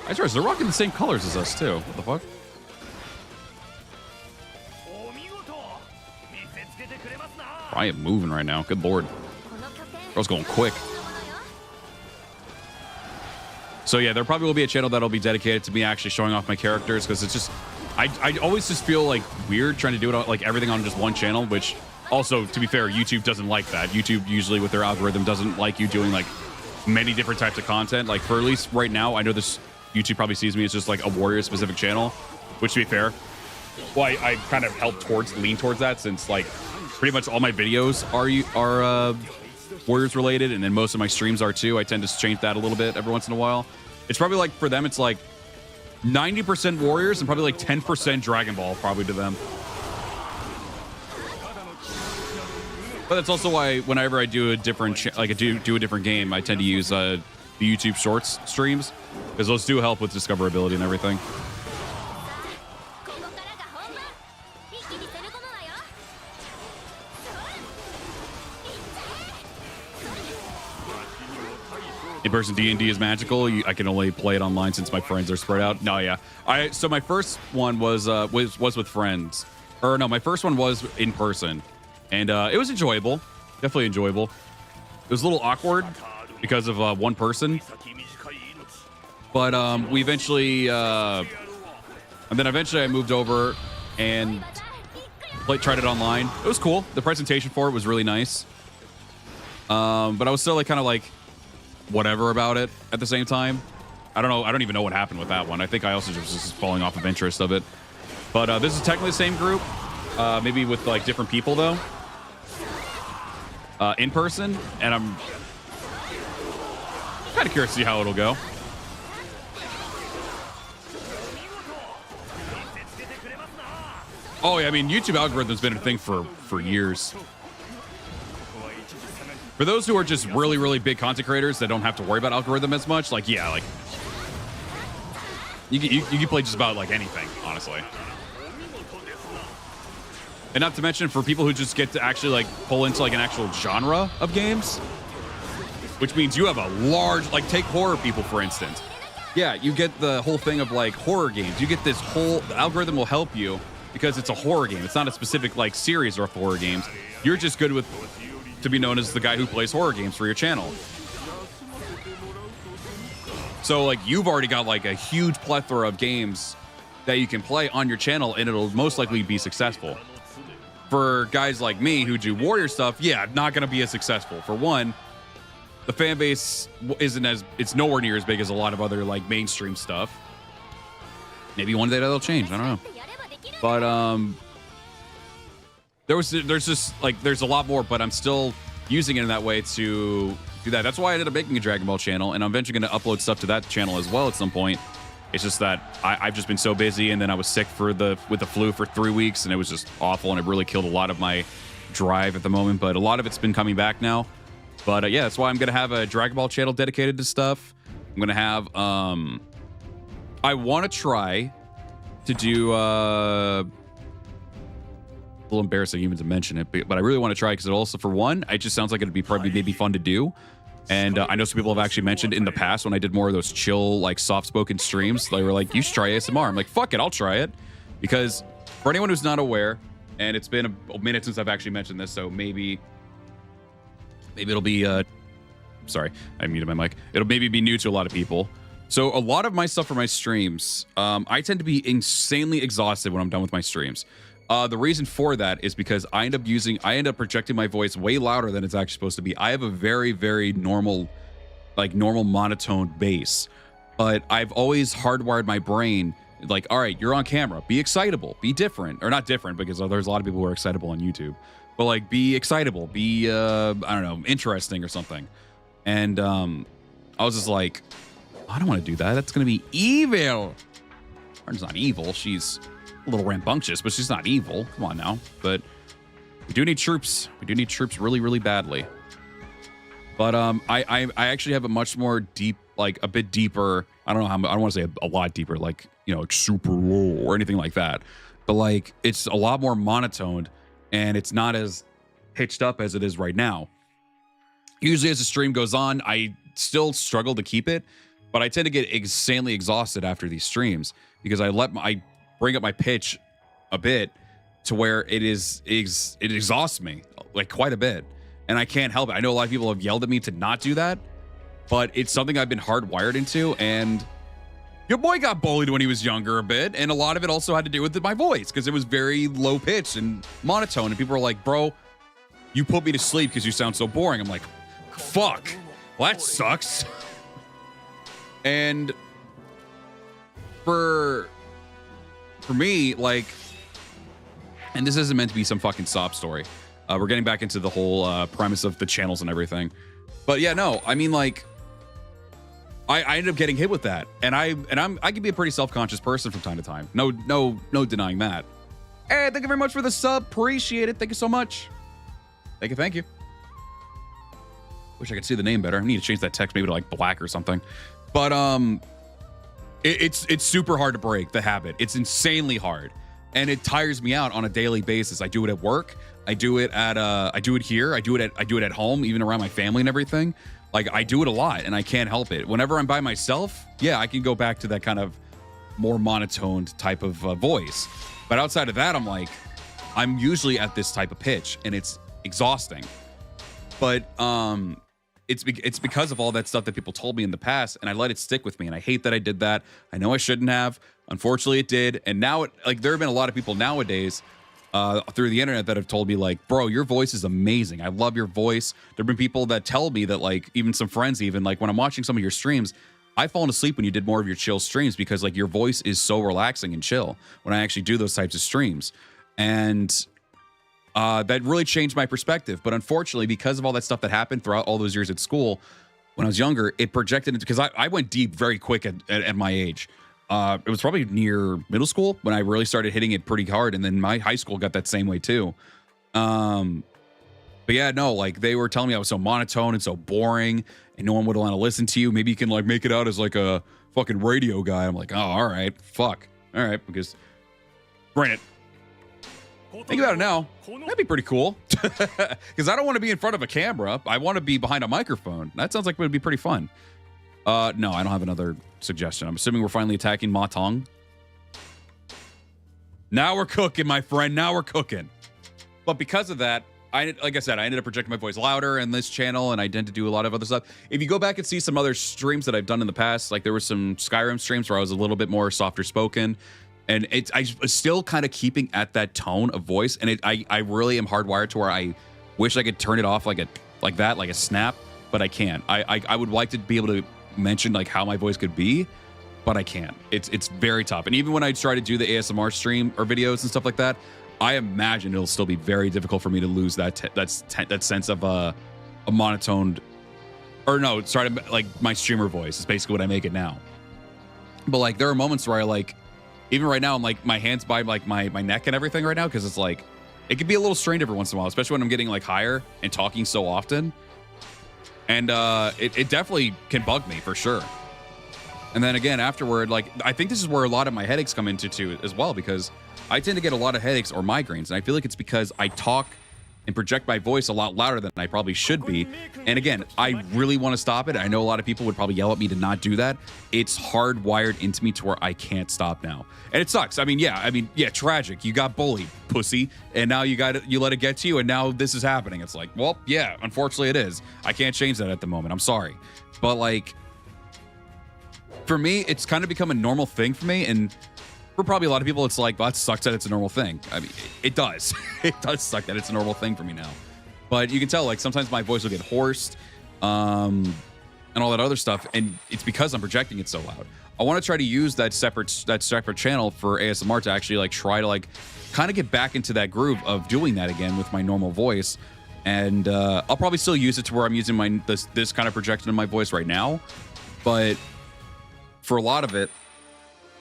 I swear, they're rocking the same colors as us, too. What the fuck? I am moving right now. Good lord. Girl's going quick. So yeah, there probably will be a channel that'll be dedicated to me actually showing off my characters, because it's just, I always just feel like weird trying to do it on, like everything on just one channel, which also, to be fair, YouTube doesn't like that. YouTube usually with their algorithm doesn't like you doing like many different types of content. Like for at least right now, I know this YouTube probably sees me as just like a warrior specific channel, which to be fair, well, I kind of lean towards that, since like pretty much all my videos are warriors related, and then most of my streams are too. I tend to change that a little bit every once in a while. It's probably like, for them, it's like 90% warriors and probably like 10% Dragon Ball, probably to them. But that's also why whenever I do a different, do a different game, I tend to use the YouTube Shorts streams, because those do help with discoverability and everything. In-person D&D is magical. I can only play it online since my friends are spread out. No, yeah. So my first one was with friends. Or no, my first one was in person. And it was enjoyable. Definitely enjoyable. It was a little awkward because of one person. But we eventually... and then eventually I moved over and tried it online. It was cool. The presentation for it was really nice. But I was still kind of whatever about it at the same time. I don't know. I don't even know what happened with that one. I think I also just was falling off of interest of it. But this is technically the same group, maybe with different people though, in person. And I'm kind of curious to see how it'll go. Oh yeah, I mean, YouTube algorithm's been a thing for years. For those who are just really, really big content creators that don't have to worry about algorithm as much, yeah, you can play just about anything, honestly. And not to mention for people who just get to actually pull into an actual genre of games, which means you have a large, take horror people, for instance. Yeah, you get the whole thing of horror games. You get this whole, the algorithm will help you because it's a horror game. It's not a specific series of horror games. You're just good with to be known as the guy who plays horror games for your channel. So you've already got a huge plethora of games that you can play on your channel, and it'll most likely be successful. For guys like me who do warrior stuff, yeah, not going to be as successful. For one, the fan base it's nowhere near as big as a lot of other mainstream stuff. Maybe one day that'll change. I don't know. But there's just there's a lot more, but I'm still using it in that way to do that. That's why I ended up making a Dragon Ball channel, and I'm eventually going to upload stuff to that channel as well at some point. It's just that I've just been so busy, and then I was sick with the flu for 3 weeks, and it was just awful, and it really killed a lot of my drive at the moment. But a lot of it's been coming back now. But yeah, that's why I'm going to have a Dragon Ball channel dedicated to stuff. I'm going to have I want to try to do a little embarrassing even to mention it, but I really want to try because it also, for one, it just sounds like it'd be probably maybe fun to do. And I know some people have actually mentioned in the past when I did more of those chill, soft-spoken streams, they were like, you should try ASMR. I'm like, fuck it, I'll try it. Because for anyone who's not aware, and it's been a minute since I've actually mentioned this, so maybe it'll be, sorry, I muted my mic. It'll maybe be new to a lot of people. So a lot of my stuff for my streams, I tend to be insanely exhausted when I'm done with my streams. The reason for that is because I end up projecting my voice way louder than it's actually supposed to be. I have a very, very normal monotone bass, but I've always hardwired my brain all right, you're on camera, be excitable, be different, or not different because there's a lot of people who are excitable on YouTube, but be excitable, be I don't know, interesting or something. And I was just like, I don't want to do that. That's gonna be evil. Harun's not evil. She's a little rambunctious, but she's not evil. Come on now. But we do need troops. We do need troops really, really badly. But I actually have a much more deep, a bit deeper. I don't know how. I don't want to say a lot deeper, super low or anything like that. But it's a lot more monotoned, and it's not as pitched up as it is right now. Usually as the stream goes on, I still struggle to keep it, but I tend to get insanely exhausted after these streams because I bring up my pitch a bit to where it exhausts me like quite a bit, and I can't help it. I know a lot of people have yelled at me to not do that, but it's something I've been hardwired into. And your boy got bullied when he was younger a bit, and a lot of it also had to do with my voice because it was very low pitched and monotone, and people were like, bro, you put me to sleep because you sound so boring. I'm like, fuck, well, that sucks. And for me, like, and this isn't meant to be some fucking sob story. We're getting back into the whole premise of the channels and everything. But yeah, no, I mean, like, I ended up getting hit with that. And I can be a pretty self-conscious person from time to time. No denying that. Hey, thank you very much for the sub. Appreciate it. Thank you so much. Thank you. Wish I could see the name better. I need to change that text maybe to like black or something. But it's super hard to break the habit. It's insanely hard. And it tires me out on a daily basis. I do it at work. I do it at I do it here. I do it at home, even around my family and everything. Like, I do it a lot and I can't help it. Whenever I'm by myself, yeah, I can go back to that kind of more monotoned type of voice. But outside of that, I'm usually at this type of pitch and it's exhausting. But it's because of all that stuff that people told me in the past, and I let it stick with me, and I hate that I did that. I know I shouldn't have. Unfortunately, it did. And now, there have been a lot of people nowadays through the internet that have told me, like, bro, your voice is amazing. I love your voice. There have been people that tell me that, like, even some friends, even, like, when I'm watching some of your streams, I've fallen asleep when you did more of your chill streams because, like, your voice is so relaxing and chill when I actually do those types of streams. And that really changed my perspective. But unfortunately, because of all that stuff that happened throughout all those years at school, when I was younger, it projected into, because I went deep very quick at my age. It was probably near middle school when I really started hitting it pretty hard. And then my high school got that same way too. But yeah, no, like, they were telling me I was so monotone and so boring and no one would want to listen to you. Maybe you can, like, make it out as like a fucking radio guy. I'm like, oh, all right, fuck. All right, because granted, think about it now, that'd be pretty cool. Because I don't want to be in front of a camera. I want to be behind a microphone. That sounds like it would be pretty fun. No, I don't have another suggestion. I'm assuming we're finally attacking Ma Tong. Now we're cooking, my friend. Now we're cooking. But because of that, like I said, I ended up projecting my voice louder in this channel, and I tend to do a lot of other stuff. If you go back and see some other streams that I've done in the past, like there were some Skyrim streams where I was a little bit more softer spoken. And I was still kind of keeping at that tone of voice, and I really am hardwired to where I wish I could turn it off like a snap, but I can't. I would like to be able to mention like how my voice could be, but I can't. It's very tough. And even when I try to do the ASMR stream or videos and stuff like that, I imagine it'll still be very difficult for me to lose that sense of a monotoned, or no, sorry, like my streamer voice is basically what I make it now. But like there are moments where I like. Even right now, I'm like, my hands by like my neck and everything right now, because it's like, it can be a little strained every once in a while, especially when I'm getting like higher and talking so often. And it definitely can bug me for sure. And then again, afterward, like, I think this is where a lot of my headaches come into too as well, because I tend to get a lot of headaches or migraines. And I feel like it's because I talk and project my voice a lot louder than I probably should be. And again, I really want to stop it. I know a lot of people would probably yell at me to not do that. It's hardwired into me to where I can't stop now. And it sucks. I mean, yeah, tragic. You got bullied, pussy. And now you let it get to you. And now this is happening. It's like, well, yeah, unfortunately it is. I can't change that at the moment. I'm sorry. But like, for me, it's kind of become a normal thing for me. And for probably a lot of people, it's like, well, that sucks that it's a normal thing. I mean, it does. It does suck that it's a normal thing for me now. But you can tell, like, sometimes my voice will get hoarse, and all that other stuff, and it's because I'm projecting it so loud. I want to try to use that separate channel for ASMR to actually, like, try to, like, kind of get back into that groove of doing that again with my normal voice. And I'll probably still use it to where I'm using this kind of projection in my voice right now. But for a lot of it,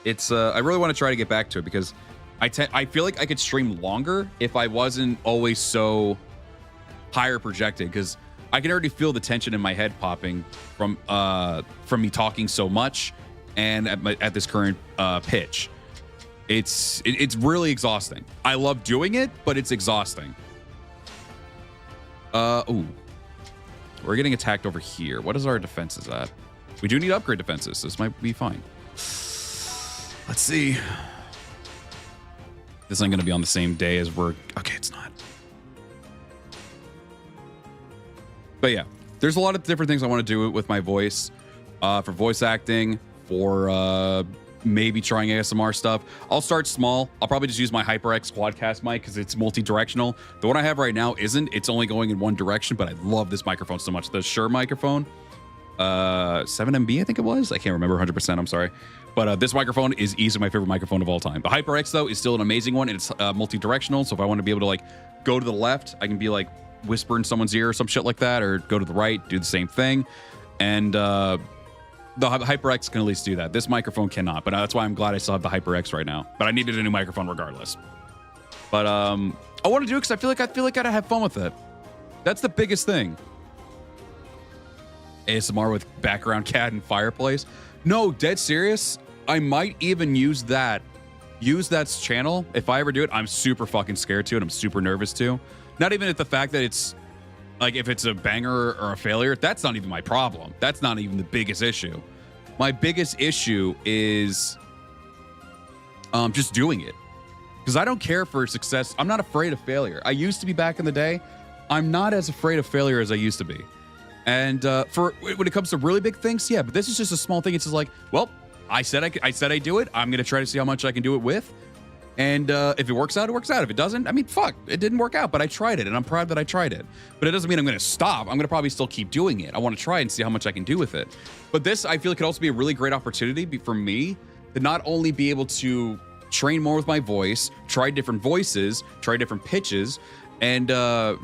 it's I really want to try to get back to it, because I feel like I could stream longer if I wasn't always so higher projected, because I can already feel the tension in my head popping from me talking so much and at this current pitch. It's really exhausting. I love doing it, but it's exhausting. Ooh. We're getting attacked over here. What is our defenses at? We do need upgrade defenses, so this might be fine. Let's see. This ain't gonna be on the same day as we're... Okay, it's not. But yeah, there's a lot of different things I want to do with my voice. For voice acting, for maybe trying ASMR stuff. I'll start small. I'll probably just use my HyperX Quadcast mic because it's multi-directional. The one I have right now isn't. It's only going in one direction, but I love this microphone so much. The Shure microphone, 7MB, I think it was. I can't remember 100%. I'm sorry. But this microphone is easily my favorite microphone of all time. The HyperX, though, is still an amazing one, and it's multi-directional. So if I want to be able to like go to the left, I can be like whisper in someone's ear or some shit like that, or go to the right, do the same thing. And the HyperX can at least do that. This microphone cannot, but that's why I'm glad I still have the HyperX right now. But I needed a new microphone regardless. But I want to do it because I feel like I'd have fun with it. That's the biggest thing. ASMR with background cat and fireplace. No, dead serious. I might even use that channel. If I ever do it, I'm super fucking scared to, and I'm super nervous to. Not even at the fact that it's like, if it's a banger or a failure, that's not even my problem. That's not even the biggest issue. My biggest issue is just doing it. Because I don't care for success. I'm not afraid of failure. I used to be back in the day. I'm not as afraid of failure as I used to be. And for when it comes to really big things, yeah, but this is just a small thing. It's just like, well, I said I'd do it. I'm going to try to see how much I can do it with. And if it works out, it works out. If it doesn't, I mean, fuck, it didn't work out, but I tried it, and I'm proud that I tried it. But it doesn't mean I'm going to stop. I'm going to probably still keep doing it. I want to try and see how much I can do with it. But this, I feel, could also be a really great opportunity for me to not only be able to train more with my voice, try different voices, try different pitches, and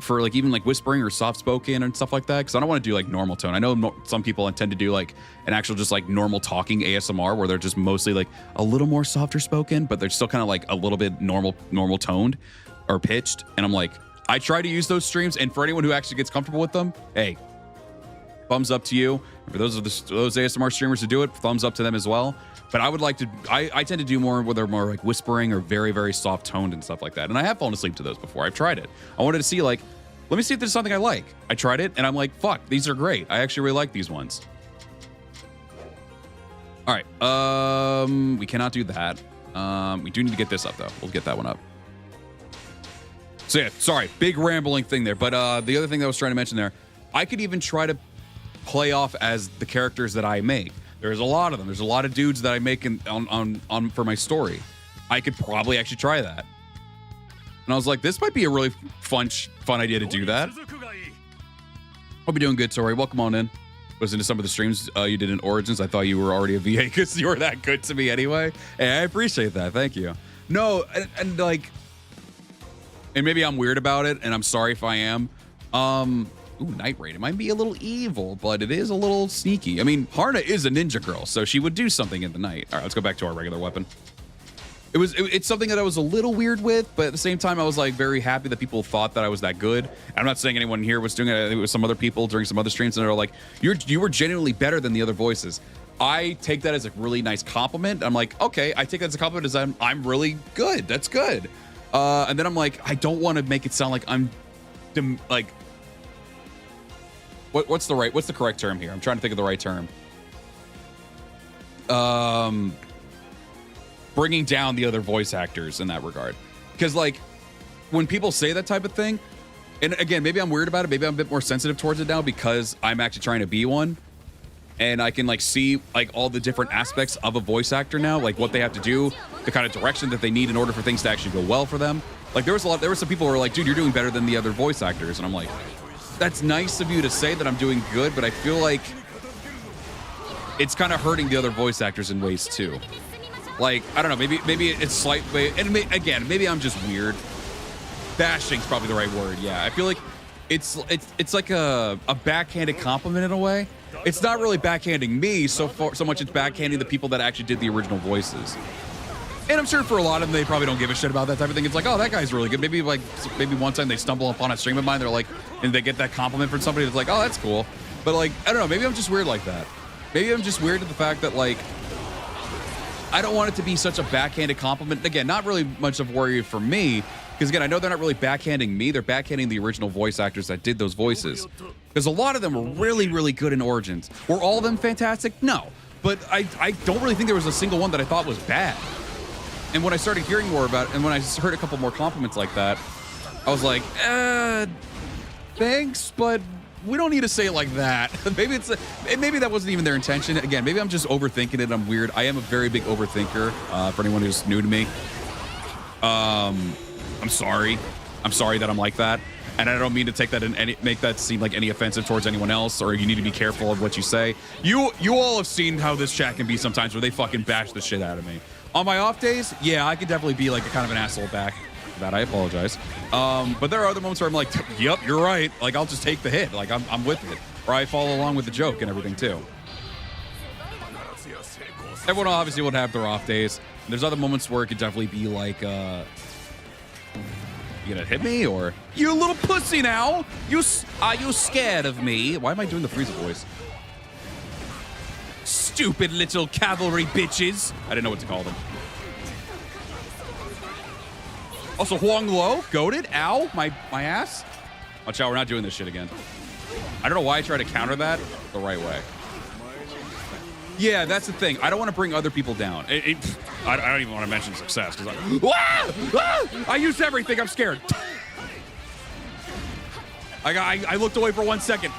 for like even like whispering or soft spoken and stuff like that, because I don't want to do like normal tone. I know some people intend to do like an actual just like normal talking ASMR where they're just mostly like a little more softer spoken, but they're still kind of like a little bit normal toned or pitched. And I'm like, I try to use those streams, and for anyone who actually gets comfortable with them, hey, thumbs up to you. And for those ASMR streamers who do it, thumbs up to them as well. But I would like to, I tend to do more where they're more like whispering or very, very soft toned and stuff like that. And I have fallen asleep to those before. I've tried it. I wanted to see like, let me see if there's something I like. I tried it and I'm like, fuck, these are great. I actually really like these ones. All right. We cannot do that. We do need to get this up though. We'll get that one up. So yeah, sorry, big rambling thing there. But the other thing that I was trying to mention there, I could even try to play off as the characters that I make. There's a lot of them. There's a lot of dudes that I make on for my story. I could probably actually try that. And I was like, this might be a really fun idea to do that. Hope you're doing good, Tori. Welcome on in. Listen to some of the streams you did in Origins. I thought you were already a VA because you were that good to me anyway. Hey, I appreciate that. Thank you. No, and like, and maybe I'm weird about it, and I'm sorry if I am. Ooh, Night Raid. It might be a little evil, but it is a little sneaky. I mean, Haruna is a ninja girl, so she would do something in the night. All right, let's go back to our regular weapon. It's something that I was a little weird with, but at the same time, I was like very happy that people thought that I was that good. I'm not saying anyone here was doing it. It was some other people during some other streams, and they were like, you were genuinely better than the other voices. I take that as a really nice compliment. I'm like, okay, I take that as a compliment as I'm really good. That's good. And then I'm like, I don't want to make it sound like I'm like, what's the correct term here? I'm trying to think of the right term. Bringing down the other voice actors in that regard. Because like when people say that type of thing, and again, maybe I'm weird about it, maybe I'm a bit more sensitive towards it now because I'm actually trying to be one. And I can like see like all the different aspects of a voice actor now, like what they have to do, the kind of direction that they need in order for things to actually go well for them. Like there were some people who were like, dude, you're doing better than the other voice actors. And I'm like, that's nice of you to say that I'm doing good, but I feel like it's kind of hurting the other voice actors in ways too. Like, I don't know, maybe it's slightly, and again, maybe I'm just weird. Bashing's probably the right word. Yeah, I feel like it's like a backhanded compliment in a way. It's not really backhanding me so much it's backhanding the people that actually did the original voices. And I'm sure for a lot of them, they probably don't give a shit about that type of thing. It's like, oh, that guy's really good. Maybe one time they stumble upon a stream of mine, they're like, and they get that compliment from somebody that's like, oh, that's cool. But like, I don't know, maybe I'm just weird like that. Maybe I'm just weird to the fact that like, I don't want it to be such a backhanded compliment. Again, not really much of a worry for me, Because again, I know they're not really backhanding me. They're backhanding the original voice actors that did those voices. Because a lot of them were really, really good in Origins. Were all of them fantastic? No. But I don't really think there was a single one that I thought was bad. And when I started hearing more about it, and when I heard a couple more compliments like that, I was like, thanks, but we don't need to say it like that. Maybe that wasn't even their intention. Again, maybe I'm just overthinking it. I'm weird. I am a very big overthinker. For anyone who's new to me, I'm sorry. I'm sorry that I'm like that, and I don't mean to take that make that seem like any offensive towards anyone else. Or you need to be careful of what you say. You all have seen how this chat can be sometimes, where they fucking bash the shit out of me. On my off days, yeah, I could definitely be like a kind of an asshole back. That I apologize. But there are other moments where I'm like, yep, you're right. Like, I'll just take the hit. Like, I'm with it. Or I follow along with the joke and everything, too. Everyone obviously would have their off days. There's other moments where it could definitely be like, you gonna hit me? Or, you little pussy now? Are you scared of me? Why am I doing the Frieza voice? Stupid little cavalry bitches. I didn't know what to call them. Also, Huang Lo, goated. Ow, my ass. Watch out, we're not doing this shit again. I don't know why I try to counter that the right way. Yeah, that's the thing. I don't want to bring other people down. I don't even want to mention success because I used everything. I'm scared. I looked away for 1 second.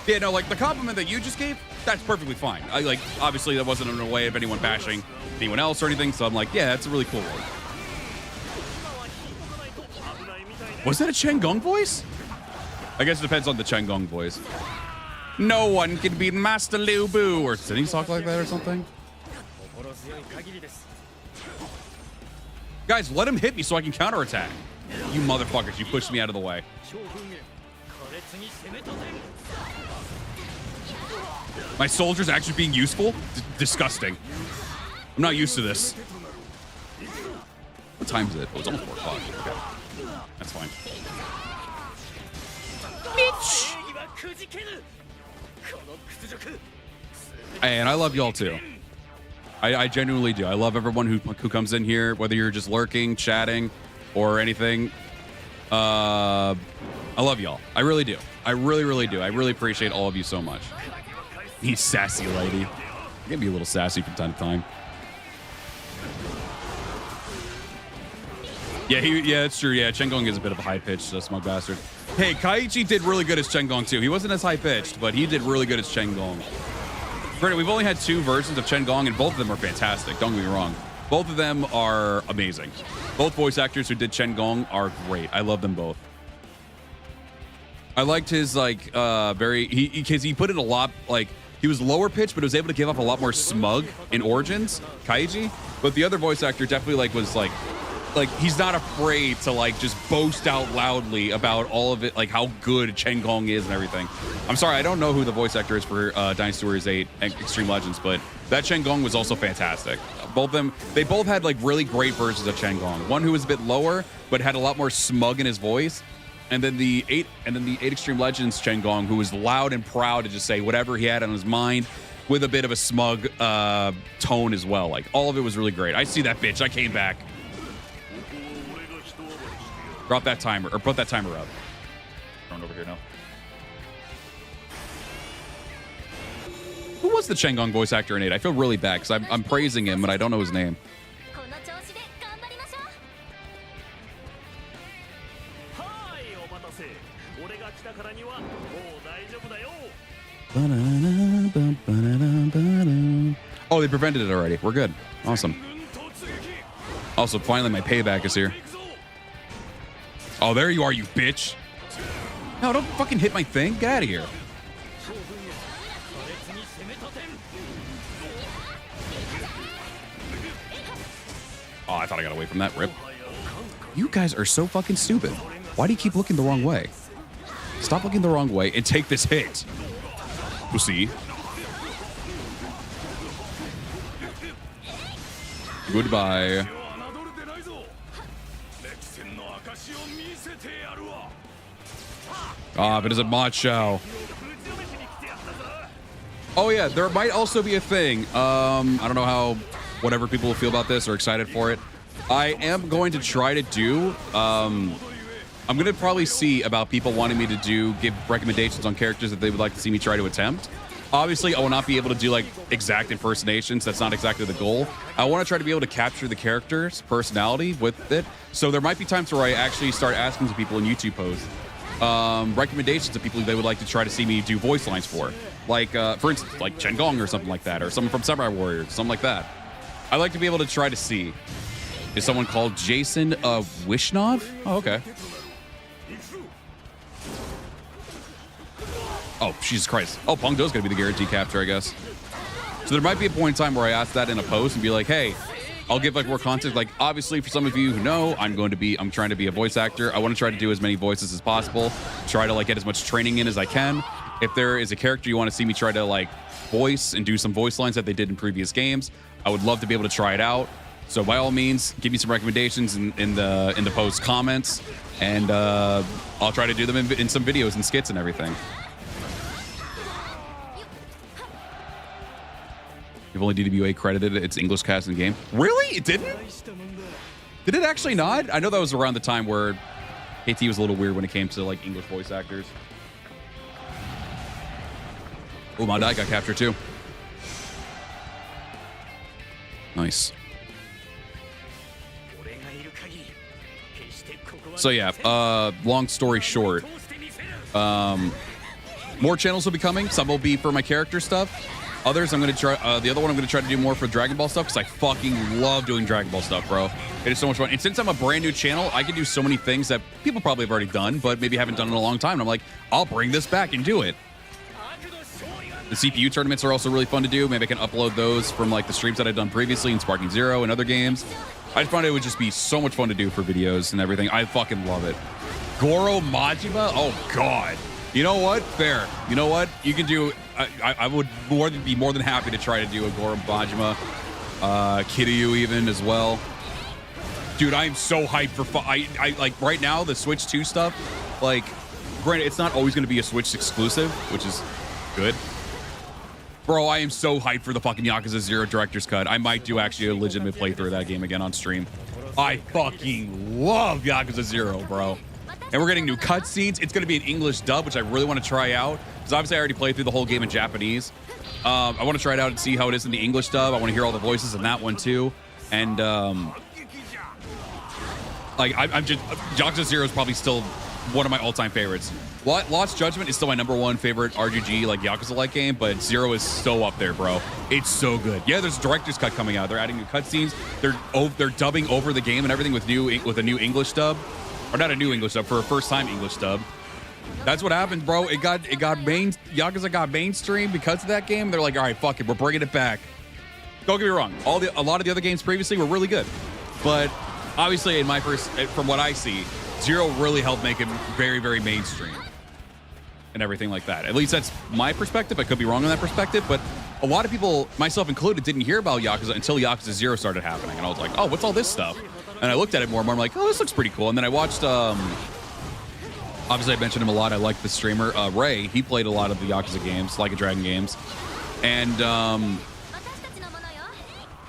Yeah, no, like the compliment that you just gave, that's perfectly fine. Obviously that wasn't in a way of anyone bashing anyone else or anything. So I'm like, yeah, that's a really cool one. Was that a Chen Gong voice? I guess it depends on the Chen Gong voice. No one can beat Master Liu Bu. Or did he talk like that or something? Guys, let him hit me so I can counterattack. You motherfuckers, you pushed me out of the way. My soldiers actually being useful? Disgusting. I'm not used to this. What time is it? Oh, it's almost 4 o'clock. Okay. That's fine. Bitch! And I love y'all too. I genuinely do. I love everyone who comes in here, whether you're just lurking, chatting, or anything. I love y'all. I really do. I really, really do. I really appreciate all of you so much. He's sassy, lady. You can be a little sassy from time to time. Yeah, that's true. Yeah, Chen Gong is a bit of a high-pitched smug bastard. Hey, Kaiichi did really good as Chen Gong too. He wasn't as high-pitched, but he did really good as Chen Gong. Granted, we've only had 2 versions of Chen Gong, and both of them are fantastic. Don't get me wrong. Both of them are amazing. Both voice actors who did Chen Gong are great. I love them both. I liked his because he put in a lot, like, he was lower pitched, but was able to give off a lot more smug in Origins, Kaiji. But the other voice actor definitely was he's not afraid to just boast out loudly about all of it, like how good Chen Gong is and everything. I'm sorry, I don't know who the voice actor is for Dynasty Warriors 8 and Extreme Legends, but that Chen Gong was also fantastic. They both had really great versions of Chen Gong. One who was a bit lower, but had a lot more smug in his voice. And then the 8 Extreme Legends Chen Gong, who was loud and proud to just say whatever he had on his mind with a bit of a smug tone as well. Like, all of it was really great. I see that bitch. I came back. Drop that timer, or put that timer up. Thrown over here now. Who was the Chen Gong voice actor in 8? I feel really bad because I'm praising him, but I don't know his name. Oh, they prevented it already. We're good. Awesome. Also, finally, my payback is here. Oh, there you are, you bitch. No, don't fucking hit my thing. Get out of here. Oh, I thought I got away from that rip. You guys are so fucking stupid. Why do you keep looking the wrong way? Stop looking the wrong way and take this hit. Pussy. Goodbye. Ah, but it's a macho. Oh yeah, there might also be a thing. I don't know how whatever people will feel about this or excited for it. I am going to try to do, I'm going to probably see about people wanting me to give recommendations on characters that they would like to see me try to attempt. Obviously, I will not be able to do like exact impersonations. That's not exactly the goal. I want to try to be able to capture the character's personality with it. So there might be times where I actually start asking some people in YouTube posts recommendations of people they would like to try to see me do voice lines for. Like, for instance, like Chen Gong or something like that, or someone from Samurai Warriors, something like that. I'd like to be able to try to see. Is someone called Jason Wishnov? Oh, okay. Oh, Jesus Christ. Oh, Peng Do's going to be the guarantee capture, I guess. So there might be a point in time where I ask that in a post and be like, hey, I'll give like more content. Like, obviously, for some of you who know, I'm trying to be a voice actor. I want to try to do as many voices as possible. Try to like get as much training in as I can. If there is a character you want to see me try to like voice and do some voice lines that they did in previous games, I would love to be able to try it out. So by all means, give me some recommendations in the post comments, and I'll try to do them in some videos and skits and everything. You've only DWA credited its English cast in the game. Really? It didn't? Did it actually not? I know that was around the time where KT was a little weird when it came to like English voice actors. Oh, my dad got captured too. Nice. So yeah, long story short, more channels will be coming. Some will be for my character stuff. Others, I'm going to try, the other one I'm going to try to do more for Dragon Ball stuff because I fucking love doing Dragon Ball stuff, bro. It is so much fun. And since I'm a brand new channel, I can do so many things that people probably have already done, but maybe haven't done in a long time. And I'm like, I'll bring this back and do it. The CPU tournaments are also really fun to do. Maybe I can upload those from like the streams that I've done previously in Sparking Zero and other games. I just found it would just be so much fun to do for videos and everything. I fucking love it. Goro Majima? Oh, God. You know what? Fair. You know what? You can do... I would be more than happy to try to do a Goro Majima. Kiryu even as well. Dude, I am so hyped for... I like, right now, the Switch 2 stuff, like, granted, it's not always going to be a Switch exclusive, which is good. Bro, I am so hyped for the fucking Yakuza 0 Director's Cut. I might do actually a legitimate playthrough of that game again on stream. I fucking love Yakuza 0, bro. And we're getting new cutscenes. It's going to be an English dub, which I really want to try out. Because obviously I already played through the whole game in Japanese. I want to try it out and see how it is in the English dub. I want to hear all the voices in that one too. And like I'm just... Yakuza 0 is probably still one of my all-time favorites. Lost Judgment is still my #1 favorite RGG, like Yakuza-like game, but 0 is so up there, bro. It's so good. Yeah, there's a director's cut coming out. They're adding new cutscenes. They're dubbing over the game and everything with a new English dub. Or not a new English dub, for a first-time English dub. That's what happened, bro. Yakuza got mainstream because of that game. They're like, all right, fuck it, we're bringing it back. Don't get me wrong. A lot of the other games previously were really good, but obviously, from what I see, 0 really helped make it very, very mainstream and everything like that. At least that's my perspective. I could be wrong on that perspective, but a lot of people, myself included, didn't hear about Yakuza until Yakuza 0 started happening, and I was like, oh, what's all this stuff? And I looked at it more and more. I'm like, oh, this looks pretty cool. And then I watched, obviously I mentioned him a lot. I like the streamer, Ray. He played a lot of the Yakuza games, Like a Dragon games. And I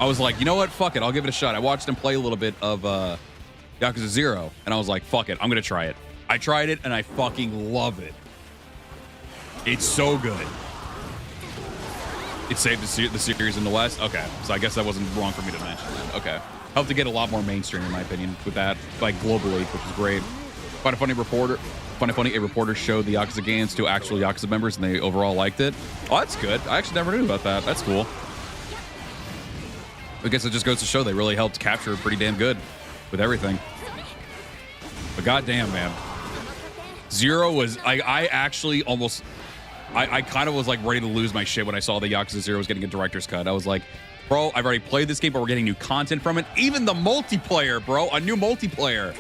was like, you know what? Fuck it. I'll give it a shot. I watched him play a little bit of Yakuza 0. And I was like, fuck it. I'm going to try it. I tried it and I fucking love it. It's so good. It saved the series in the West. Okay. So I guess that wasn't wrong for me to mention that. Okay. Helped to get a lot more mainstream, in my opinion, with that, like globally, which is great. Funny, a reporter showed the Yakuza games to actual Yakuza members, and they overall liked it. Oh, that's good. I actually never knew about that. That's cool. I guess it just goes to show they really helped capture pretty damn good with everything. But goddamn, man, 0 was I actually almost I kind of was like ready to lose my shit when I saw the Yakuza 0 was getting a director's cut. I was like, bro, I've already played this game, but we're getting new content from it. Even the multiplayer, bro, a new multiplayer.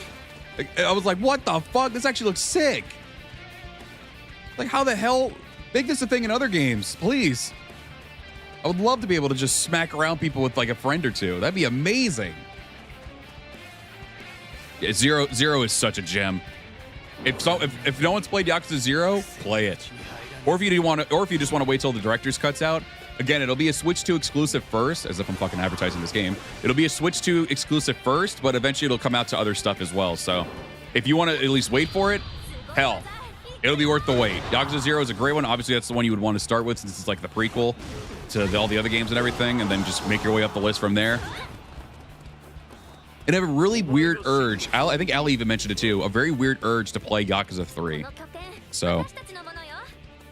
I was like, what the fuck? This actually looks sick. Like, how the hell? Make this a thing in other games, please. I would love to be able to just smack around people with like a friend or two. That'd be amazing. Yeah, 0 is such a gem. If no one's played Yakuza 0, play it. Or if you just want to wait till the director's cuts out, Again, it'll be a Switch 2 exclusive first, as if I'm fucking advertising this game. It'll be a Switch 2 exclusive first, but eventually it'll come out to other stuff as well. So if you want to at least wait for it, hell, it'll be worth the wait. Yakuza 0 is a great one. Obviously, that's the one you would want to start with since it's like the prequel to all the other games and everything, and then just make your way up the list from there. And I have a really weird urge. I think Ali even mentioned it too. A very weird urge to play Yakuza 3. So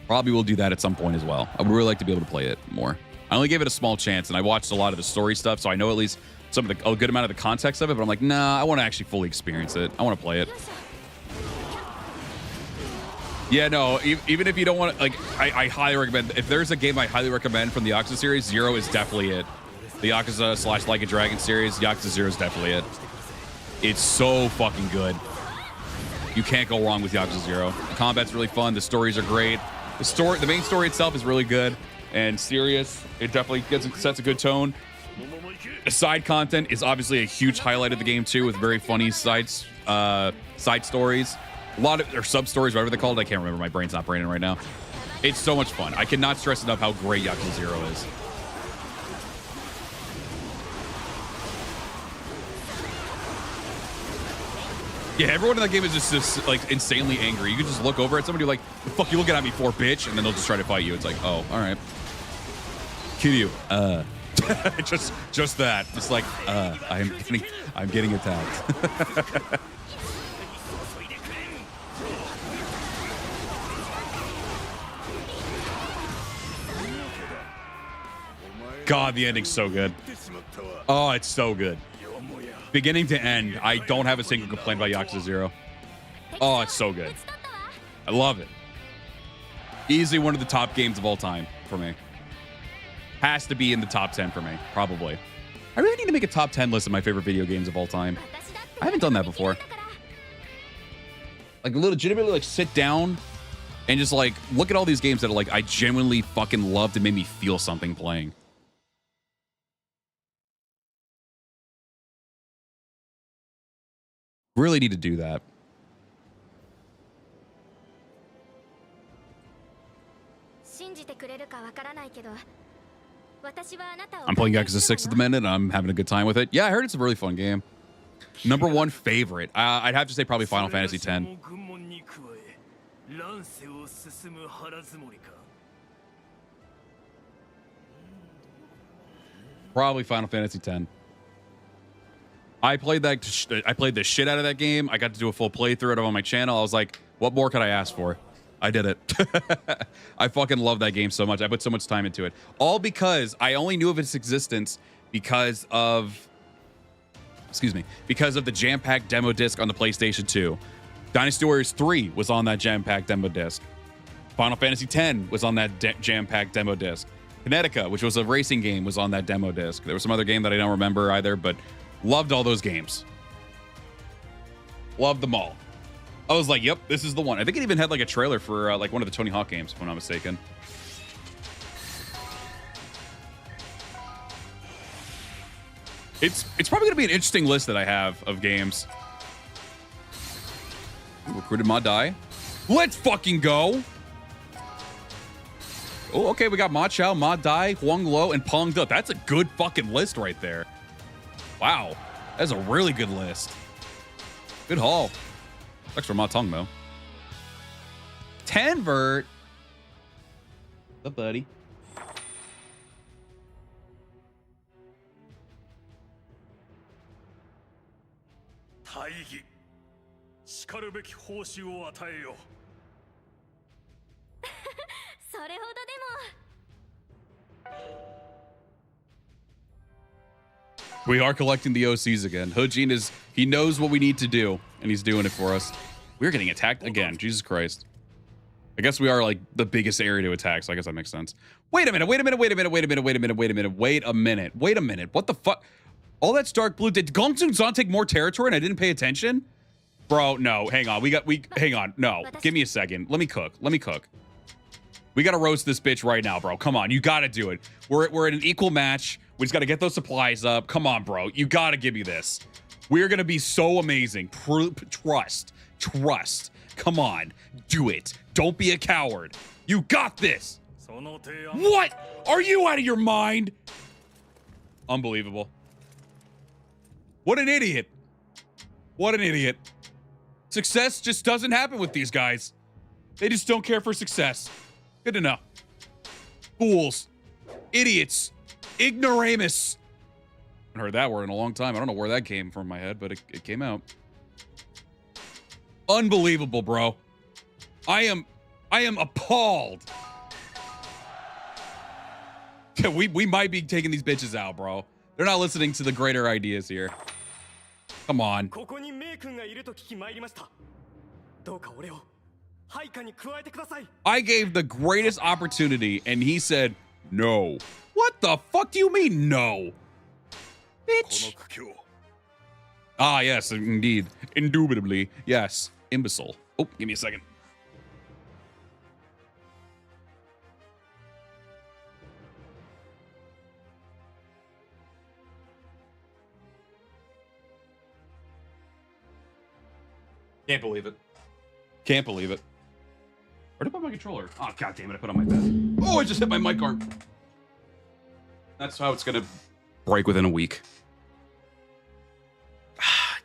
probably will do that at some point as well. I would really like to be able to play it more. I only gave it a small chance, and I watched a lot of the story stuff, so I know at least a good amount of the context of it, but I'm like, nah, I want to actually fully experience it. I want to play it. Yeah, no, even if you don't want to, like, I highly recommend, if there's a game I highly recommend from the Yakuza series, 0 is definitely it. The Yakuza / Like a Dragon series, Yakuza 0 is definitely it. It's so fucking good. You can't go wrong with Yakuza 0. The combat's really fun. The stories are great. The main story itself is really good and serious. It definitely sets a good tone. The side content is obviously a huge highlight of the game too, with very funny side stories. A lot of, or sub stories, whatever they're called. I can't remember. My brain's not braining right now. It's so much fun. I cannot stress enough how great Yakuza 0 is. Yeah, everyone in that game is just like insanely angry. You can just look over at somebody like, the fuck you looking at me for, bitch? And then they'll just try to fight you. It's like, oh, all right. Kill you. just that. Just like, I'm getting attacked. God, the ending's so good. Oh, it's so good. Beginning to end, I don't have a single complaint about Yakuza 0. Oh, it's so good. I love it. Easily one of the top games of all time for me. Has to be in the top 10 for me, probably. I really need to make a top 10 list of my favorite video games of all time. I haven't done that before. Like, legitimately, like, sit down and just, like, look at all these games that, like, I genuinely fucking loved and made me feel something playing. Really need to do that. I'm playing Yakuza 6 at the minute, and I'm having a good time with it. Yeah, I heard it's a really fun game. Number one favorite. I'd have to say probably Final Fantasy X. Probably Final Fantasy X. I played the shit out of that game. I got to do a full playthrough of it on my channel. I was like, what more could I ask for? I did it. I fucking love that game so much. I put so much time into it. All because I only knew of its existence because of the jam-packed demo disc on the PlayStation 2. Dynasty Warriors 3 was on that jam-packed demo disc. Final Fantasy X was on that jam-packed demo disc. Kinetica, which was a racing game, was on that demo disc. There was some other game that I don't remember either, but loved all those games. Loved them all. I was like, yep, this is the one. I think it even had like a trailer for like one of the Tony Hawk games, if I'm not mistaken. It's probably gonna be an interesting list that I have of games. Recruited Ma Dai. Let's fucking go. Oh, okay, we got Ma Chao, Ma Dai, Huang Lo, and Pong De. That's a good fucking list right there. Wow, that's a really good list. Good haul. Sucks for Ma Tong, though. 10 vert. The buddy. We are collecting the OCs again. Hojin he knows what we need to do, and he's doing it for us. We're getting attacked again. Jesus Christ. I guess we are like the biggest area to attack, so I guess that makes sense. Wait a minute. What the fuck? All that's dark blue. Did Gong Sun Zan take more territory and I didn't pay attention? Bro, no. Hang on. Hang on. No. Give me a second. Let me cook. We gotta roast this bitch right now, bro. Come on. You gotta do it. We're in an equal match. We just gotta get those supplies up. Come on, bro. You gotta give me this. We're gonna be so amazing. Trust. Come on. Do it. Don't be a coward. You got this. What? Are you out of your mind? Unbelievable. What an idiot. What an idiot. Success just doesn't happen with these guys. They just don't care for success. Good to know. Fools. Idiots. Ignoramus. I haven't heard that word in a long time. I don't know where that came from in my head, but it came out. Unbelievable, bro. I am appalled. We might be taking these bitches out, bro. They're not listening to the greater ideas here. Come on. I gave the greatest opportunity, and he said no. What the fuck do you mean no? Bitch. Ah, yes, indeed. Indubitably. Yes. Imbecile. Oh, give me a second. Can't believe it. Can't believe it. Where did I put my controller? Oh, god damn it, I put it on my bed. Oh, I just hit my mic arm. That's how it's gonna break within a week.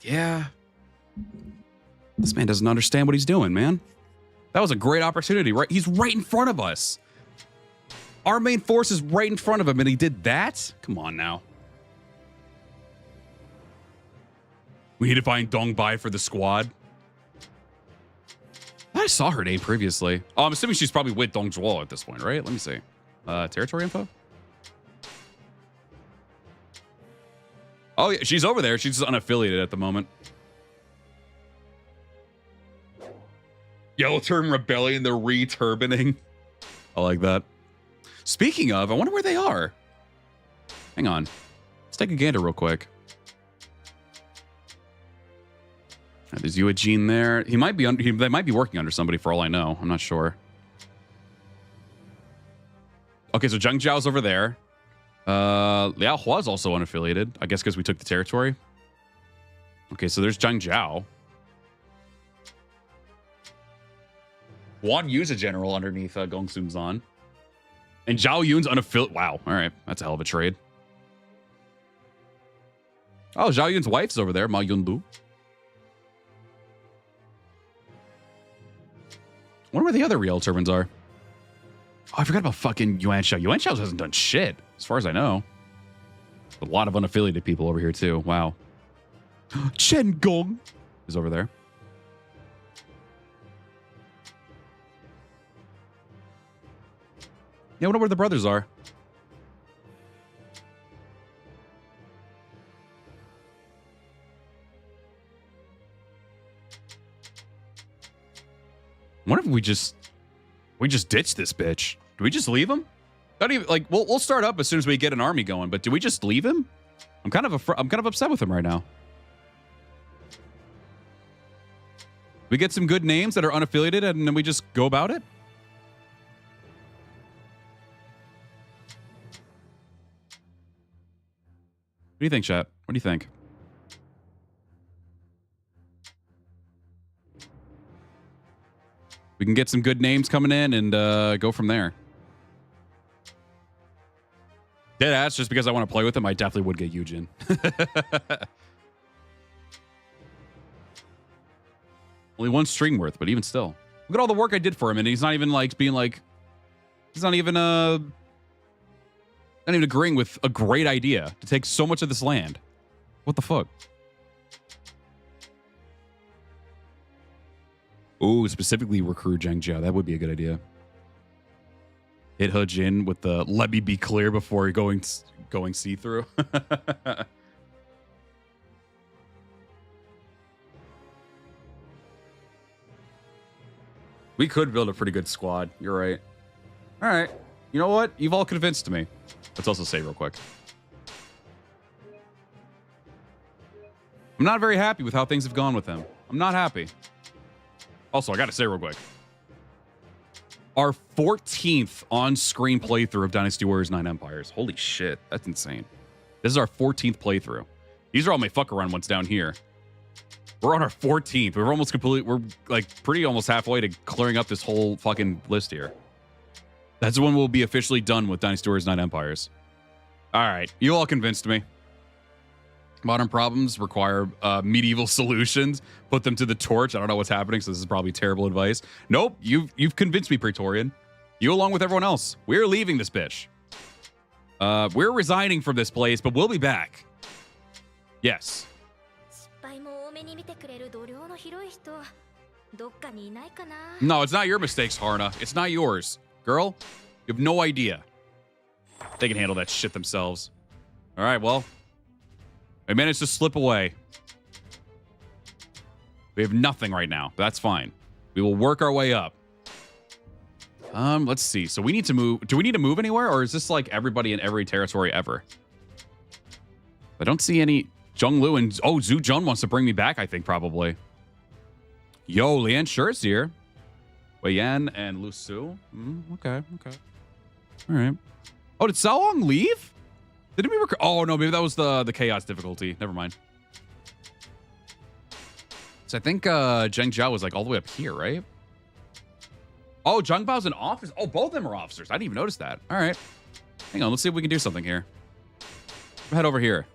Yeah. This man doesn't understand what he's doing, man. That was a great opportunity, right? He's right in front of us. Our main force is right in front of him, and he did that? Come on now. We need to find Dongbai for the squad. I saw her name previously. Oh, I'm assuming she's probably with Dong Zhuo at this point, right? Let me see. Territory info? Oh, yeah, she's over there. She's just unaffiliated at the moment. Yellow Turban Rebellion, they're re-turbaning. I like that. Speaking of, I wonder where they are. Hang on. Let's take a gander real quick. There's Eugene there. He might be they might be working under somebody for all I know. I'm not sure. Okay, so Zhang Zhao's over there. Liao Hua's also unaffiliated. I guess because we took the territory. Okay, so there's Zhang Zhao. Guan Yu's a general underneath Gong Sun Zan. And Zhao Yun's unaffiliated. Wow. All right. That's a hell of a trade. Oh, Zhao Yun's wife's over there. Ma Yunlu. I wonder where the other real turbans are. Oh, I forgot about fucking Yuan Shao. Yuan Shao hasn't done shit, as far as I know. A lot of unaffiliated people over here, too. Wow. Chen Gong is over there. Yeah, I wonder where the brothers are. I wonder if we just ditch this bitch. Do we just leave him? Not even like we'll start up as soon as we get an army going. But do we just leave him? I'm kind of upset with him right now. We get some good names that are unaffiliated, and then we just go about it. What do you think, chat? What do you think? We can get some good names coming in and go from there. Deadass, just because I want to play with him, I definitely would get Yujin. Only one string worth, but even still. Look at all the work I did for him, and he's not even like being like, he's not even agreeing with a great idea to take so much of this land. What the fuck? Ooh, specifically recruit Zhang Jiao. That would be a good idea. Hit He Jin with the let me be clear before going see-through. We could build a pretty good squad. You're right. All right. You know what? You've all convinced me. Let's also say real quick. I'm not very happy with how things have gone with him. I'm not happy. Also, I gotta say real quick. Our 14th on-screen playthrough of Dynasty Warriors 9 Empires. Holy shit, that's insane. This is our 14th playthrough. These are all my fuck-around ones down here. We're on our 14th. We're almost complete. We're like pretty almost halfway to clearing up this whole fucking list here. That's when we'll be officially done with Dynasty Warriors 9 Empires. All right. You all convinced me. Modern problems require medieval solutions. Put them to the torch. I don't know what's happening, so this is probably terrible advice. Nope. You've convinced me, Praetorian. You along with everyone else. We're leaving this bitch. We're resigning from this place, but we'll be back. Yes. No, it's not your mistakes, Haruna. It's not yours. Girl, you have no idea. They can handle that shit themselves. All right, well. I managed to slip away. We have nothing right now. That's fine. We will work our way up. Let's see. So we need to move. Do we need to move anywhere? Or is this like everybody in every territory ever? I don't see any. Zhonglu and... Oh, Zhu Jun wants to bring me back, I think, probably. Yo, Lian Shure's here. Wei Yan and Lu Su. Okay. All right. Oh, did Sao Long leave? Didn't we Oh, no, maybe that was the chaos difficulty. Never mind. So I think Zheng Zhao was like all the way up here, right? Oh, Zhang Bao's an officer. Oh, both of them are officers. I didn't even notice that. All right. Hang on. Let's see if we can do something here. Head over here.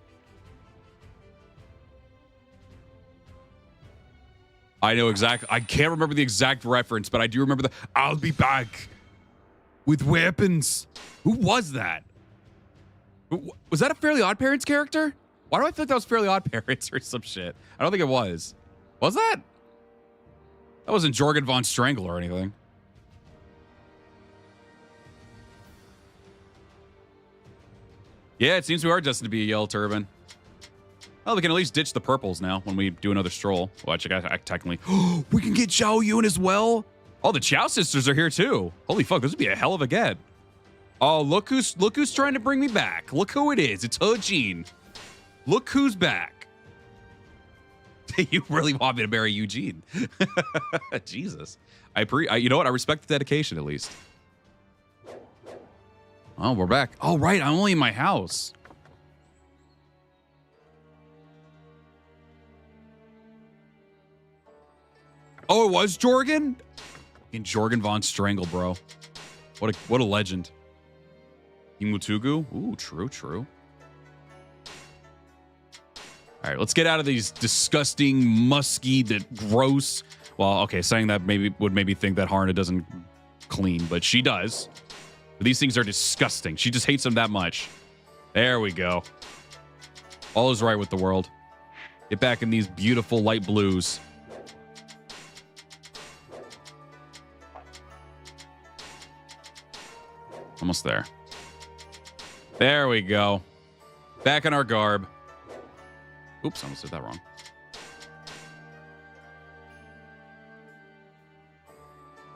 I know exactly. I can't remember the exact reference, but I do remember I'll be back with weapons. Who was that? Was that a Fairly Odd Parents character? Why do I feel like that was Fairly Odd Parents or some shit? I don't think it was. Was that? That wasn't Jorgen von Strangle or anything. Yeah, it seems we are destined to be a yellow turban. Oh, we can at least ditch the purples now when we do another stroll. Well, actually, I technically... we can get Zhao Yun as well? Oh, the Chow sisters are here too. Holy fuck, this would be a hell of a get. Oh, look who's trying to bring me back. Look who it is. It's He Jin. Look who's back. You really want me to marry Eugene? Jesus. You know what? I respect the dedication at least. Oh, we're back. Oh, right. I'm only in my house. Oh, it was Jorgen? In Jorgen von Strangle, bro. What a legend. Imutugu? Ooh, true. All right, let's get out of these disgusting, musky, gross. Well, okay, saying that would maybe think that Haruna doesn't clean, but she does. But these things are disgusting. She just hates them that much. There we go. All is right with the world. Get back in these beautiful light blues. Almost there. There we go. Back in our garb. Oops, I almost did that wrong.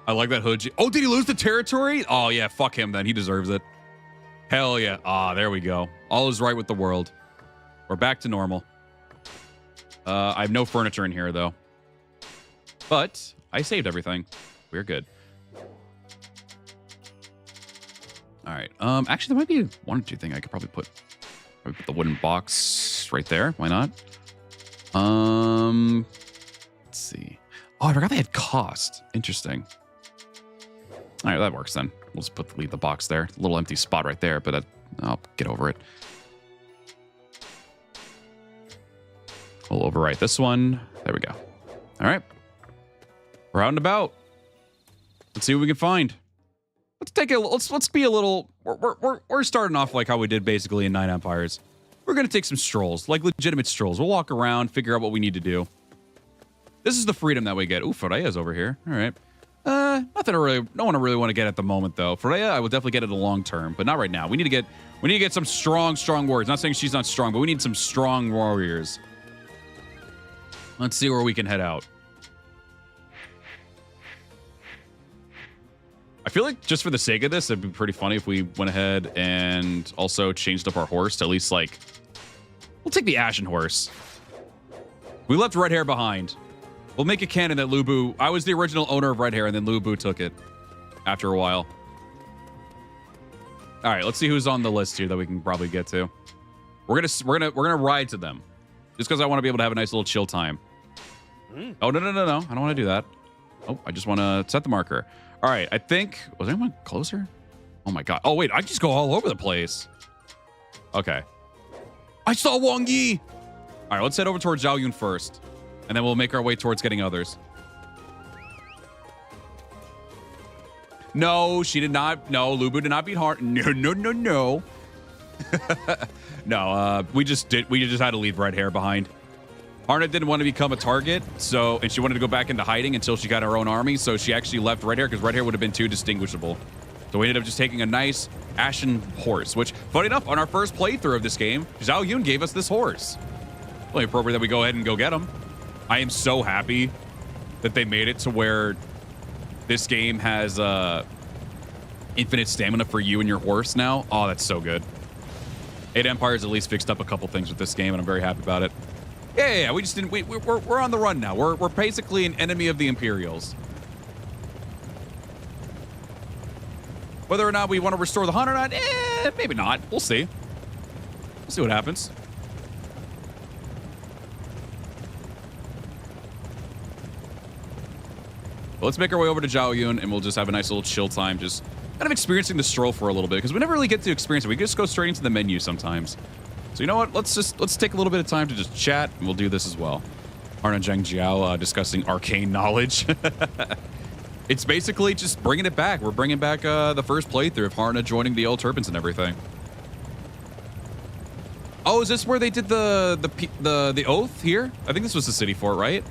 I like that hood. Oh, did he lose the territory? Oh, yeah, fuck him then. He deserves it. Hell yeah. Ah, there we go. All is right with the world. We're back to normal. I have no furniture in here, though. But I saved everything. We're good. All right. Actually, there might be one or two things I could probably put the wooden box right there. Why not? Let's see. Oh, I forgot they had cost. Interesting. All right, that works then. We'll just leave the box there. A little empty spot right there, but I'll get over it. We'll overwrite this one. There we go. All right. We're out and about. Let's see what we can find. Let's be a little. We're starting off like how we did basically in 9 Empires. We're gonna take some strolls, like legitimate strolls. We'll walk around, figure out what we need to do. This is the freedom that we get. Ooh, Freya's over here. All right. Nothing to really. No one to really want to get at the moment though. Freya, I would definitely get it in the long term, but not right now. We need to get some strong warriors. Not saying she's not strong, but we need some strong warriors. Let's see where we can head out. I feel like just for the sake of this, it'd be pretty funny if we went ahead and also changed up our horse to at least like, we'll take the Ashen horse. We left Red Hair behind. We'll make a canon that Lubu, I was the original owner of Red Hair and then Lubu took it after a while. All right, let's see who's on the list here that we can probably get to. We're gonna ride to them just because I want to be able to have a nice little chill time. Oh, no. I don't want to do that. Oh, I just want to set the marker. All right, I think... Was anyone closer? Oh my god. Oh wait, I just go all over the place. Okay. I saw Wang Yi. All right, let's head over towards Zhao Yun first, and then we'll make our way towards getting others. No, she did not. No, Lubu did not beat Haruna. No, no, no, no. No, we just had to leave red hair behind. Haruna didn't want to become a target, and she wanted to go back into hiding until she got her own army, so she actually left red hair because red hair would have been too distinguishable. So we ended up just taking a nice ashen horse, which, funny enough, on our first playthrough of this game, Zhao Yun gave us this horse. Only appropriate that we go ahead and go get him. I am so happy that they made it to where this game has infinite stamina for you and your horse now. Oh, that's so good. 8 Empires at least fixed up a couple things with this game, and I'm very happy about it. Yeah. We just didn't. We're on the run now. We're basically an enemy of the Imperials. Whether or not we want to restore the hunt or not, maybe not. We'll see. We'll see what happens. But let's make our way over to Zhao Yun, and we'll just have a nice little chill time, just kind of experiencing the stroll for a little bit, because we never really get to experience it. We just go straight into the menu sometimes. So you know what? Let's take a little bit of time to just chat, and we'll do this as well. Haruna Zhang Jiao discussing arcane knowledge. It's basically just bringing it back. We're bringing back the first playthrough of Haruna joining the old turbans and everything. Oh, is this where they did the oath here? I think this was the city fort, right?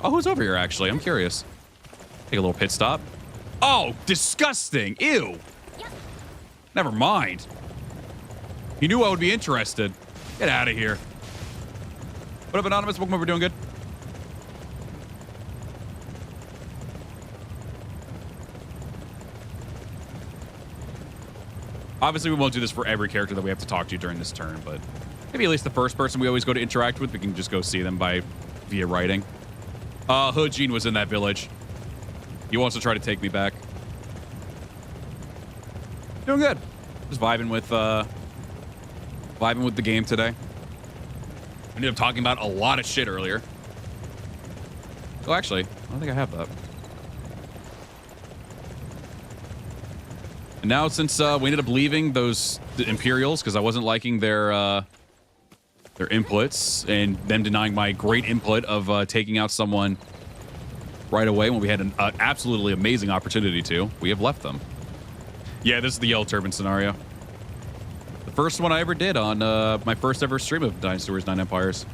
Oh, who's over here actually? I'm curious. Take a little pit stop. Oh, disgusting! Ew. Never mind. You knew I would be interested. Get out of here. What up, Anonymous? Welcome over. Doing good. Obviously, we won't do this for every character that we have to talk to during this turn, but maybe at least the first person we always go to interact with, we can just go see them via writing. He Jin was in that village. He wants to try to take me back. Doing good. Just vibing with the game today. I ended up talking about a lot of shit earlier. Oh, actually, I don't think I have that. And now, since we ended up leaving the Imperials because I wasn't liking their inputs and them denying my great input of taking out someone right away when we had an absolutely amazing opportunity to, we have left them. Yeah, this is the Yellow Turban scenario. The first one I ever did on my first ever stream of Dynasty Warriors 9 Empires.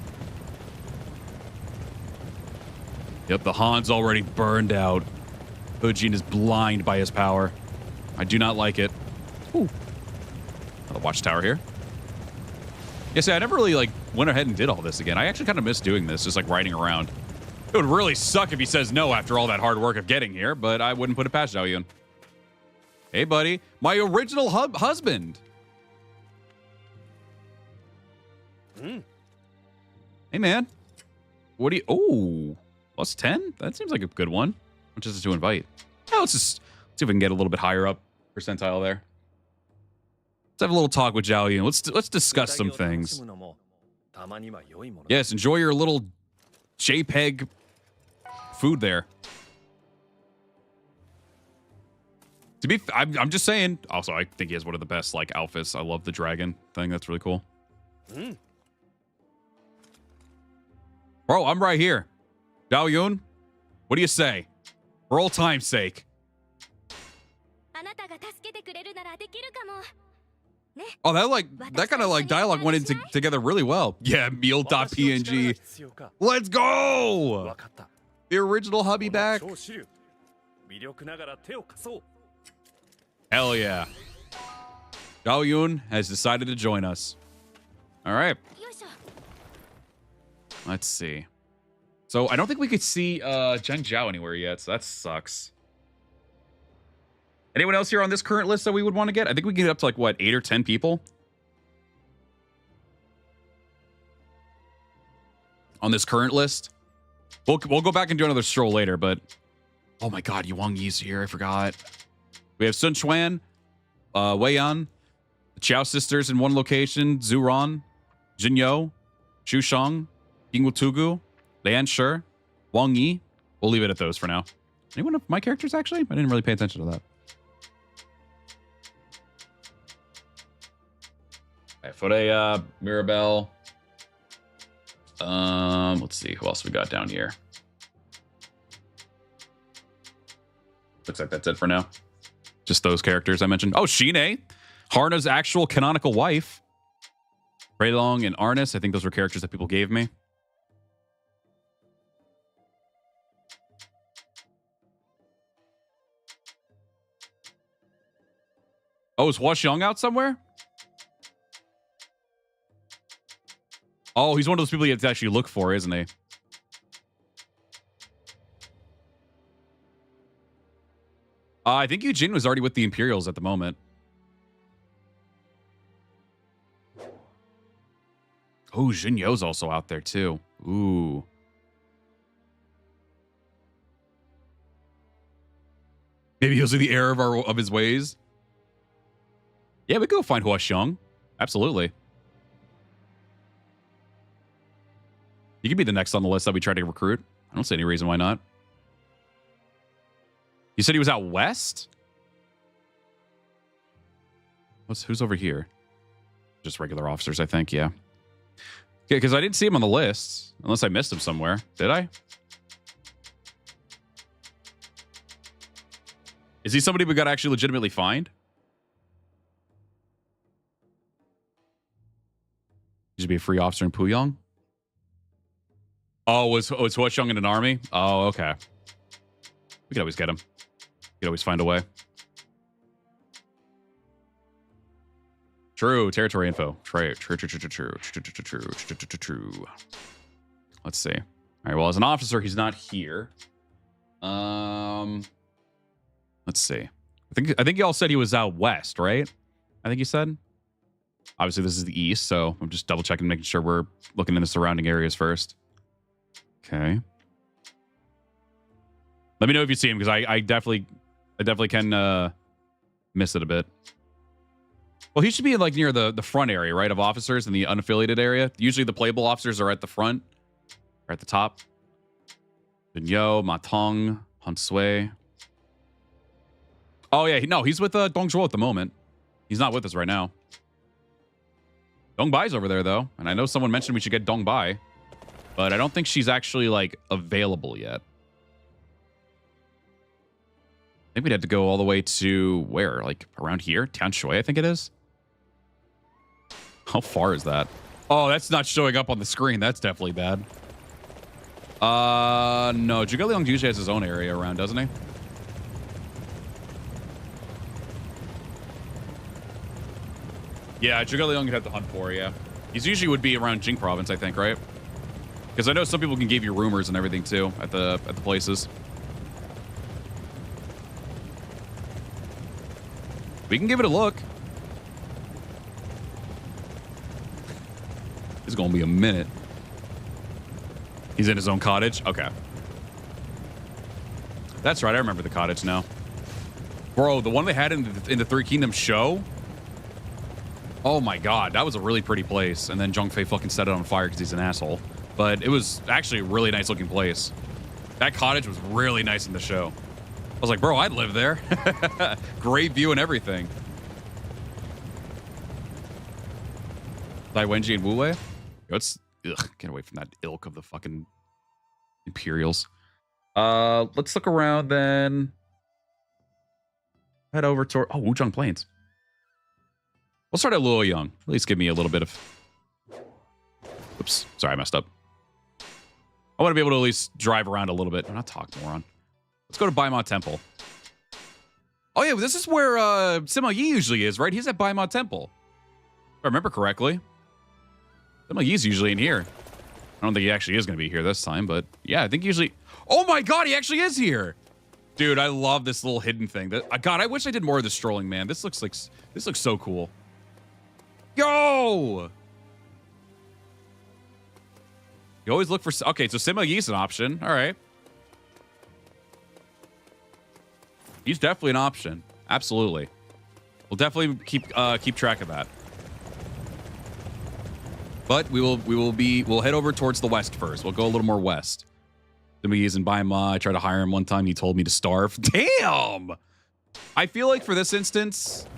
Yep, the Han's already burned out. He Jin is blind by his power. I do not like it. Ooh. The watchtower here. Yeah, see, I never really went ahead and did all this again. I actually kind of miss doing this, just riding around. It would really suck if he says no after all that hard work of getting here, but I wouldn't put it past Zhao Yun. Hey, buddy. My original husband. Hey, man. What do you... Oh, plus 10? That seems like a good one. How much is it to invite? Yeah, let's see if we can get a little bit higher up percentile there. Let's have a little talk with Zhao Yun. Let's discuss some things. Yes, enjoy your little JPEG food there. I'm just saying. Also, I think he has one of the best outfits. I love the dragon thing. That's really cool. Bro, I'm right here. Zhao Yun, what do you say? For old time's sake. Oh, that kind of dialogue went into together really well. Yeah, meal.png. Let's go! The original hubby back. Hell yeah. Zhao Yun has decided to join us. All right. Let's see. So I don't think we could see Zheng Zhao anywhere yet, so that sucks. Anyone else here on this current list that we would want to get? I think we can get up to what, 8 or 10 people? On this current list? We'll go back and do another stroll later, but... Oh my god, Wang Yi's here, I forgot. We have Sun Quan, Wei Yan, the Qiao sisters in one location, Zhu Ran, Jin Yo, Xu Shang, Yingwu Tugu, Lian Shi, Wang Yi. We'll leave it at those for now. Anyone of my characters, actually? I didn't really pay attention to that. Let's have a little talk with Zhao Yun. Let's discuss some things. Yes, enjoy your little JPEG food there. Right, Fodea, Mirabelle. Let's see who else we got down here. Looks like that's it for now. Just those characters I mentioned. Oh, Shine, Haruna's actual canonical wife. Raylong and Arnis. I think those were characters that people gave me. Oh, is Huaxiong out somewhere? Oh, he's one of those people you have to actually look for, isn't he? I think Eugene was already with the Imperials at the moment. Oh, Jinyo's also out there too. Ooh. Maybe he'll see the error of his ways. Yeah, we could go find Huaxiong. Absolutely. You could be the next on the list that we try to recruit. I don't see any reason why not. You said he was out west? Who's over here? Just regular officers, I think, yeah. Okay, because I didn't see him on the list. Unless I missed him somewhere. Did I? Is he somebody we got to actually legitimately find? He should be a free officer in Puyong? Oh, was Huaxiong in an army? Oh, okay. We could always get him. We could always find a way. True. Territory info. True. Let's see. All right. Well, as an officer, he's not here. Let's see. I think y'all said he was out west, right? I think you said. Obviously, this is the east, so I'm just double checking, making sure we're looking in the surrounding areas first. Okay. Let me know if you see him, because I definitely can miss it a bit. Well, he should be like near the front area, right, of officers in the unaffiliated area. Usually the playable officers are at the front, or at the top. Binyo, Matong, Hansui. Oh yeah, he's with Dongzhuo at the moment. He's not with us right now. Dongbai's over there though, and I know someone mentioned we should get Dongbai, but I don't think she's actually like available yet. I think we'd have to go all the way to where? Like around here? Tianshui, I think it is. How far is that? Oh, that's not showing up on the screen. That's definitely bad. No, Zhuge usually has his own area around, doesn't he? Yeah, Zhuge you'd have to hunt for, yeah. He's usually would be around Jing province, I think, right? Because I know some people can give you rumors and everything too at the places. We can give it a look. It's gonna be a minute. He's in his own cottage? Okay. That's right, I remember the cottage now. Bro, the one they had in the Three Kingdoms show? Oh my god, that was a really pretty place. And then Zhongfei fucking set it on fire because he's an asshole. But it was actually a really nice looking place. That cottage was really nice in the show. I was like, bro, I'd live there. Great view and everything. Dai Wenji and Wu Wei? Let's get away from that ilk of the fucking Imperials. Let's look around then. Head over to Wuzhong Plains. We'll start at Luoyang. At least give me a little bit of. Oops, sorry, I messed up. I want to be able to at least drive around a little bit. I'm not talking, moron. Let's go to Baima Temple. Oh yeah, this is where Sima Yi usually is, right? He's at Baima Temple. If I remember correctly. Sima Yi's usually in here. I don't think he actually is going to be here this time, but yeah, I think usually. Oh my god, he actually is here. Dude, I love this little hidden thing. God, I wish I did more of the strolling, man. This looks so cool. Yo! You always look for... Okay, so Sima Yi's an option. All right. He's definitely an option. Absolutely. We'll definitely keep track of that. But we'll head over towards the west first. We'll go a little more west. Sima Yi's in Baima. I tried to hire him one time. He told me to starve. Damn! I feel like for this instance...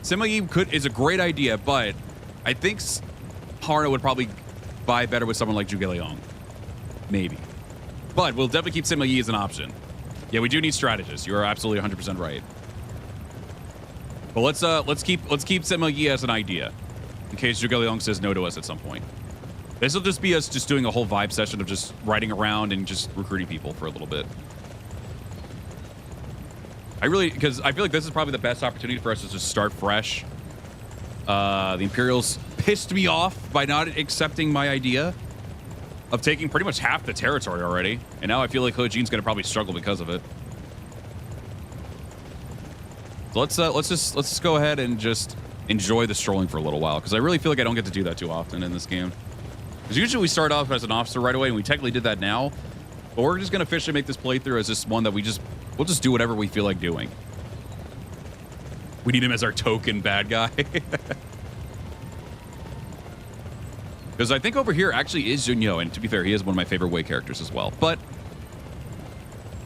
Sima Yi is a great idea, but I think Haruna would probably vibe better with someone like Zhuge Liang. Maybe. But we'll definitely keep Sima Yi as an option. Yeah, we do need strategists. You are absolutely 100% right. But let's keep Sima Yi as an idea in case Zhuge Liang says no to us at some point. This will just be us just doing a whole vibe session of just riding around and just recruiting people for a little bit. Because I feel like this is probably the best opportunity for us to just start fresh. The Imperials pissed me off by not accepting my idea of taking pretty much half the territory already. And now I feel like He Jin's going to probably struggle because of it. So let's just go ahead and just enjoy the strolling for a little while, because I really feel like I don't get to do that too often in this game. Because usually we start off as an officer right away, and we technically did that now. But we're just going to officially make this playthrough as just one that we'll just do whatever we feel like doing. We need him as our token bad guy. Because I think over here actually is Junyo, and to be fair, he is one of my favorite Wei characters as well. But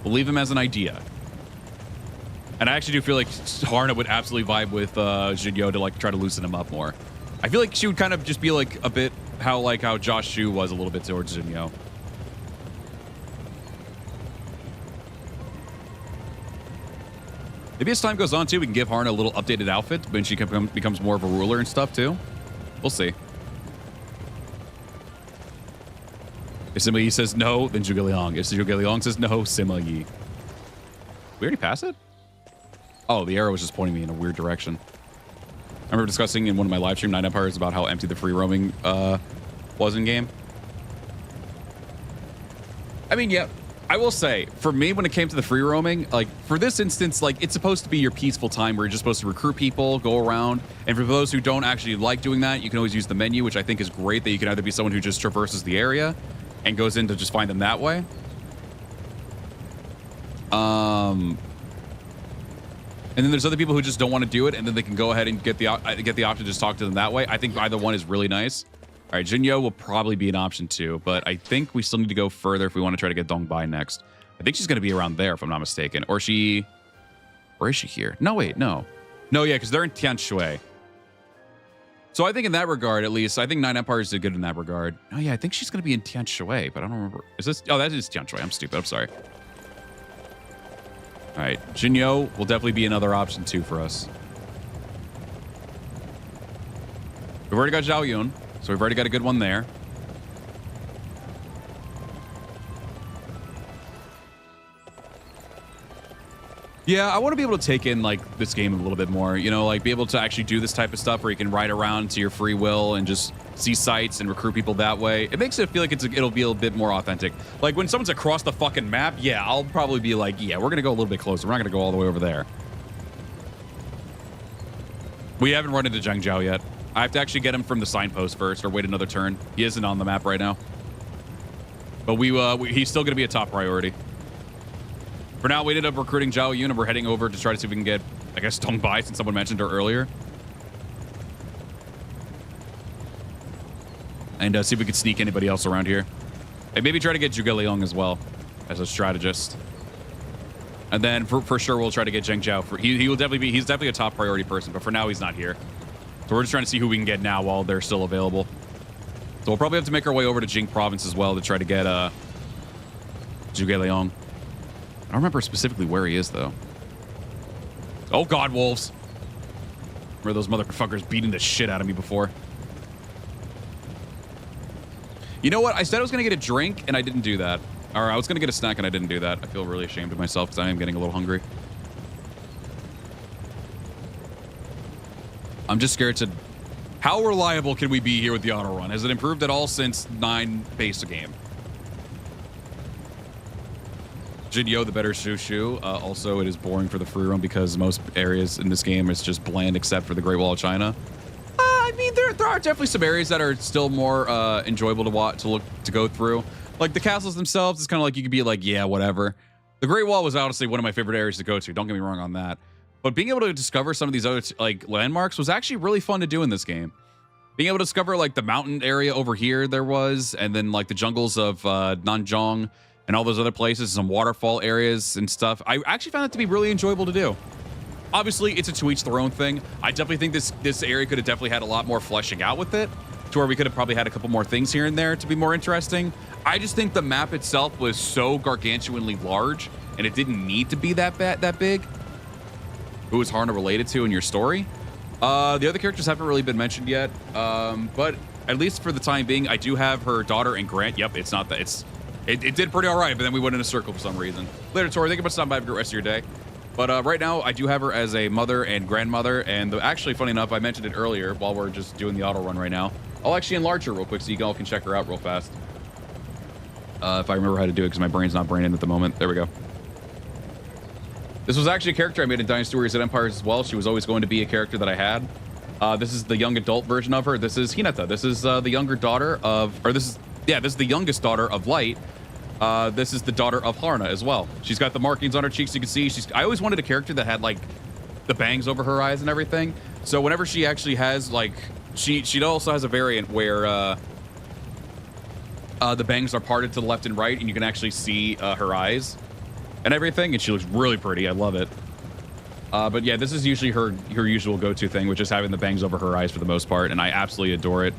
we'll leave him as an idea. And I actually do feel like Haruna would absolutely vibe with Junyo to like try to loosen him up more. I feel like she would kind of just be like a bit how Josh Shu was a little bit towards Junyo. Maybe as time goes on too, we can give Haruna a little updated outfit when she becomes more of a ruler and stuff too. We'll see. If Sima Yi says no, then Zhuge Liang. If Zhuge Liang says no, Sima Yi. We already passed it? Oh, the arrow was just pointing me in a weird direction. I remember discussing in one of my live stream 9 Empires about how empty the free roaming was in game. I mean, yeah, I will say, for me, when it came to the free roaming, like for this instance, like it's supposed to be your peaceful time where you're just supposed to recruit people, go around. And for those who don't actually like doing that, you can always use the menu, which I think is great, that you can either be someone who just traverses the area and goes in to just find them that way. And then there's other people who just don't want to do it, and then they can go ahead and get the option to just talk to them that way. I think either one is really nice. All right, Junyo will probably be an option too, but I think we still need to go further if we want to try to get Dongbai next. I think she's going to be around there, if I'm not mistaken. Or is she here? No, wait, no. No, yeah, because they're in Tianshui. So I think in that regard, at least, I think 9 Empires did good in that regard. Oh, yeah, I think she's going to be in Tianshui, but I don't remember. Is this? Oh, that is Tianshui. I'm stupid. I'm sorry. All right, Junyo will definitely be another option too for us. We've already got Zhao Yun, so we've already got a good one there. Yeah, I want to be able to take in like this game a little bit more, you know, like be able to actually do this type of stuff where you can ride around to your free will and just see sights and recruit people that way. It makes it feel like it'll be a bit more authentic. Like when someone's across the fucking map, yeah, I'll probably be like, yeah, we're going to go a little bit closer. We're not going to go all the way over there. We haven't run into Zhang Zhao yet. I have to actually get him from the signpost first or wait another turn. He isn't on the map right now. But he's still going to be a top priority. For now, we ended up recruiting Zhao Yun, and we're heading over to try to see if we can get, I guess, Dongbai, since someone mentioned her earlier. And see if we could sneak anybody else around here. And maybe try to get Zhuge Liang as well as a strategist. And then for sure, we'll try to get Zheng Zhao. He's definitely a top priority person, but for now, he's not here. So we're just trying to see who we can get now while they're still available. So we'll probably have to make our way over to Jing Province as well to try to get Zhuge Liang. I don't remember specifically where he is, though. Oh, God, wolves. Remember those motherfuckers beating the shit out of me before? You know what? I said I was going to get a drink, and I didn't do that. Or I was going to get a snack, and I didn't do that. I feel really ashamed of myself because I am getting a little hungry. I'm just scared to... How reliable can we be here with the auto run? Has it improved at all since 9 base game? Jinyo, the better Shushu. Also, it is boring for the free roam because most areas in this game is just bland except for the Great Wall of China. I mean, there are definitely some areas that are still more enjoyable to go through. Like the castles themselves, it's kind of like you could be like, yeah, whatever. The Great Wall was honestly one of my favorite areas to go to. Don't get me wrong on that. But being able to discover some of these other like landmarks was actually really fun to do in this game. Being able to discover like the mountain area over here there was, and then like the jungles of Nanzhong and all those other places, some waterfall areas and stuff. I actually found it to be really enjoyable to do. Obviously, it's a to each their own thing. I definitely think this area could have definitely had a lot more fleshing out with it, to where we could have probably had a couple more things here and there to be more interesting. I just think the map itself was so gargantuanly large, and it didn't need to be that big. Who is Haruna related to in your story? The other characters haven't really been mentioned yet, but at least for the time being, I do have her daughter and Grant. Yep, it's not that. It did pretty all right, but then we went in a circle for some reason. Later, Tori, think about stopping by for the rest of your day. But right now, I do have her as a mother and grandmother, and actually, funny enough, I mentioned it earlier while we're just doing the auto run right now. I'll actually enlarge her real quick so you all can check her out real fast. If I remember how to do it, because my brain's not braining at the moment. There we go. This was actually a character I made in Dynasty Warriors and Empires as well. She was always going to be a character that I had. This is the young adult version of her. This is Hinata. This is the younger daughter of, or this is the youngest daughter of Light. This is the daughter of Haruna as well. She's got the markings on her cheeks. You can see I always wanted a character that had like the bangs over her eyes and everything. So whenever she actually has like, she also has a variant where the bangs are parted to the left and right, and you can actually see her eyes and everything, and she looks really pretty. I love it. But yeah, this is usually her usual go-to thing, which is having the bangs over her eyes for the most part, and I absolutely adore it.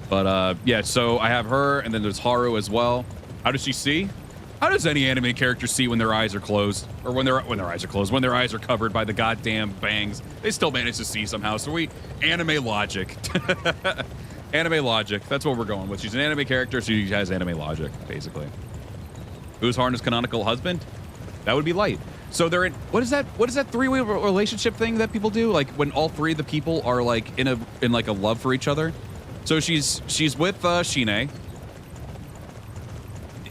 But yeah, so I have her, and then there's Haru as well. How does she see? How does any anime character see when their eyes are closed, or when their eyes are closed, when their eyes are covered by the goddamn bangs? They still manage to see somehow. So anime logic. Anime logic. That's what we're going with. She's an anime character, so she has anime logic, basically. Who's Haruna's canonical husband? That would be Light. So they're in, what is that three-way relationship thing that people do? Like when all three of the people are like in like a love for each other. So she's with Shine.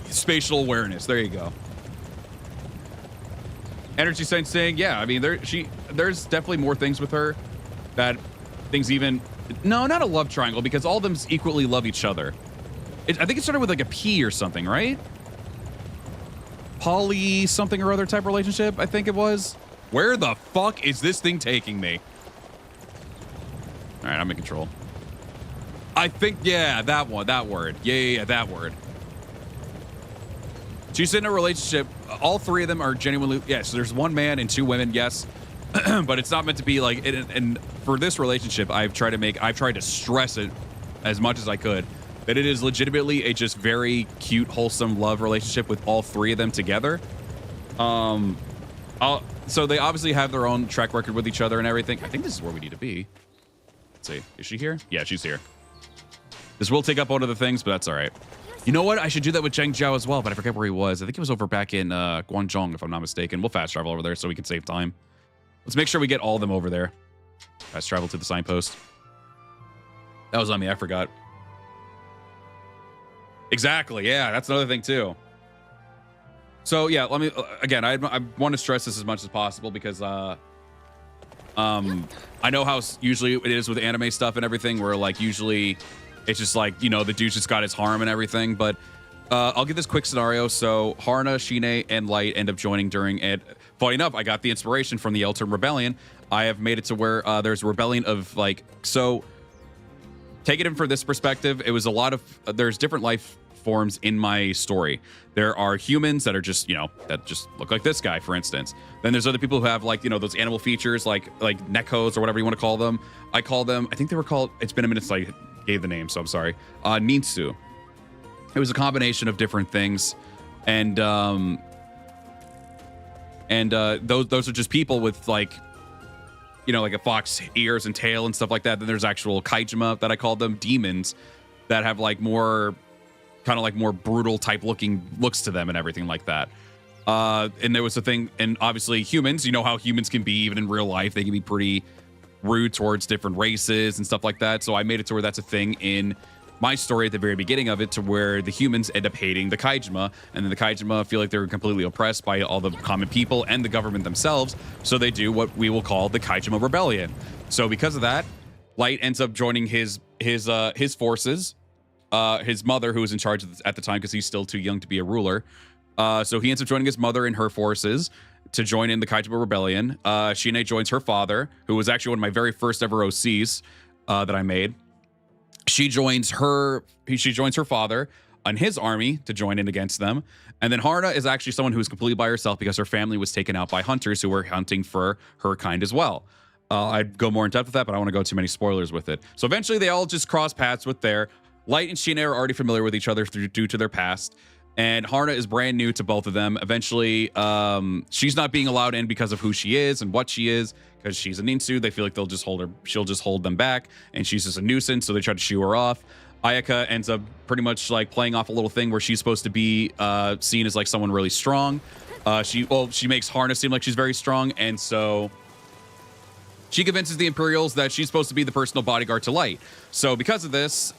Spatial awareness. There you go. Energy sensing. Yeah, I mean there's definitely more things with her that things even. No, not a love triangle, because all of them equally love each other. I think it started with like a P or something, right? Poly something or other type relationship, I think it was. Where the fuck is this thing taking me? All right, I'm in control. I think, yeah, that word. Yeah, that word. She's in a relationship. All three of them are genuinely, yes, so there's one man and two women, yes. But it's not meant to be like, and for this relationship, I've tried to stress it as much as I could, that it is legitimately a just very cute, wholesome love relationship with all three of them together. So they obviously have their own track record with each other and everything. I think this is where we need to be. Let's see. Is she here? Yeah, she's here. This will take up one of the things, but that's all right. You know what? I should do that with Zheng Zhao as well, but I forget where he was. I think he was over back in Guangzhou, if I'm not mistaken. We'll fast travel over there so we can save time. Let's make sure we get all of them over there. Fast travel to the signpost. That was on me. I forgot. Exactly. Yeah, that's another thing too. So yeah, let me again. I want to stress this as much as possible because I know how usually it is with anime stuff and everything, where like usually it's just like, you know, the dude's just got his harem and everything. But I'll give this quick scenario. So Haruna, Shine, and Light end up joining during it. Funny enough, I got the inspiration from the L-Term Rebellion. I have made it to where there's a rebellion of like, so take it in for this perspective. It was a lot of, there's different life forms in my story. There are humans that are just, you know, that just look like this guy, for instance. Then there's other people who have like, you know, those animal features like nekos or whatever you want to call them. I call them, I think they were called, it's been a minute since I gave the name, so I'm sorry. Ninsu. It was a combination of different things. And those are just people with like, you know, like a fox ears and tail and stuff like that. Then there's actual kaijima that I call them, demons that have like more kind of like more brutal type looks to them and everything like that. And there was a thing, and obviously humans, you know how humans can be even in real life. They can be pretty rude towards different races and stuff like that. So I made it to where that's a thing in my story at the very beginning of it, to where the humans end up hating the kaijima, and then the kaijima feel like they're completely oppressed by all the common people and the government themselves. So they do what we will call the kaijima rebellion. So because of that, Light ends up joining his forces. His mother, who was in charge at the time because he's still too young to be a ruler. So he ends up joining his mother and her forces to join in the Kaijima Rebellion. Shine joins her father, who was actually one of my very first ever OCs that I made. She joins her father. and his army to join in against them. And then Haruna is actually someone who is completely by herself because her family was taken out by hunters who were hunting for her kind as well. I'd go more in depth with that, but I don't want to go too many spoilers with it. So eventually they all just cross paths with their Light and Sheena are already familiar with each other due to their past. And Haruna is brand new to both of them. Eventually, she's not being allowed in because of who she is and what she is, because she's a ninsu. They feel like they'll just hold her. She'll just hold them back, and she's just a nuisance. So they try to shoo her off. Ayaka ends up pretty much like playing off a little thing where she's supposed to be seen as like someone really strong. She makes Haruna seem like she's very strong, and so she convinces the Imperials that she's supposed to be the personal bodyguard to Light. So because of this,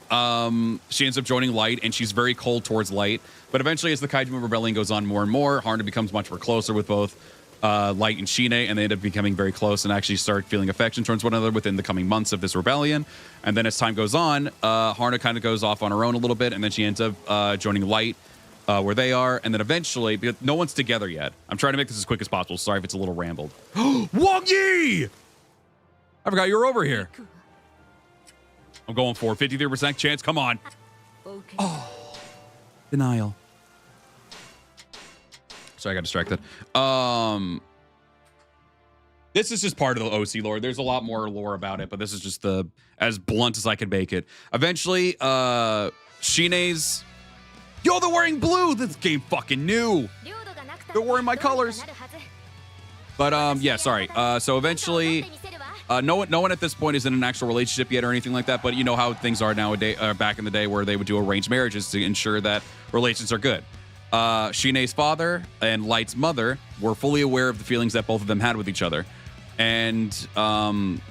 she ends up joining Light, and she's very cold towards Light. But eventually, as the Kaiju Rebellion goes on more and more, Haruna becomes much more closer with both Light and Shine, and they end up becoming very close and actually start feeling affection towards one another within the coming months of this rebellion. And then as time goes on, Haruna kind of goes off on her own a little bit, and then she ends up joining Light where they are. And then eventually, because no one's together yet. I'm trying to make this as quick as possible. Sorry if it's a little rambled. Wang Yi! I forgot you were over here. I'm going for 53% chance. Come on. Oh, denial. Sorry, I got distracted. This is just part of the OC lore. There's a lot more lore about it, but this is just the as blunt as I can make it. Eventually, Shine's... Yo, they're wearing blue! This game fucking new! They're wearing my colors! But, yeah, sorry. So eventually... no one at this point is in an actual relationship yet or anything like that, but you know how things are nowadays, back in the day where they would do arranged marriages to ensure that relations are good. Shine's father and Light's mother were fully aware of the feelings that both of them had with each other. And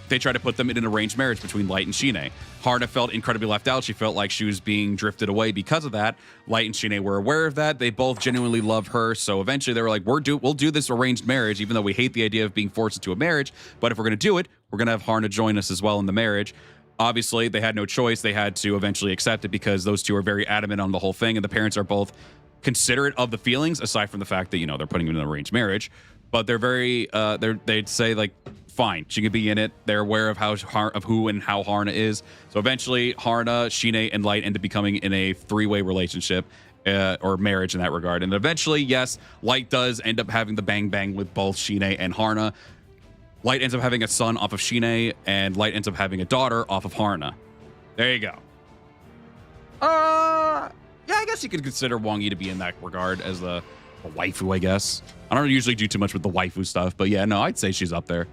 they tried to put them in an arranged marriage between Light and Shine. Haruna felt incredibly left out. She felt like she was being drifted away because of that. Light and Shine were aware of that. They both genuinely loved her. So eventually they were like, we'll do this arranged marriage, even though we hate the idea of being forced into a marriage. But if we're going to do it, we're going to have Haruna join us as well in the marriage. Obviously, they had no choice. They had to eventually accept it because those two are very adamant on the whole thing. And the parents are both considerate of the feelings, aside from the fact that, you know, they're putting them in an arranged marriage. But they're very, they'd say, like, fine, she could be in it. They're aware of who and how Haruna is. So eventually, Haruna, Shine, and Light end up becoming in a three-way relationship or marriage in that regard. And eventually, yes, Light does end up having the bang-bang with both Shine and Haruna. Light ends up having a son off of Shine, and Light ends up having a daughter off of Haruna. There you go. Yeah, I guess you could consider Wang Yi to be in that regard as a waifu, I guess. I don't usually do too much with the waifu stuff, but yeah, no, I'd say she's up there.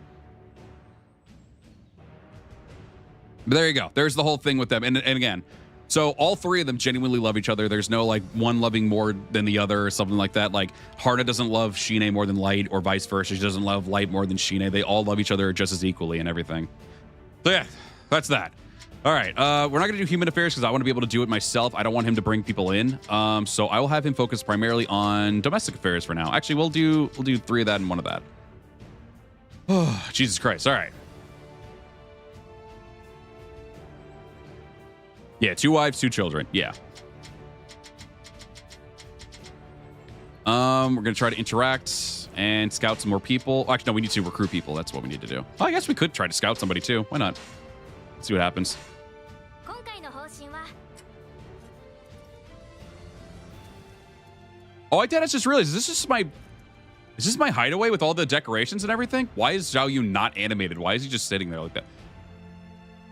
But there you go. There's the whole thing with them. And again, so all three of them genuinely love each other. There's no like one loving more than the other or something like that. Like Haruna doesn't love Shine more than Light or vice versa. She doesn't love Light more than Shine. They all love each other just as equally and everything. So yeah, that's that. All right, we're not going to do human affairs because I want to be able to do it myself. I don't want him to bring people in. So I will have him focus primarily on domestic affairs for now. Actually, we'll do 3 of that and 1 of that. Oh, Jesus Christ. All right. Yeah, 2 wives, 2 children. Yeah. We're going to try to interact and scout some more people. Actually, no, we need to recruit people. That's what we need to do. Oh, I guess we could try to scout somebody too. Why not? Let's see what happens. Oh, I did. I just realized, is this my hideaway with all the decorations and everything? Why is Zhao Yun not animated? Why is he just sitting there like that?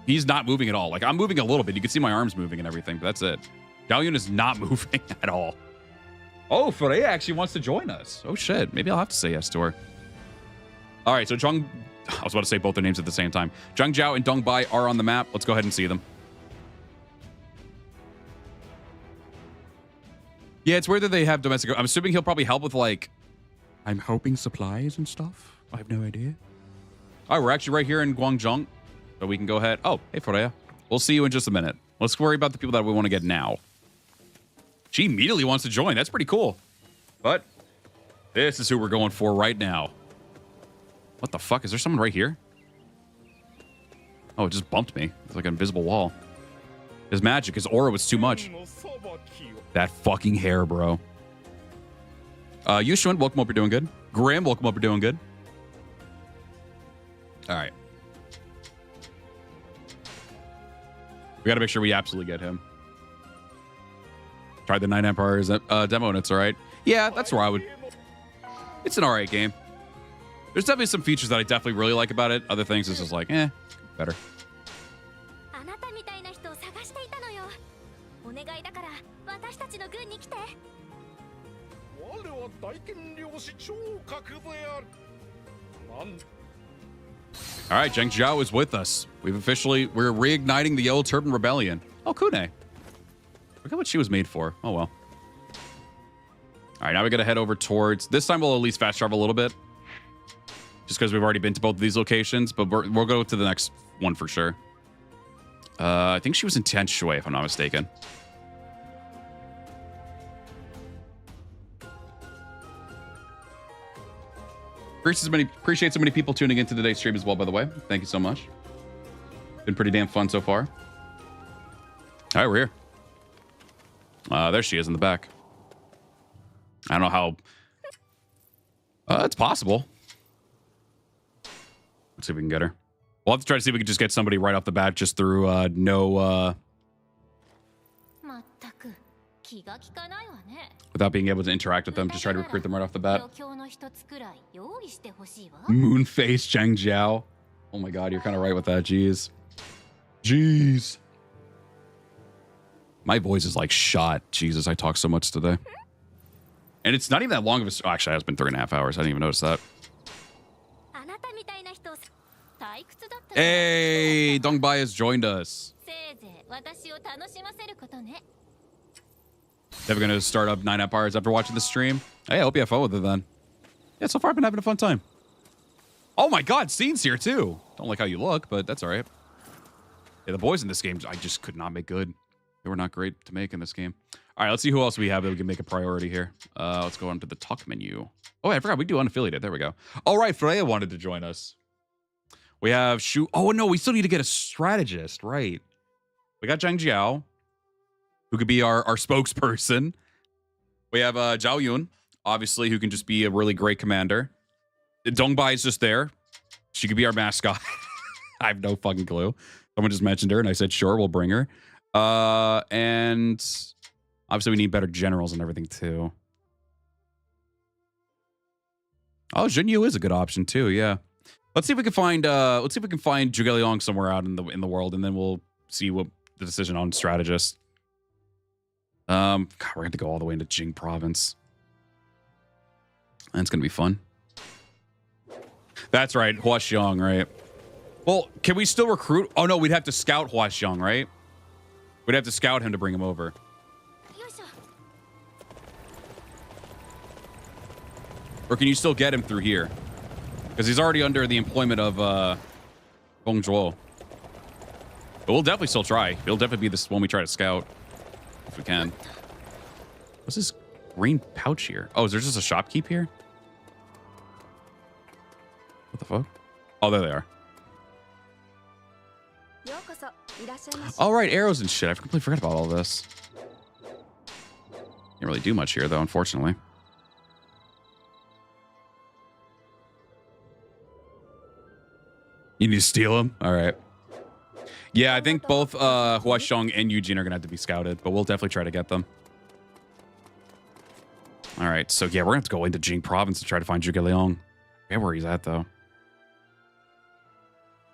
He's not moving at all. Like, I'm moving a little bit. You can see my arms moving and everything, but that's it. Zhao Yun is not moving at all. Oh, Freya actually wants to join us. Oh, shit. Maybe I'll have to say yes to her. All right, so I was about to say both their names at the same time. Zhang Zhao and Dong Bai are on the map. Let's go ahead and see them. Yeah, it's weird that they have domestic. I'm assuming he'll probably help with, like, I'm hoping supplies and stuff. I have no idea. All right, we're actually right here in Guangzhou. So we can go ahead. Oh, hey, Freya. We'll see you in just a minute. Let's worry about the people that we want to get now. She immediately wants to join. That's pretty cool. But this is who we're going for right now. What the fuck? Is there someone right here? Oh, it just bumped me. It's like an invisible wall. His magic, his aura was too much. That fucking hair, bro. Yushun, welcome up. You're doing good. Graham, welcome up. You're doing good. All right. We got to make sure we absolutely get him. Tried the Nine Empires demo and it's all right. Yeah, that's where I would. It's an alright game. There's definitely some features that I definitely really like about it. Other things is just like, better. All right, Zheng Zhao is with us. We're reigniting the Yellow Turban Rebellion. Oh, Kune. Look at what she was made for. Oh, well. All right, now we got to head over towards... This time we'll at least fast travel a little bit. Just because we've already been to both of these locations, but we'll go to the next one for sure. I think she was in Tianshui, if I'm not mistaken. Appreciate so many people tuning into today's stream as well, by the way. Thank you so much. Been pretty damn fun so far. All right, we're here. There she is in the back. I don't know how... it's possible. Let's see if we can get her. We'll have to try to see if we can just get somebody right off the bat just through without being able to interact with them. Just try to recruit them right off the bat. Moonface Zheng Zhao. Oh my god, you're kind of right with that. Jeez. Jeez. My voice is like shot. Jesus, I talk so much today. And it's not even that long of a... Oh, actually, it's been 3.5 hours. I didn't even notice that. Hey, Dongbai has joined us. Never going to start up 9 Empires after watching the stream. Hey, I hope you have fun with it then. Yeah, so far I've been having a fun time. Oh my god, Scene's here too. Don't like how you look, but that's all right. Yeah, the boys in this game, I just could not make good. They were not great to make in this game. All right, let's see who else we have that we can make a priority here. Let's go on to the talk menu. Oh, I forgot we do unaffiliated. There we go. All right, Freya wanted to join us. We have Shu. Oh, no, we still need to get a strategist, right? We got Zheng Zhao, who could be our spokesperson. We have Zhao Yun, obviously, who can just be a really great commander. Dongbai is just there. She could be our mascot. I have no fucking clue. Someone just mentioned her, and I said, sure, we'll bring her. And obviously, we need better generals and everything, too. Oh, Junyu is a good option, too, yeah. Let's see if we can find Zhuge Liang somewhere out in the world, and then we'll see what the decision on strategist. God, we're going to go all the way into Jing province. That's going to be fun. That's right, Huaxiang, right? Well, can we still recruit? Oh, no, we'd have to scout Huaxiang, right? We'd have to scout him to bring him over. Or can you still get him through here? Because he's already under the employment of Gong Zhuo. But we'll definitely still try. It'll definitely be this one we try to scout. If we can. What's this green pouch here? Oh, is there just a shopkeep here? What the fuck? Oh, there they are. All right, arrows and shit. I completely forgot about all this. Can't really do much here, though, unfortunately. You need to steal them? All right. Yeah, I think both Huaxiang and Eugene are going to have to be scouted, but we'll definitely try to get them. All right, so yeah, we're going to have to go into Jing province to try to find Zhuge Liang. I forget where he's at, though.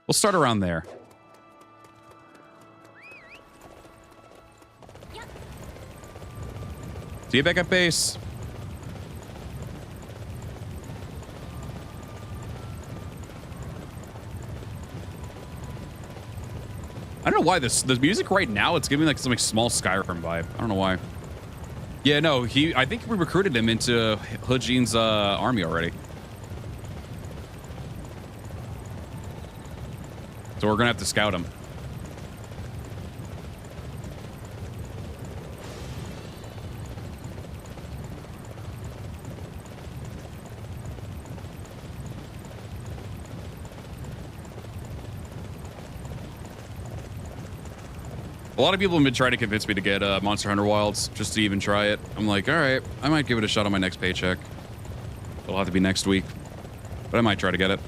We'll start around there. See you back at base. I don't know why the music right now, it's giving me like some like small Skyrim vibe. I don't know why. Yeah, no, I think we recruited him into He Jin's army already. So we're gonna have to scout him. A lot of people have been trying to convince me to get Monster Hunter Wilds just to even try it. I'm like, all right, I might give it a shot on my next paycheck. It'll have to be next week, but I might try to get it.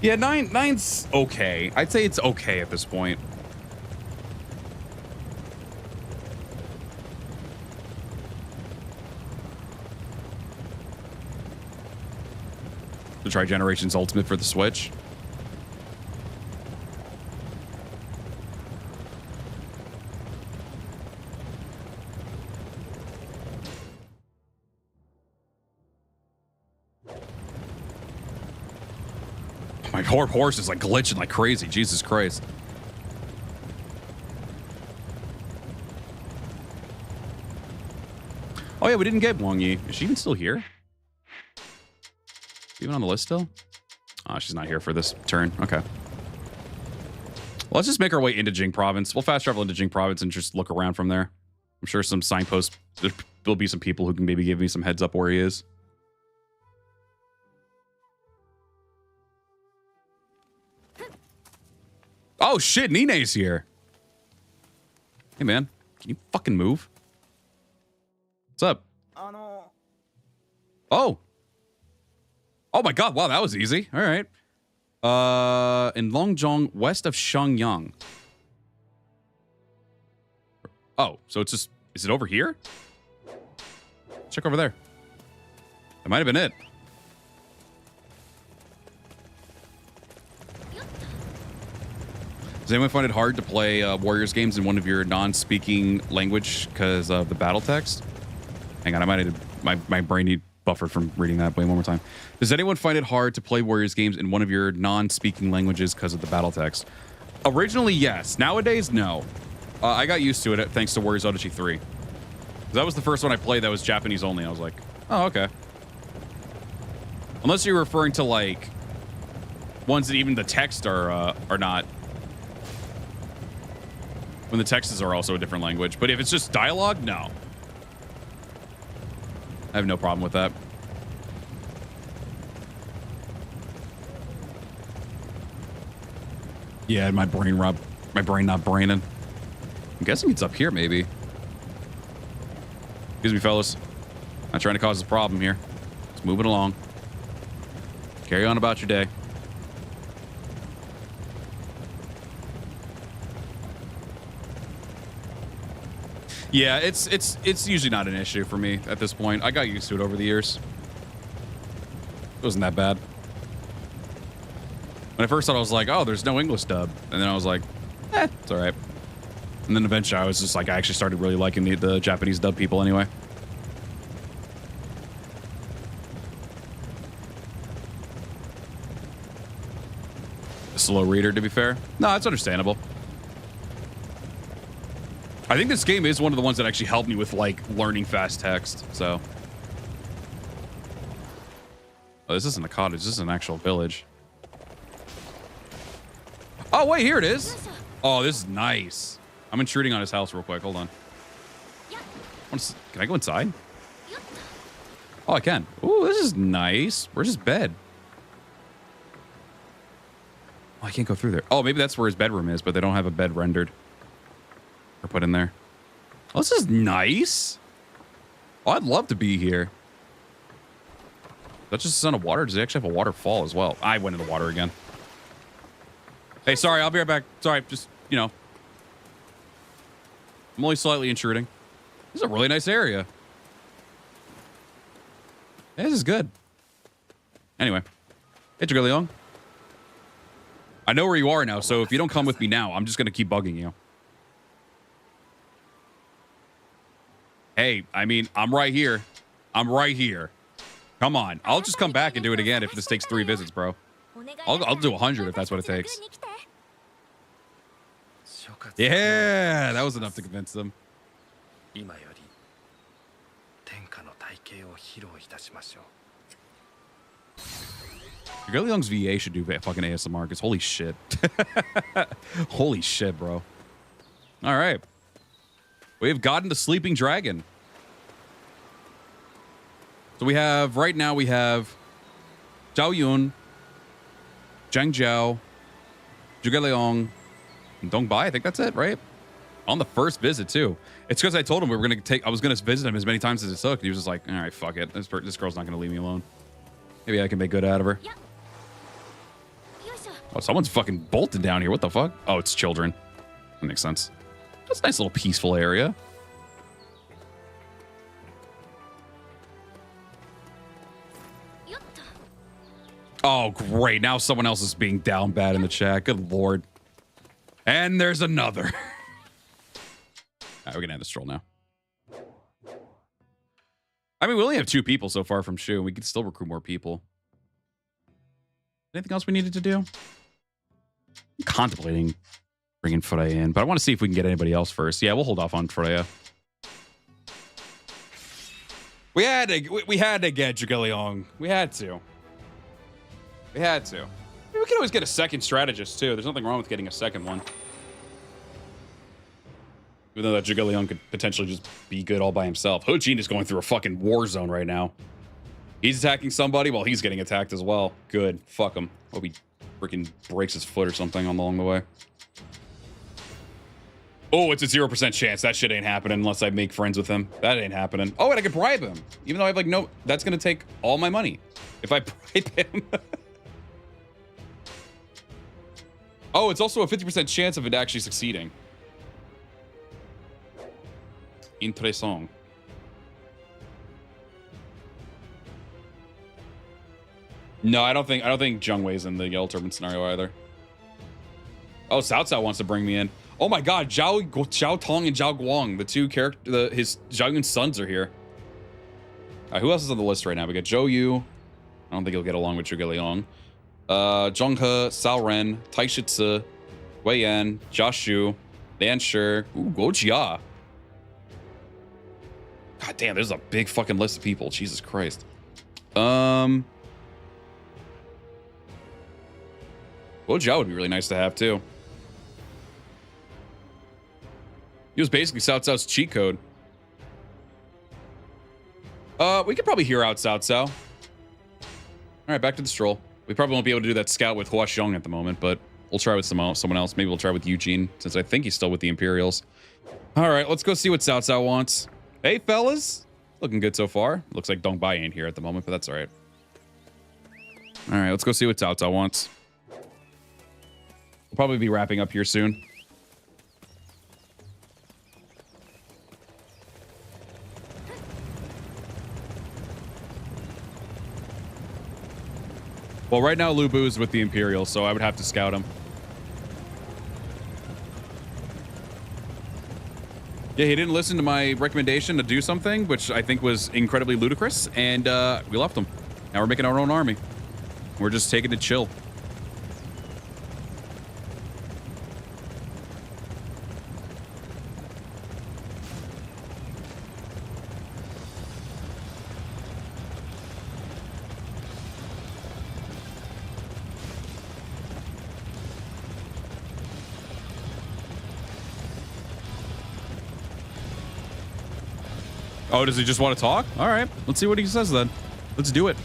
Yeah, nine's okay. I'd say it's okay at this point. The Tri-Generations Ultimate for the Switch. My horse is like glitching like crazy. Jesus Christ. Oh yeah, we didn't get Wang Yi. Is she even still here? Even on the list still? Oh, she's not here for this turn. Okay. Let's just make our way into Jing Province. We'll fast travel into Jing Province and just look around from there. I'm sure some signposts, there'll be some people who can maybe give me some heads up where he is. Oh shit, Nine's here. Hey man, can you fucking move? What's up? Oh. Oh my god, wow, that was easy. All right. In Longzhong, west of Shenyang. Oh, so it's just, is it over here? Check over there. That might have been it. Does anyone find it hard to play Warriors games in one of your non-speaking language because of the battle text? Hang on, I might have, my brain need buffered from reading that way one more time. Does anyone find it hard to play Warriors games in one of your non-speaking languages because of the battle text? Originally, yes. Nowadays, no. I got used to it thanks to Warriors Odyssey 3. That was the first one I played that was Japanese only. I was like, oh, okay. Unless you're referring to like ones that even the text are not. When the texts are also a different language. But if it's just dialogue, no. I have no problem with that. Yeah, my brain not braining. I'm guessing it's up here, maybe. Excuse me, fellas. Not trying to cause a problem here. Just moving along. Carry on about your day. Yeah, it's usually not an issue for me at this point. I got used to it over the years. It wasn't that bad. When I first thought, I was like, oh, there's no English dub. And then I was like, it's all right. And then eventually I was just like, I actually started really liking the Japanese dub people anyway. A slow reader, to be fair. No, it's understandable. I think this game is one of the ones that actually helped me with, like, learning fast text, so. Oh, this isn't a cottage. This is an actual village. Oh, wait, here it is. Oh, this is nice. I'm intruding on his house real quick. Hold on. Can I go inside? Oh, I can. Ooh, this is nice. Where's his bed? Oh, I can't go through there. Oh, maybe that's where his bedroom is, but they don't have a bed rendered. Or put in there. Oh, this is nice. Oh, I'd love to be here. That's just a son of water. Does he actually have a waterfall as well? I went in the water again. Hey, sorry, I'll be right back. Sorry, just, you know. I'm only slightly intruding. This is a really nice area. Yeah, this is good. Anyway. Hey, Jagaleong. I know where you are now, so if you don't come with me now, I'm just going to keep bugging you. Hey, I mean, I'm right here. I'm right here. Come on. I'll just come back and do it again if this takes 3 visits, bro. I'll do 100 if that's what it takes. Yeah, that was enough to convince them. Jagaleong's VA should do fucking ASMR, because holy shit. Holy shit, bro. All right. We have gotten the Sleeping Dragon. So we have, right now we have Zhao Yun, Zhang Jiao, Jagaleong, and Dong Bai. I think that's it, right? On the first visit, too. It's because I told him I was going to visit him as many times as it took. And he was just like, all right, fuck it. This girl's not going to leave me alone. Maybe I can make good out of her. Oh, someone's fucking bolted down here. What the fuck? Oh, it's children. That makes sense. That's a nice little peaceful area. Oh, great. Now someone else is being down bad in the chat. Good lord. And there's another. All right, we're gonna end the stroll now. I mean, we only have 2 people so far from Shu. We could still recruit more people. Anything else we needed to do? I'm contemplating bringing Freya in, but I want to see if we can get anybody else first. Yeah, we'll hold off on Freya. We had to get Jugaliong. We had to. We had to. We can always get a second strategist too. There's nothing wrong with getting a second one. Even though that Jugaliong could potentially just be good all by himself. Hojin is going through a fucking war zone right now. He's attacking somebody while he's getting attacked as well. Good. Fuck him. Hope he freaking breaks his foot or something along the way. Oh, it's a 0% chance. That shit ain't happening unless I make friends with him. That ain't happening. Oh, and I could bribe him. Even though I have like no... That's going to take all my money. If I bribe him. Oh, it's also a 50% chance of it actually succeeding. Interessant. No, I don't think Zheng Wei's in the Yellow Turban scenario either. Oh, Cao Cao wants to bring me in. Oh my god, Zhao Tong and Zhao Guang, the 2 characters, his Zhao Yun's sons are here. Who else is on the list right now? We got Zhou Yu. I don't think he'll get along with Zhuge Liang. Zhong He, Cao Ren, Tai Shi, Wei Yan, Jia Shu, Lian Shi, Guo Jia. God damn, there's a big fucking list of people. Jesus Christ. Guo Jia would be really nice to have too. He was basically Cao Cao's cheat code. We could probably hear out Cao Cao. All right, back to the stroll. We probably won't be able to do that scout with Hua Xiong at the moment, but we'll try with someone else. Maybe we'll try with Eugene, since I think he's still with the Imperials. All right, let's go see what Cao Cao wants. Hey, fellas. Looking good so far. Looks like Dong Bai ain't here at the moment, but that's all right. All right, let's go see what Cao Cao wants. We'll probably be wrapping up here soon. Well, right now, Lu Bu is with the Imperials, so I would have to scout him. Yeah, he didn't listen to my recommendation to do something, which I think was incredibly ludicrous, and we left him. Now we're making our own army. We're just taking it chill. Oh, does he just want to talk? All right, let's see what he says then. Let's do it.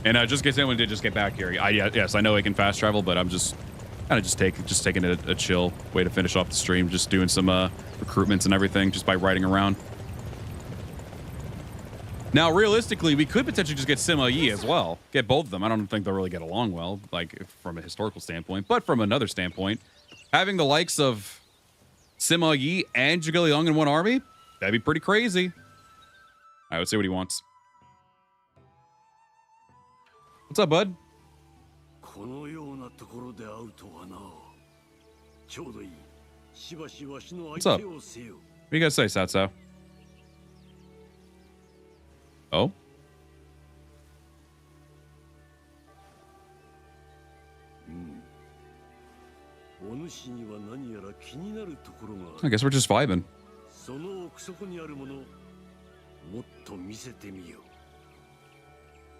And just in case anyone did just get back here, yes, I know I can fast travel, but I'm just kind of taking a chill way to finish off the stream, just doing some recruitments and everything just by riding around. Now, realistically, we could potentially just get Sima Yi as well. Get both of them. I don't think they'll really get along well, like from a historical standpoint. But from another standpoint, having the likes of Sima Yi and Zhuge Liang in one army, that'd be pretty crazy. All right, let's see what he wants. What's up, bud? What's up? What do you guys say, Cao Cao? Oh? I guess we're just vibing.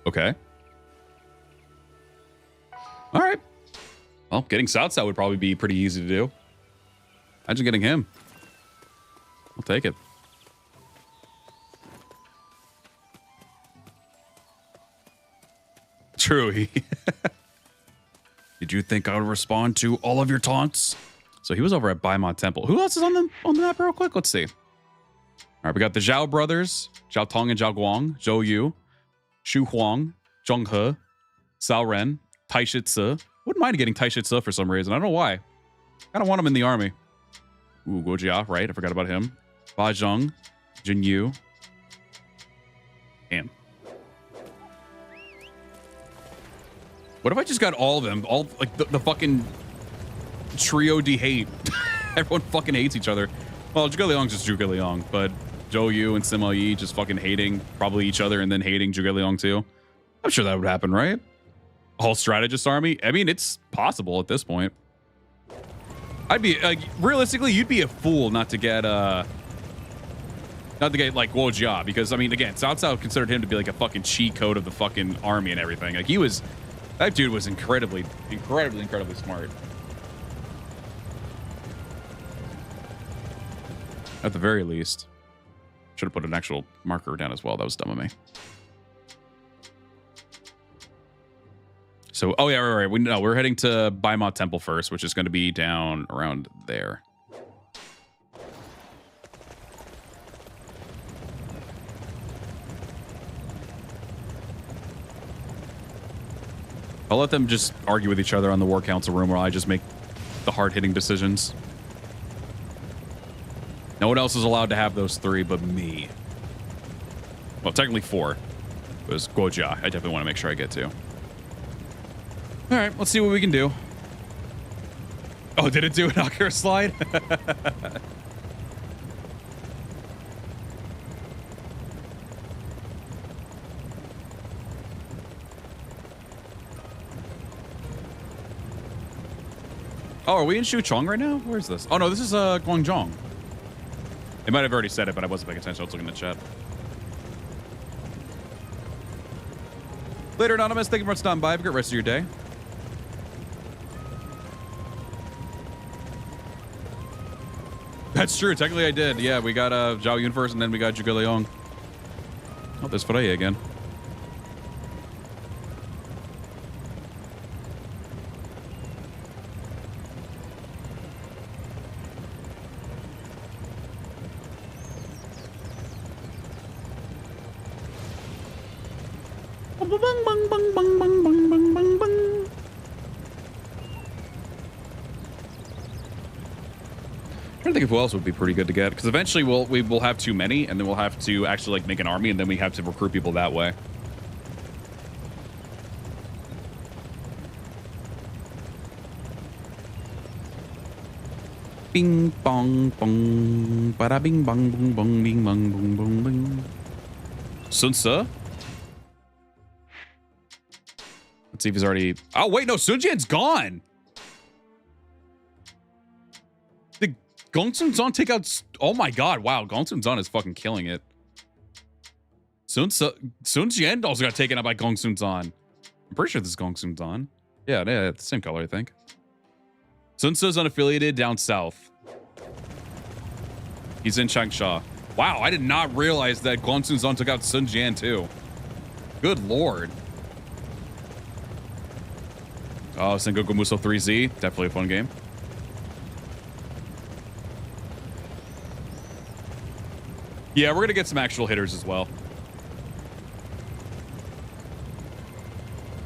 Okay. All right. Well, getting Cao Cao would probably be pretty easy to do. Imagine getting him. I'll take it. True. Did you think I would respond to all of your taunts? So he was over at Baimon Temple. Who else is on the map real quick? Let's see. All right, we got the Zhao brothers, Zhao Tong and Zhao Guang, Zhou Yu, Xu Huang, Zhong He, Cao Ren, Tai Shi. Wouldn't mind getting Tai Shi for some reason. I don't know why. I don't want him in the army. Ooh, Guojia, right? I forgot about him. Ba Zheng, Jin Yu. Damn. What if I just got all of them? All like the fucking trio D hate. Everyone fucking hates each other. Well, Zhuge Liang's just Zhuge Liang, but Zhou Yu and Sima Yi just fucking hating probably each other and then hating Zhuge Liang too. I'm sure that would happen, right? Whole strategist army. I mean, it's possible at this point. I'd be like, realistically, you'd be a fool not to get like Guo Jia, because I mean, again, Cao Cao considered him to be like a fucking cheat code of the fucking army and everything. Like that dude was incredibly smart. At the very least. Should have put an actual marker down as well. That was dumb of me. So, oh yeah, right. We're heading to Baima Temple first, which is going to be down around there. I'll let them just argue with each other on the War Council room, while I just make the hard-hitting decisions. No one else is allowed to have those 3 but me. Well, technically 4. It was Guojia. I definitely want to make sure I get to. All right, let's see what we can do. Oh, did it do an Akira slide? Oh, are we in Shuchong right now? Where's this? Oh, no, this is Guangzhong. It might have already said it, but I wasn't paying attention. I was looking at the chat. Later, Anonymous. Thank you for stopping by. Have a great rest of your day. That's true. Technically, I did. Yeah, we got Zhao Yun first, and then we got Zhuge Liang. Oh, there's Freya again. I think who else would be pretty good to get, because eventually we will have too many, and then we'll have to actually like make an army, and then we have to recruit people that way. Bing bong bong, bada bing bong bong bong bing bong bong bong bing. Sun Tzu. Let's see if he's already. Oh wait, no, Sun Jian's gone. Gongsun Zan take out. Oh my god! Wow, Gongsun Zan is fucking killing it. Sun Jian also got taken out by Gongsun Zan. I'm pretty sure this is Gongsun Zan. Yeah, it's the same color, I think. Sun Tzu's unaffiliated down south. He's in Changsha. Wow, I did not realize that Gongsun Zan took out Sun Jian too. Good lord. Oh, Sengoku Musou 3Z, definitely a fun game. Yeah, we're gonna get some actual hitters as well.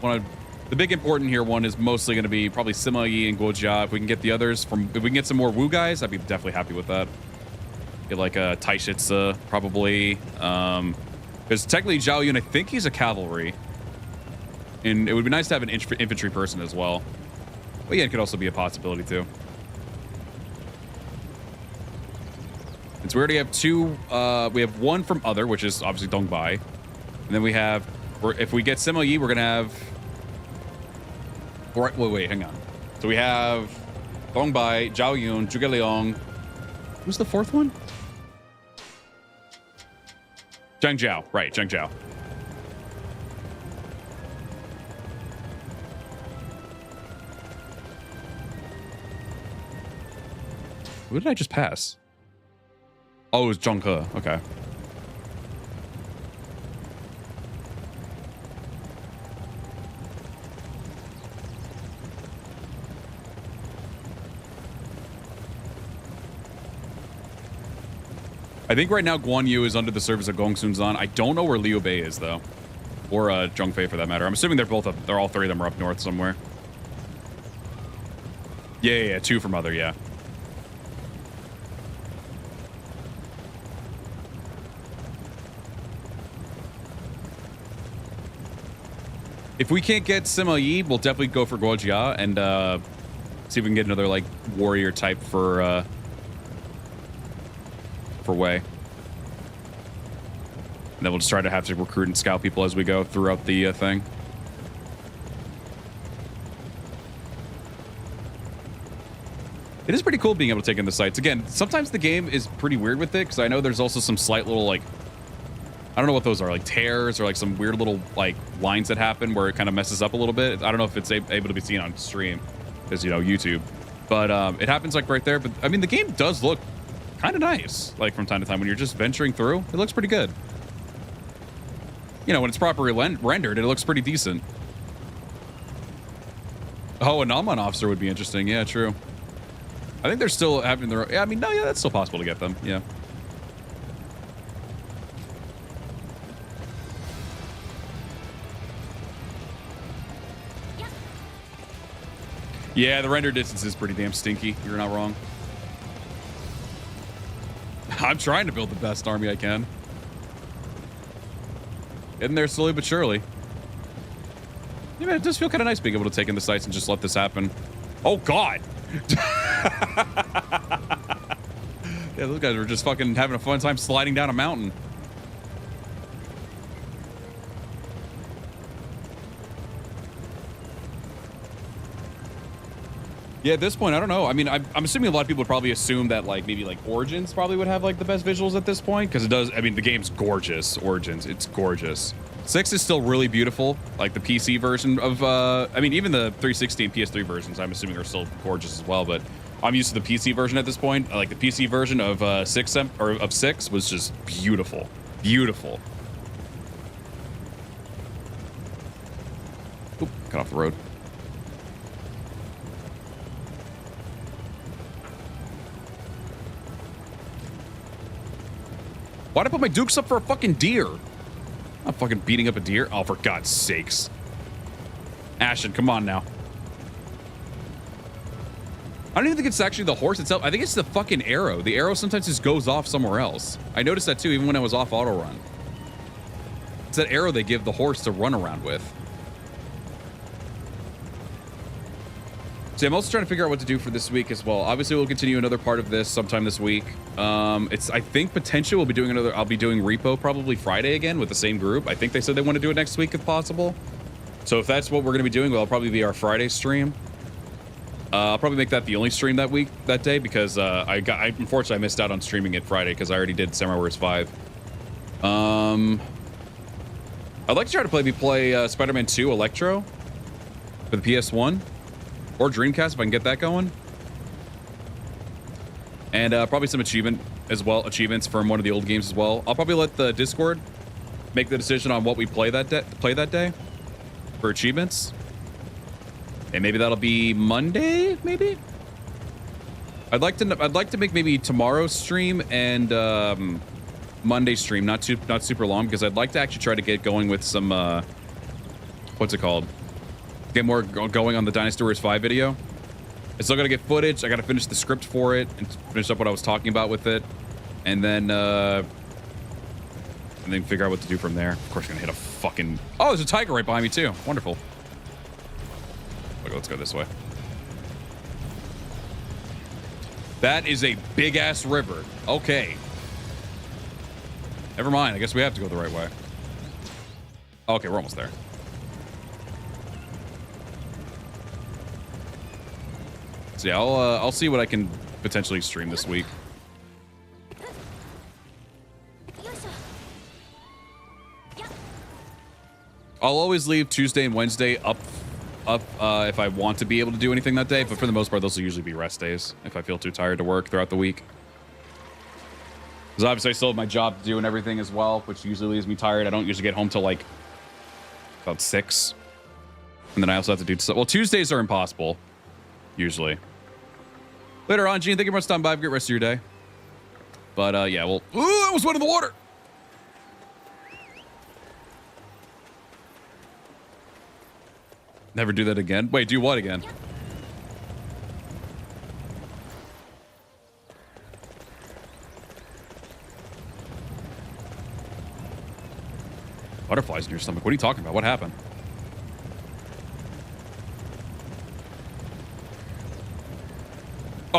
The big important here one is mostly gonna be probably Sima Yi and Guojia. If we can get the others if we can get some more Wu guys, I'd be definitely happy with that. Get like a Taishitsu probably, because technically Zhao Yun, I think he's a cavalry, and it would be nice to have an infantry person as well. But yeah, it could also be a possibility too. And so we already have 2. We have 1 from other, which is obviously Dongbai. And then we have, if we get Sima Yi, we're going to have... Wait, hang on. So we have Dongbai, Zhao Yun, Zhuge Liang. Who's the 4th one? Zhang Jiao. Right, Zhang Jiao. Who did I just pass? Oh, it was Zhong He. Okay. I think right now Guan Yu is under the service of Gongsun Zan. I don't know where Liu Bei is though, or Zhong Fei for that matter. I'm assuming they're both up. They're all 3 of them are up north somewhere. Yeah, 2 from other. Yeah. If we can't get Sima Yi, we'll definitely go for Guojia and see if we can get another like warrior type for Wei. And then we'll just try to have to recruit and scout people as we go throughout the thing. It is pretty cool being able to take in the sights. Again, sometimes the game is pretty weird with it because I know there's also some slight little like, I don't know what those are, like tears or like some weird little like lines that happen where it kind of messes up a little bit. I don't know if it's able to be seen on stream because, you know, YouTube. But it happens like right there. But I mean, the game does look kind of nice. Like from time to time when you're just venturing through, it looks pretty good. You know, when it's properly rendered, it looks pretty decent. Oh, a Nalman officer would be interesting. Yeah, true. I think they're still having their... Yeah, I mean, no, yeah, that's still possible to get them. Yeah. Yeah, the render distance is pretty damn stinky. You're not wrong. I'm trying to build the best army I can. Getting there slowly but surely. Yeah, man, it does feel kind of nice being able to take in the sights and just let this happen. Oh, God. Yeah, those guys were just fucking having a fun time sliding down a mountain. Yeah, at this point, I don't know. I mean, I'm assuming a lot of people would probably assume that, like, maybe, like, Origins probably would have, like, the best visuals at this point. Because it does, I mean, the game's gorgeous. Origins, it's gorgeous. 6 is still really beautiful. Like, the PC version of, I mean, even the 360 and PS3 versions, I'm assuming are still gorgeous as well. But I'm used to the PC version at this point. Like, the PC version of 6 was just beautiful. Beautiful. Oop, cut off the road. Why'd I put my dukes up for a fucking deer? I'm fucking beating up a deer. Oh, for God's sakes. Ashen, come on now. I don't even think it's actually the horse itself. I think it's the fucking arrow. The arrow sometimes just goes off somewhere else. I noticed that too, even when I was off auto run. It's that arrow they give the horse to run around with. See, I'm also trying to figure out what to do for this week as well. Obviously, we'll continue another part of this sometime this week. I think potentially we'll be doing another, I'll be doing repo probably Friday again with the same group. I think they said they want to do it next week if possible. So if that's what we're going to be doing, well, it'll probably be our Friday stream. I'll probably make that the only stream that day because unfortunately I missed out on streaming it Friday because I already did Samurai Warriors 5. I'd like to try to play Spider-Man 2 Electro for the PS1 or Dreamcast if I can get that going. And probably some achievements from one of the old games as well. I'll probably let the Discord make the decision on what we play that day for achievements. And maybe that'll be Monday, maybe? I'd like to make maybe tomorrow's stream and Monday's stream not super long because I'd like to actually try to get going with some what's it called? Get more going on the Dynasty Warriors 5 video. I still gotta get footage. I gotta finish the script for it and finish up what I was talking about with it, and then figure out what to do from there. Of course, I'm gonna hit a fucking. Oh, there's a tiger right behind me too. Wonderful. Okay, let's go this way. That is a big ass river. Okay. Never mind. I guess we have to go the right way. Okay, we're almost there. So yeah, I'll see what I can potentially stream this week. I'll always leave Tuesday and Wednesday up if I want to be able to do anything that day, but for the most part, those will usually be rest days if I feel too tired to work throughout the week. Because obviously I still have my job to do and everything as well, which usually leaves me tired. I don't usually get home till like about 6. And then I also have to do... Well, Tuesdays are impossible, usually. Later on, Gene, thank you very much for stopping by. Have a great rest of your day. But yeah, well... Ooh, I almost went in the water! Never do that again? Wait, do what again? Butterflies in your stomach. What are you talking about? What happened?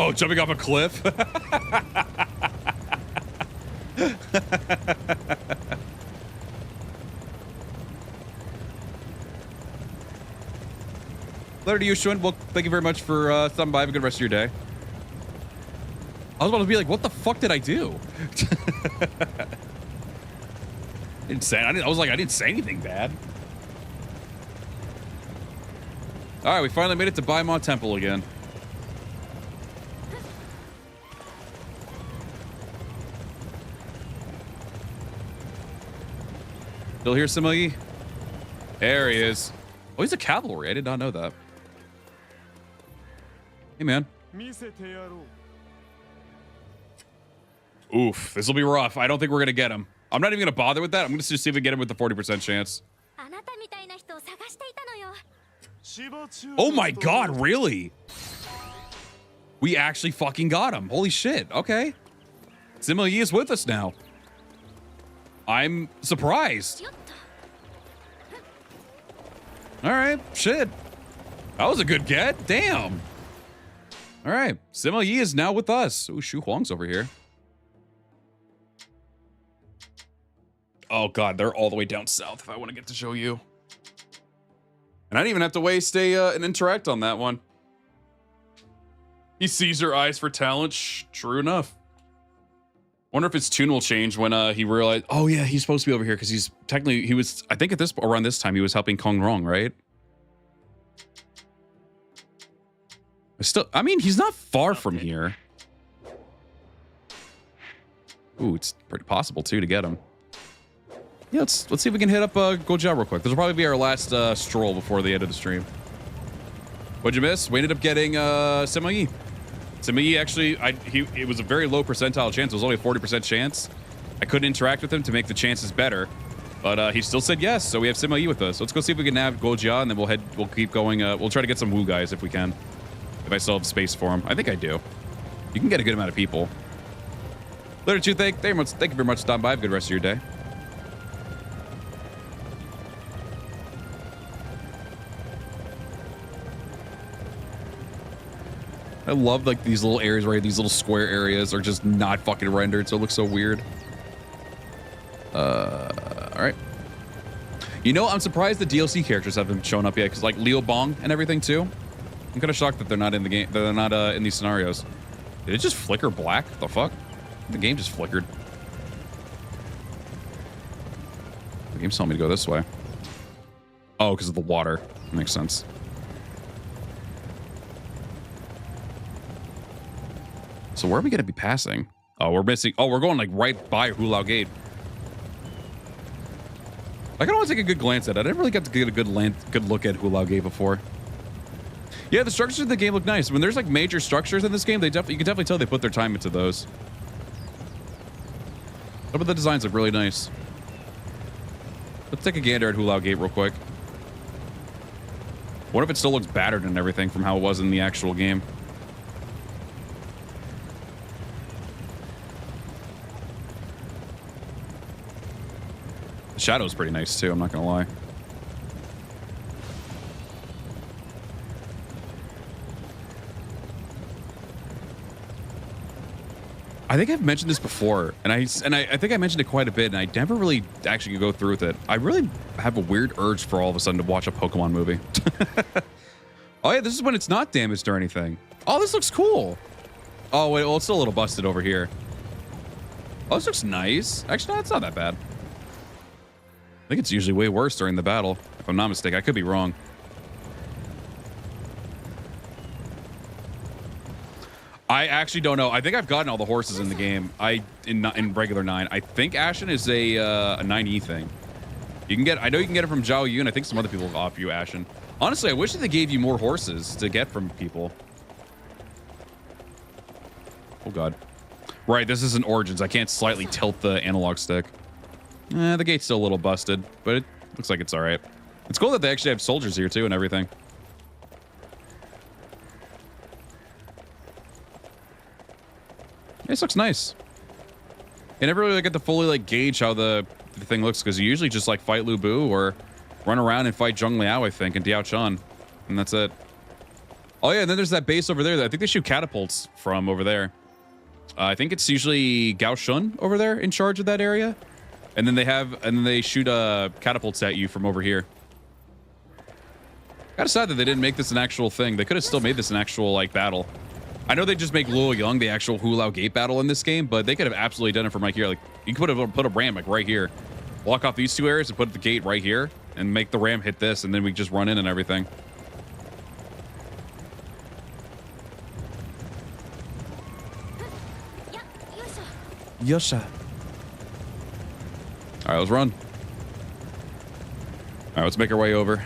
Oh, jumping off a cliff. Letter to you, Shun. Well, thank you very much for stopping by. Have a good rest of your day. I was about to be like, what the fuck did I do? I was like, I didn't say anything bad. All right, we finally made it to Baimon Temple again. Still here, Simei? There he is. Oh, he's a cavalry. I did not know that. Hey, man. Oof, this will be rough. I don't think we're going to get him. I'm not even going to bother with that. I'm going to just see if we get him with the 40% chance. Oh my god, really? We actually fucking got him. Holy shit. Okay. Simei is with us now. I'm surprised. All right, shit. That was a good get. Damn. All right, Simei is now with us. Ooh, Shu Huang's over here. Oh god, they're all the way down south if I want to get to show you. And I didn't even have to waste an interact on that one. He sees her eyes for talent. True enough. Wonder if his tune will change when he realized, oh yeah, he's supposed to be over here because he's technically, I think around this time he was helping Kong Rong, right? I mean, he's not far from here. Ooh, it's pretty possible too to get him. Yeah, let's see if we can hit up Gojiao real quick. This will probably be our last stroll before the end of the stream. What'd you miss? We ended up getting Simei. Simei actually, it was a very low percentile chance. It was only a 40% chance. I couldn't interact with him to make the chances better, but he still said yes. So we have Simei with us. Let's go see if we can nab Gojiao, and then we'll keep going. We'll try to get some Wu guys if we can. If I still have space for him. I think I do. You can get a good amount of people. Later, too. Thank you very much for stopping by. Have a good rest of your day. I love like these little areas where these little square areas are just not fucking rendered, so it looks so weird. All right. You know, I'm surprised the DLC characters haven't shown up yet, because like Liu Bong and everything too. I'm kind of shocked that they're not in the game. That they're not in these scenarios. Did it just flicker black? The fuck? The game just flickered. The game's telling me to go this way. Oh, because of the water. Makes sense. So where are we going to be passing? Oh, we're missing. Oh, we're going like right by Hulao Gate. I kind of want to take a good glance at it. I never really got to get a good look at Hulao Gate before. Yeah, the structures in the game look nice. When there's like major structures in this game, you can definitely tell they put their time into those. Some of the designs look really nice. Let's take a gander at Hulao Gate real quick. What if it still looks battered and everything from how it was in the actual game? The shadow's pretty nice too, I'm not gonna lie. I think I've mentioned this before, and I think I mentioned it quite a bit, and I never really actually go through with it. I really have a weird urge for all of a sudden to watch a Pokemon movie. Oh yeah, this is when it's not damaged or anything. Oh, this looks cool. Oh wait, well, it's still a little busted over here. Oh, this looks nice. Actually, no, it's not that bad. I think it's usually way worse during the battle, if I'm not mistaken. I could be wrong. I actually don't know. I think I've gotten all the horses in the game. In regular 9. I think Ashen is a 9E thing. You can get. I know you can get it from Zhao Yun. I think some other people will offer you Ashen. Honestly, I wish that they gave you more horses to get from people. Oh god. Right, this isn't Origins. I can't slightly tilt the analog stick. The gate's still a little busted, but it looks like it's all right. It's cool that they actually have soldiers here too and everything. This looks nice. You never really get to fully like gauge how the thing looks, because you usually just like fight Lu Bu or run around and fight Zhong Liao, I think, and Diao Chan, and that's it. Oh yeah, and then there's that base over there. I think they shoot catapults from over there. I think it's usually Gao Shun over there in charge of that area. And then they shoot catapults at you from over here. Gotta sad that they didn't make this an actual thing. They could have still made this an actual like battle. I know they just make Luo Young the actual Hulao Gate battle in this game, but they could have absolutely done it from right here. Like you could have put a ram like right here, block off these two areas and put the gate right here, and make the ram hit this, and then we just run in and everything. Yosha. All right, let's run. All right, let's make our way over.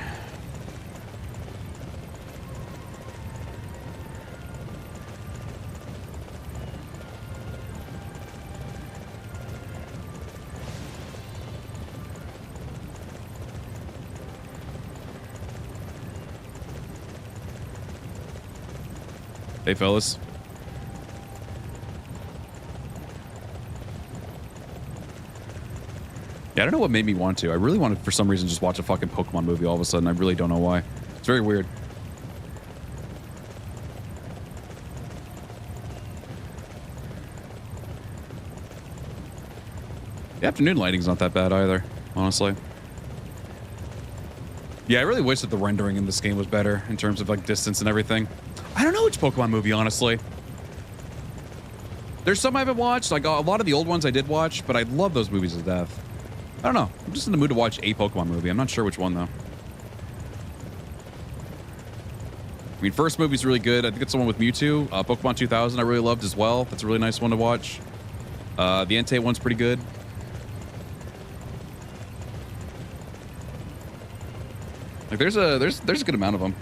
Hey, fellas. Yeah, I don't know what made me want to. I really wanted, for some reason, just watch a fucking Pokemon movie all of a sudden. I really don't know why. It's very weird. The afternoon lighting's not that bad either, honestly. Yeah, I really wish that the rendering in this game was better in terms of like distance and everything. I don't know which Pokemon movie, honestly. There's some I haven't watched. Like a lot of the old ones I did watch, but I love those movies to death. I don't know. I'm just in the mood to watch a Pokemon movie. I'm not sure which one, though. I mean, first movie's really good. I think it's the one with Mewtwo. Pokemon 2000 I really loved as well. That's a really nice one to watch. The Entei one's pretty good. Like there's a good amount of them.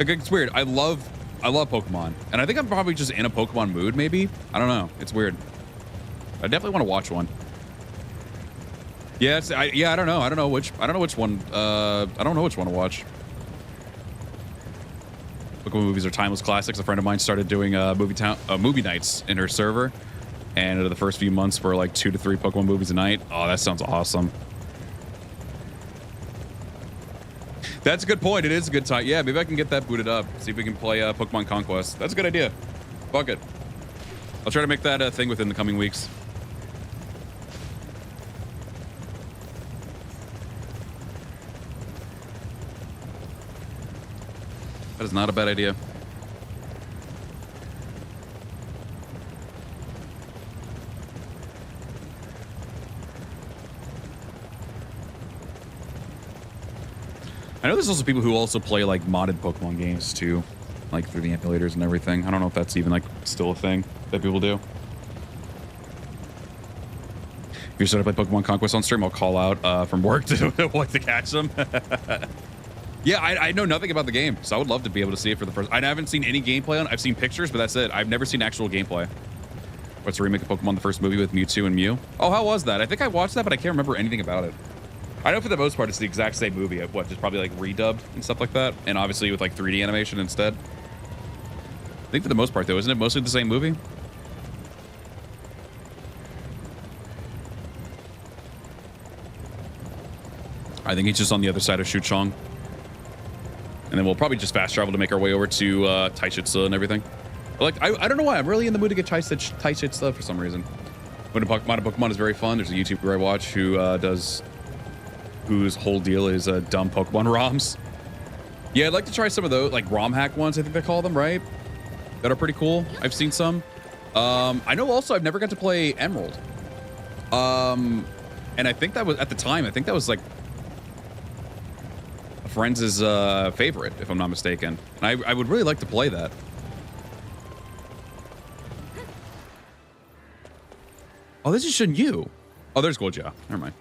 Like, it's weird. I love Pokemon, and I think I'm probably just in a Pokemon mood. Maybe I don't know. It's weird. I definitely want to watch one. Yeah, I don't know. I don't know which one. I don't know which one to watch. Pokemon movies are timeless classics. A friend of mine started doing movie nights in her server, and the first few months were like 2 to 3 Pokemon movies a night. Oh, that sounds awesome. That's a good point. It is a good time. Yeah, maybe I can get that booted up. See if we can play Pokemon Conquest. That's a good idea. Fuck it. I'll try to make that a thing within the coming weeks. That is not a bad idea. I know there's also people who also play like modded Pokemon games too, like through the emulators and everything. I don't know if that's even like still a thing that people do. If you're starting to play Pokemon Conquest on stream, I'll call out from work to catch them. Yeah, I know nothing about the game, so I would love to be able to see it for the first. I haven't seen any gameplay on it. I've seen pictures, but that's it. I've never seen actual gameplay. What's the remake of Pokemon, the first movie with Mewtwo and Mew? Oh, how was that? I think I watched that, but I can't remember anything about it. I know for the most part it's the exact same movie. What, just probably like redubbed and stuff like that, and obviously with like 3D animation instead. I think for the most part though, isn't it mostly the same movie? I think he's just on the other side of Shuchong. And then we'll probably just fast travel to make our way over to Taichitsu and everything. Like, I don't know why. I'm really in the mood to get Taichitsu for some reason. When Pokemon is very fun. There's a YouTuber I watch whose whole deal is dumb Pokemon ROMs. Yeah, I'd like to try some of those, like ROM hack ones, I think they call them, right? That are pretty cool. I've seen some. I know also I've never got to play Emerald. And I think that was, at the time, I think that was like a friend's favorite, if I'm not mistaken. And I would really like to play that. Oh, this is Shinyu. Oh, there's Goja. Never mind.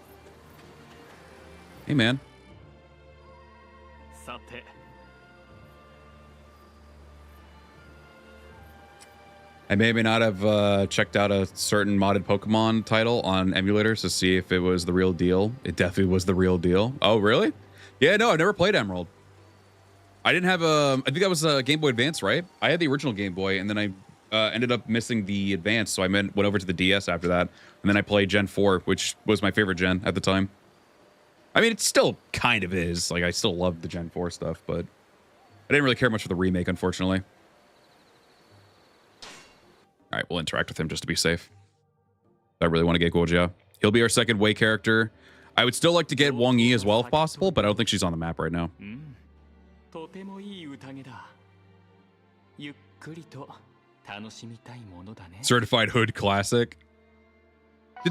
Hey, man. I may or may not have checked out a certain modded Pokemon title on emulators to see if it was the real deal. It definitely was the real deal. Oh, really? Yeah, no, I've never played Emerald. I didn't have I think that was a Game Boy Advance, right? I had the original Game Boy, and then I ended up missing the Advance, so I went over to the DS after that, and then I played Gen 4, which was my favorite gen at the time. I mean, it still kind of is. Like, I still love the Gen 4 stuff, but I didn't really care much for the remake, unfortunately. All right, we'll interact with him just to be safe. I really want to get Guojia. He'll be our second Wei character. I would still like to get Wang Yi as well if possible, but I don't think she's on the map right now. Certified Hood Classic.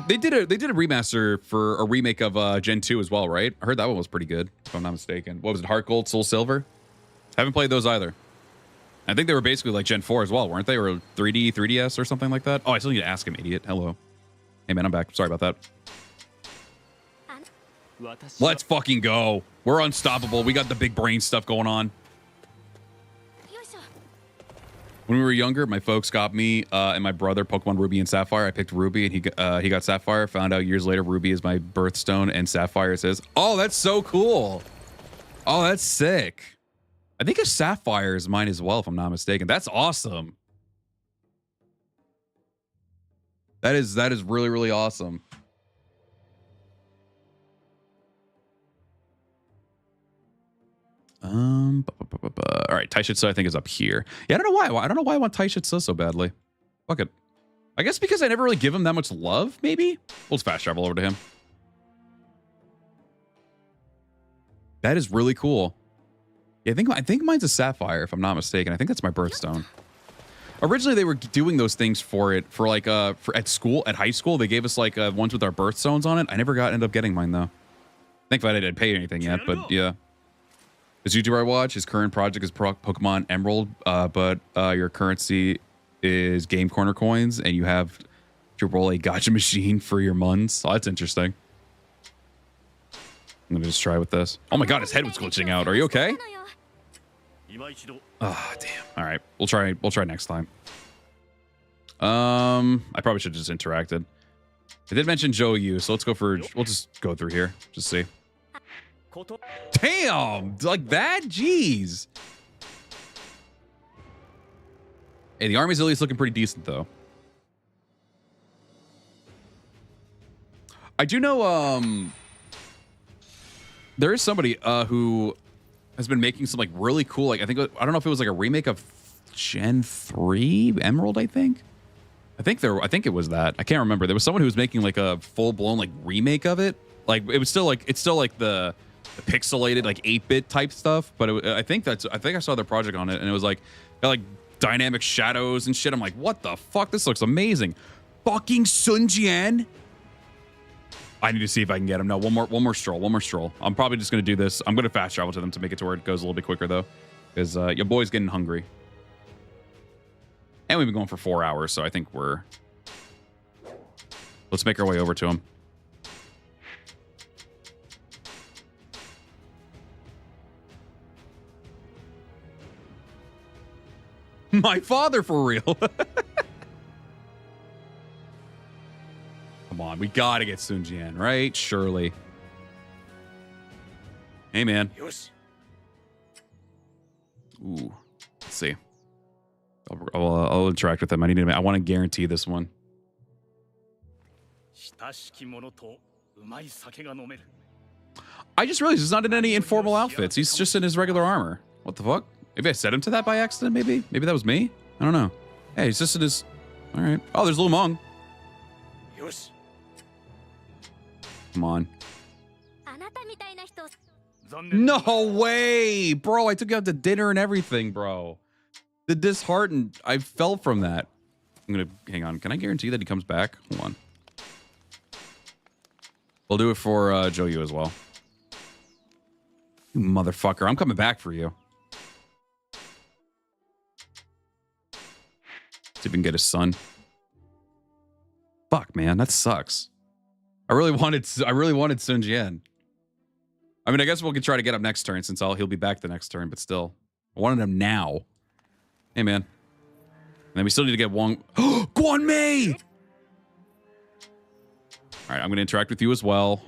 They did a remaster for a remake of Gen 2 as well, right? I heard that one was pretty good, if I'm not mistaken. What was it, Heart Gold, Soul Silver? Haven't played those either. I think they were basically like Gen 4 as well, weren't they? Or 3D, 3DS or something like that? Oh, I still need to ask him, idiot. Hello. Hey, man, I'm back. Sorry about that. Let's fucking go. We're unstoppable. We got the big brain stuff going on. When we were younger, my folks got me and my brother Pokemon Ruby and Sapphire. I picked Ruby, and he got Sapphire. Found out years later Ruby is my birthstone, and Sapphire is his. Oh, that's so cool. Oh, that's sick. I think a Sapphire is mine as well, if I'm not mistaken. That's awesome. That is really, really awesome. All right, Taishitsu I think is up here. Yeah, I don't know why. I don't know why I want Taishitsu so badly. Fuck it. I guess because I never really give him that much love, maybe? We'll just fast travel over to him. That is really cool. Yeah, I think mine's a Sapphire, if I'm not mistaken. I think that's my birthstone. Originally, they were doing those things for it for like at school, at high school. They gave us like ones with our birthstones on it. I never ended up getting mine though. Thankfully, I didn't pay anything yet, but yeah. This YouTuber I watch, his current project is Pokemon Emerald, but your currency is Game Corner coins, and you have to roll a gacha machine for your muns. Oh, that's interesting. I'm gonna just try with this. Oh my god, his head was glitching out. Are you okay? Oh, damn. All right, we'll try next time. I probably should have just interacted. I did mention Joyu, so we'll just go through here. Just see. Damn! Like that? Jeez. Hey, the army's at least looking pretty decent, though. I do know, there is somebody, who has been making some, like, really cool, like, I don't know if it was, like, a remake of Gen 3 Emerald, I think? I think it was that. I can't remember. There was someone who was making, like, a full-blown, like, remake of it. Like, it's still, like, the pixelated like 8-bit type stuff, but I think I saw their project on it, and it was like got like dynamic shadows and shit. I'm like, what the fuck? This looks amazing. Fucking Sun Jian. I need to see if I can get him. No, one more stroll. I'm probably just gonna do this. I'm gonna fast travel to them to make it to where it goes a little bit quicker though, because your boy's getting hungry, and we've been going for 4 hours, so I think let's make our way over to him. My father, for real. Come on, we gotta get Sun Jian, right? Surely. Hey, man. Ooh, let's see. I'll interact with them. I want to guarantee this one. I just realized he's not in any informal outfits. He's just in his regular armor. What the fuck? Maybe I set him to that by accident, maybe? Maybe that was me? I don't know. Hey, he's just in his... All right. Oh, there's Lu Meng. Come on. No way! Bro, I took you out to dinner and everything, bro. The disheartened... I fell from that. I'm gonna... Hang on. Can I guarantee that he comes back? Hold on. We'll do it for Joyu as well. You motherfucker. I'm coming back for you. See if we can get his son. Fuck, man, that sucks. I really wanted Sun Jian. I mean, I guess we'll try to get up next turn since he'll be back the next turn, but still. I wanted him now. Hey, man. And then we still need to get Wong. Guan Mei! All right, I'm going to interact with you as well.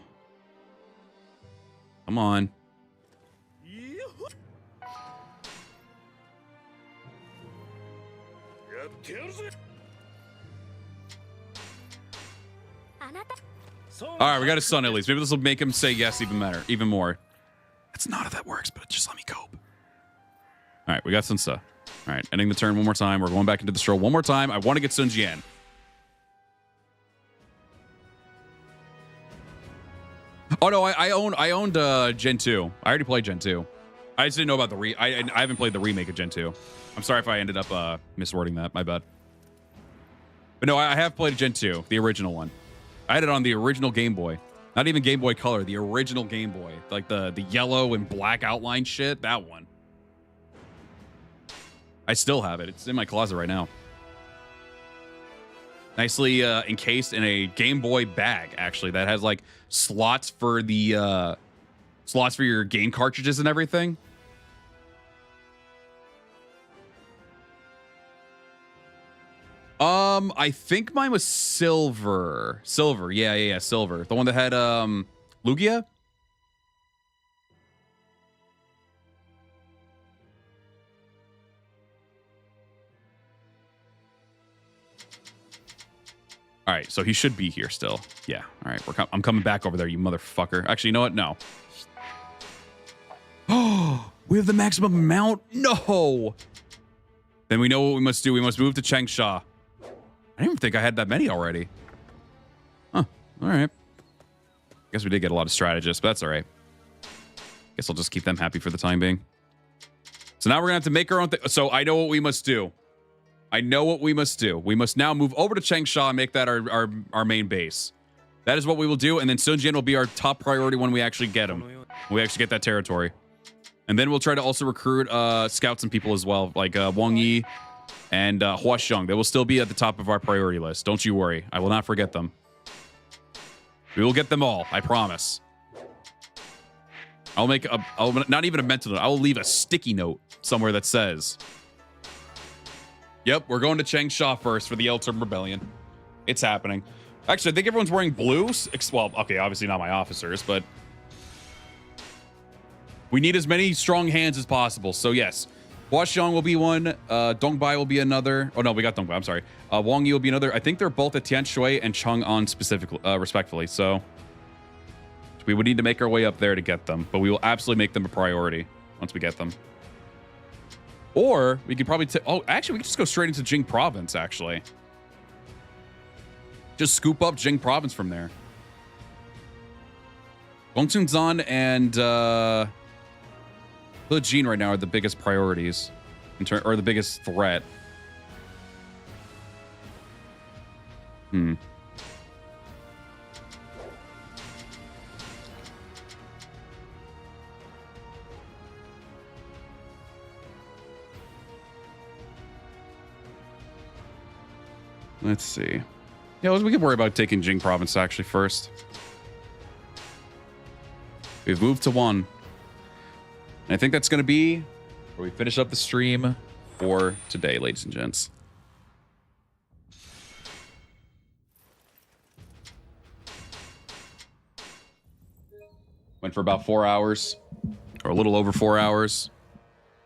Come on. All right, we got his son at least. Maybe this will make him say yes even more. That's not how that works, but just let me cope. All right, we got Sun Ce. All right, ending the turn one more time. We're going back into the stroll one more time. I want to get Sun Jian. Oh no, I owned Gen 2. I already played Gen 2. I just didn't know about the I haven't played the remake of Gen 2. I'm sorry if I ended up miswording that. My bad. But no, I have played Gen 2, the original one. I had it on the original Game Boy. Not even Game Boy Color, the original Game Boy. Like the yellow and black outline shit, that one. I still have it. It's in my closet right now. Nicely encased in a Game Boy bag, actually, that has like slots for the slots for your game cartridges and everything. I think mine was silver. Silver, yeah, silver. The one that had Lugia. All right, so he should be here still. Yeah. All right, I'm coming back over there, you motherfucker. Actually, you know what? No. Oh, we have the maximum amount? No. Then we know what we must do. We must move to Changsha. I didn't even think I had that many already. Huh. All right. Guess we did get a lot of strategists, but that's all right. Guess I'll just keep them happy for the time being. So now we're going to have to make our own thing. So I know what we must do. I know what we must do. We must now move over to Changsha and make that our main base. That is what we will do. And then Sun Jian will be our top priority when we actually get him. When we actually get that territory. And then we'll try to also recruit scouts and people as well, like Wang Yi and Hua Xiong. They will still be at the top of our priority list. Don't you worry. I will not forget them. We will get them all. I promise. I'll not even a mental note. I will leave a sticky note somewhere that says, yep, we're going to Changsha first for the Yellow-Turban Rebellion. It's happening. Actually, I think everyone's wearing blue. Well, okay, obviously not my officers, but we need as many strong hands as possible. So yes, Hua Xiong will be one. Dongbai will be another. Oh no, we got Dongbai. I'm sorry. Wang Yi will be another. I think they're both at Tian Shui and Chang'an specifically, respectfully. So we would need to make our way up there to get them, but we will absolutely make them a priority once we get them. Or we could probably actually we could just go straight into Jing Province. Actually, just scoop up Jing Province from there. Gongsun and He right now are the biggest priorities, or the biggest threat. Let's see. Yeah, we could worry about taking Jing Province actually first. We've moved to 1. And I think that's going to be where we finish up the stream for today, ladies and gents. Went for about 4 hours, or a little over 4 hours,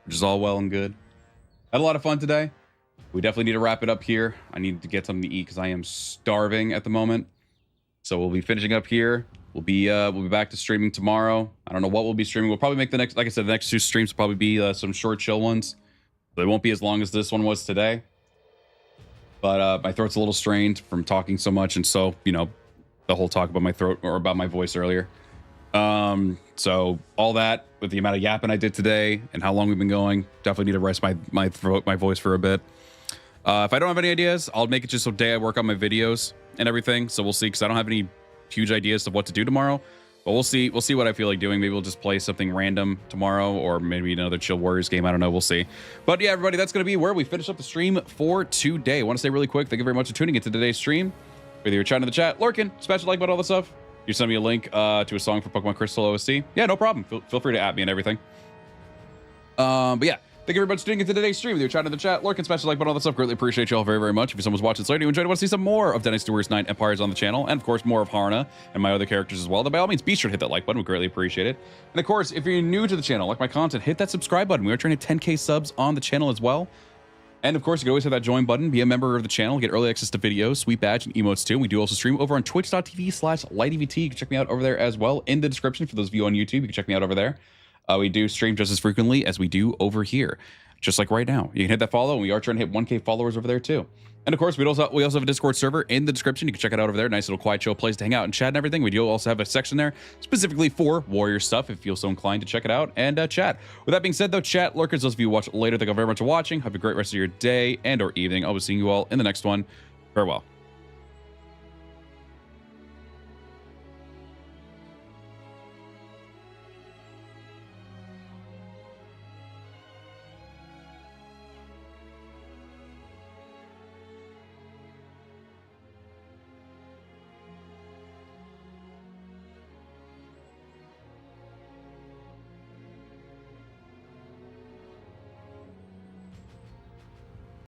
which is all well and good. Had a lot of fun today. We definitely need to wrap it up here. I need to get something to eat because I am starving at the moment. So we'll be finishing up here. We'll be back to streaming tomorrow. I don't know what we'll be streaming. We'll probably make the next, like I said, the next 2 streams will probably be some short, chill ones. They won't be as long as this one was today. But my throat's a little strained from talking so much, and so, you know, the whole talk about my throat or about my voice earlier. So all that with the amount of yapping I did today and how long we've been going, definitely need to rest my throat, my voice for a bit. If I don't have any ideas, I'll make it just a day I work on my videos and everything. So we'll see, because I don't have any huge ideas of what to do tomorrow. But we'll see what I feel like doing. Maybe we'll just play something random tomorrow, or maybe another Chill Warriors game. I don't know. We'll see. But yeah, everybody, that's going to be where we finish up the stream for today. I want to say really quick, thank you very much for tuning into today's stream. Whether you're chatting in the chat, lurking, smash the like button, all that stuff. You send me a link to a song for Pokemon Crystal OST. Yeah, no problem. Feel free to at me and everything. But yeah. Thank you very much for tuning into today's stream. With your chat in the chat, lurk and smash the like button, all that stuff. Greatly appreciate you all very, very much. If someone's watching this later, you enjoyed, want to see some more of Dynasty Warriors 9 Empires on the channel, and of course more of Haruna and my other characters as well, then by all means be sure to hit that like button. We greatly appreciate it. And of course, if you're new to the channel, like my content, hit that subscribe button. We are trying to 10k subs on the channel as well. And of course, you can always hit that join button, be a member of the channel, get early access to videos, sweet badge, and emotes too. We do also stream over on twitch.tv/LightyVT. You can check me out over there as well in the description. For those of you on YouTube, you can check me out over there. We do stream just as frequently as we do over here. just like right now. You can hit that follow, and we are trying to hit 1K followers over there too. And of course, we also have a Discord server in the description. You can check it out over there. Nice little quiet, chill place to hang out and chat and everything. We do also have a section there specifically for Warrior stuff if you feel so inclined to check it out and chat. With that being said, though, chat, lurkers, those of you who watch later, thank you very much for watching. Have a great rest of your day and or evening. I'll be seeing you all in the next one. Farewell.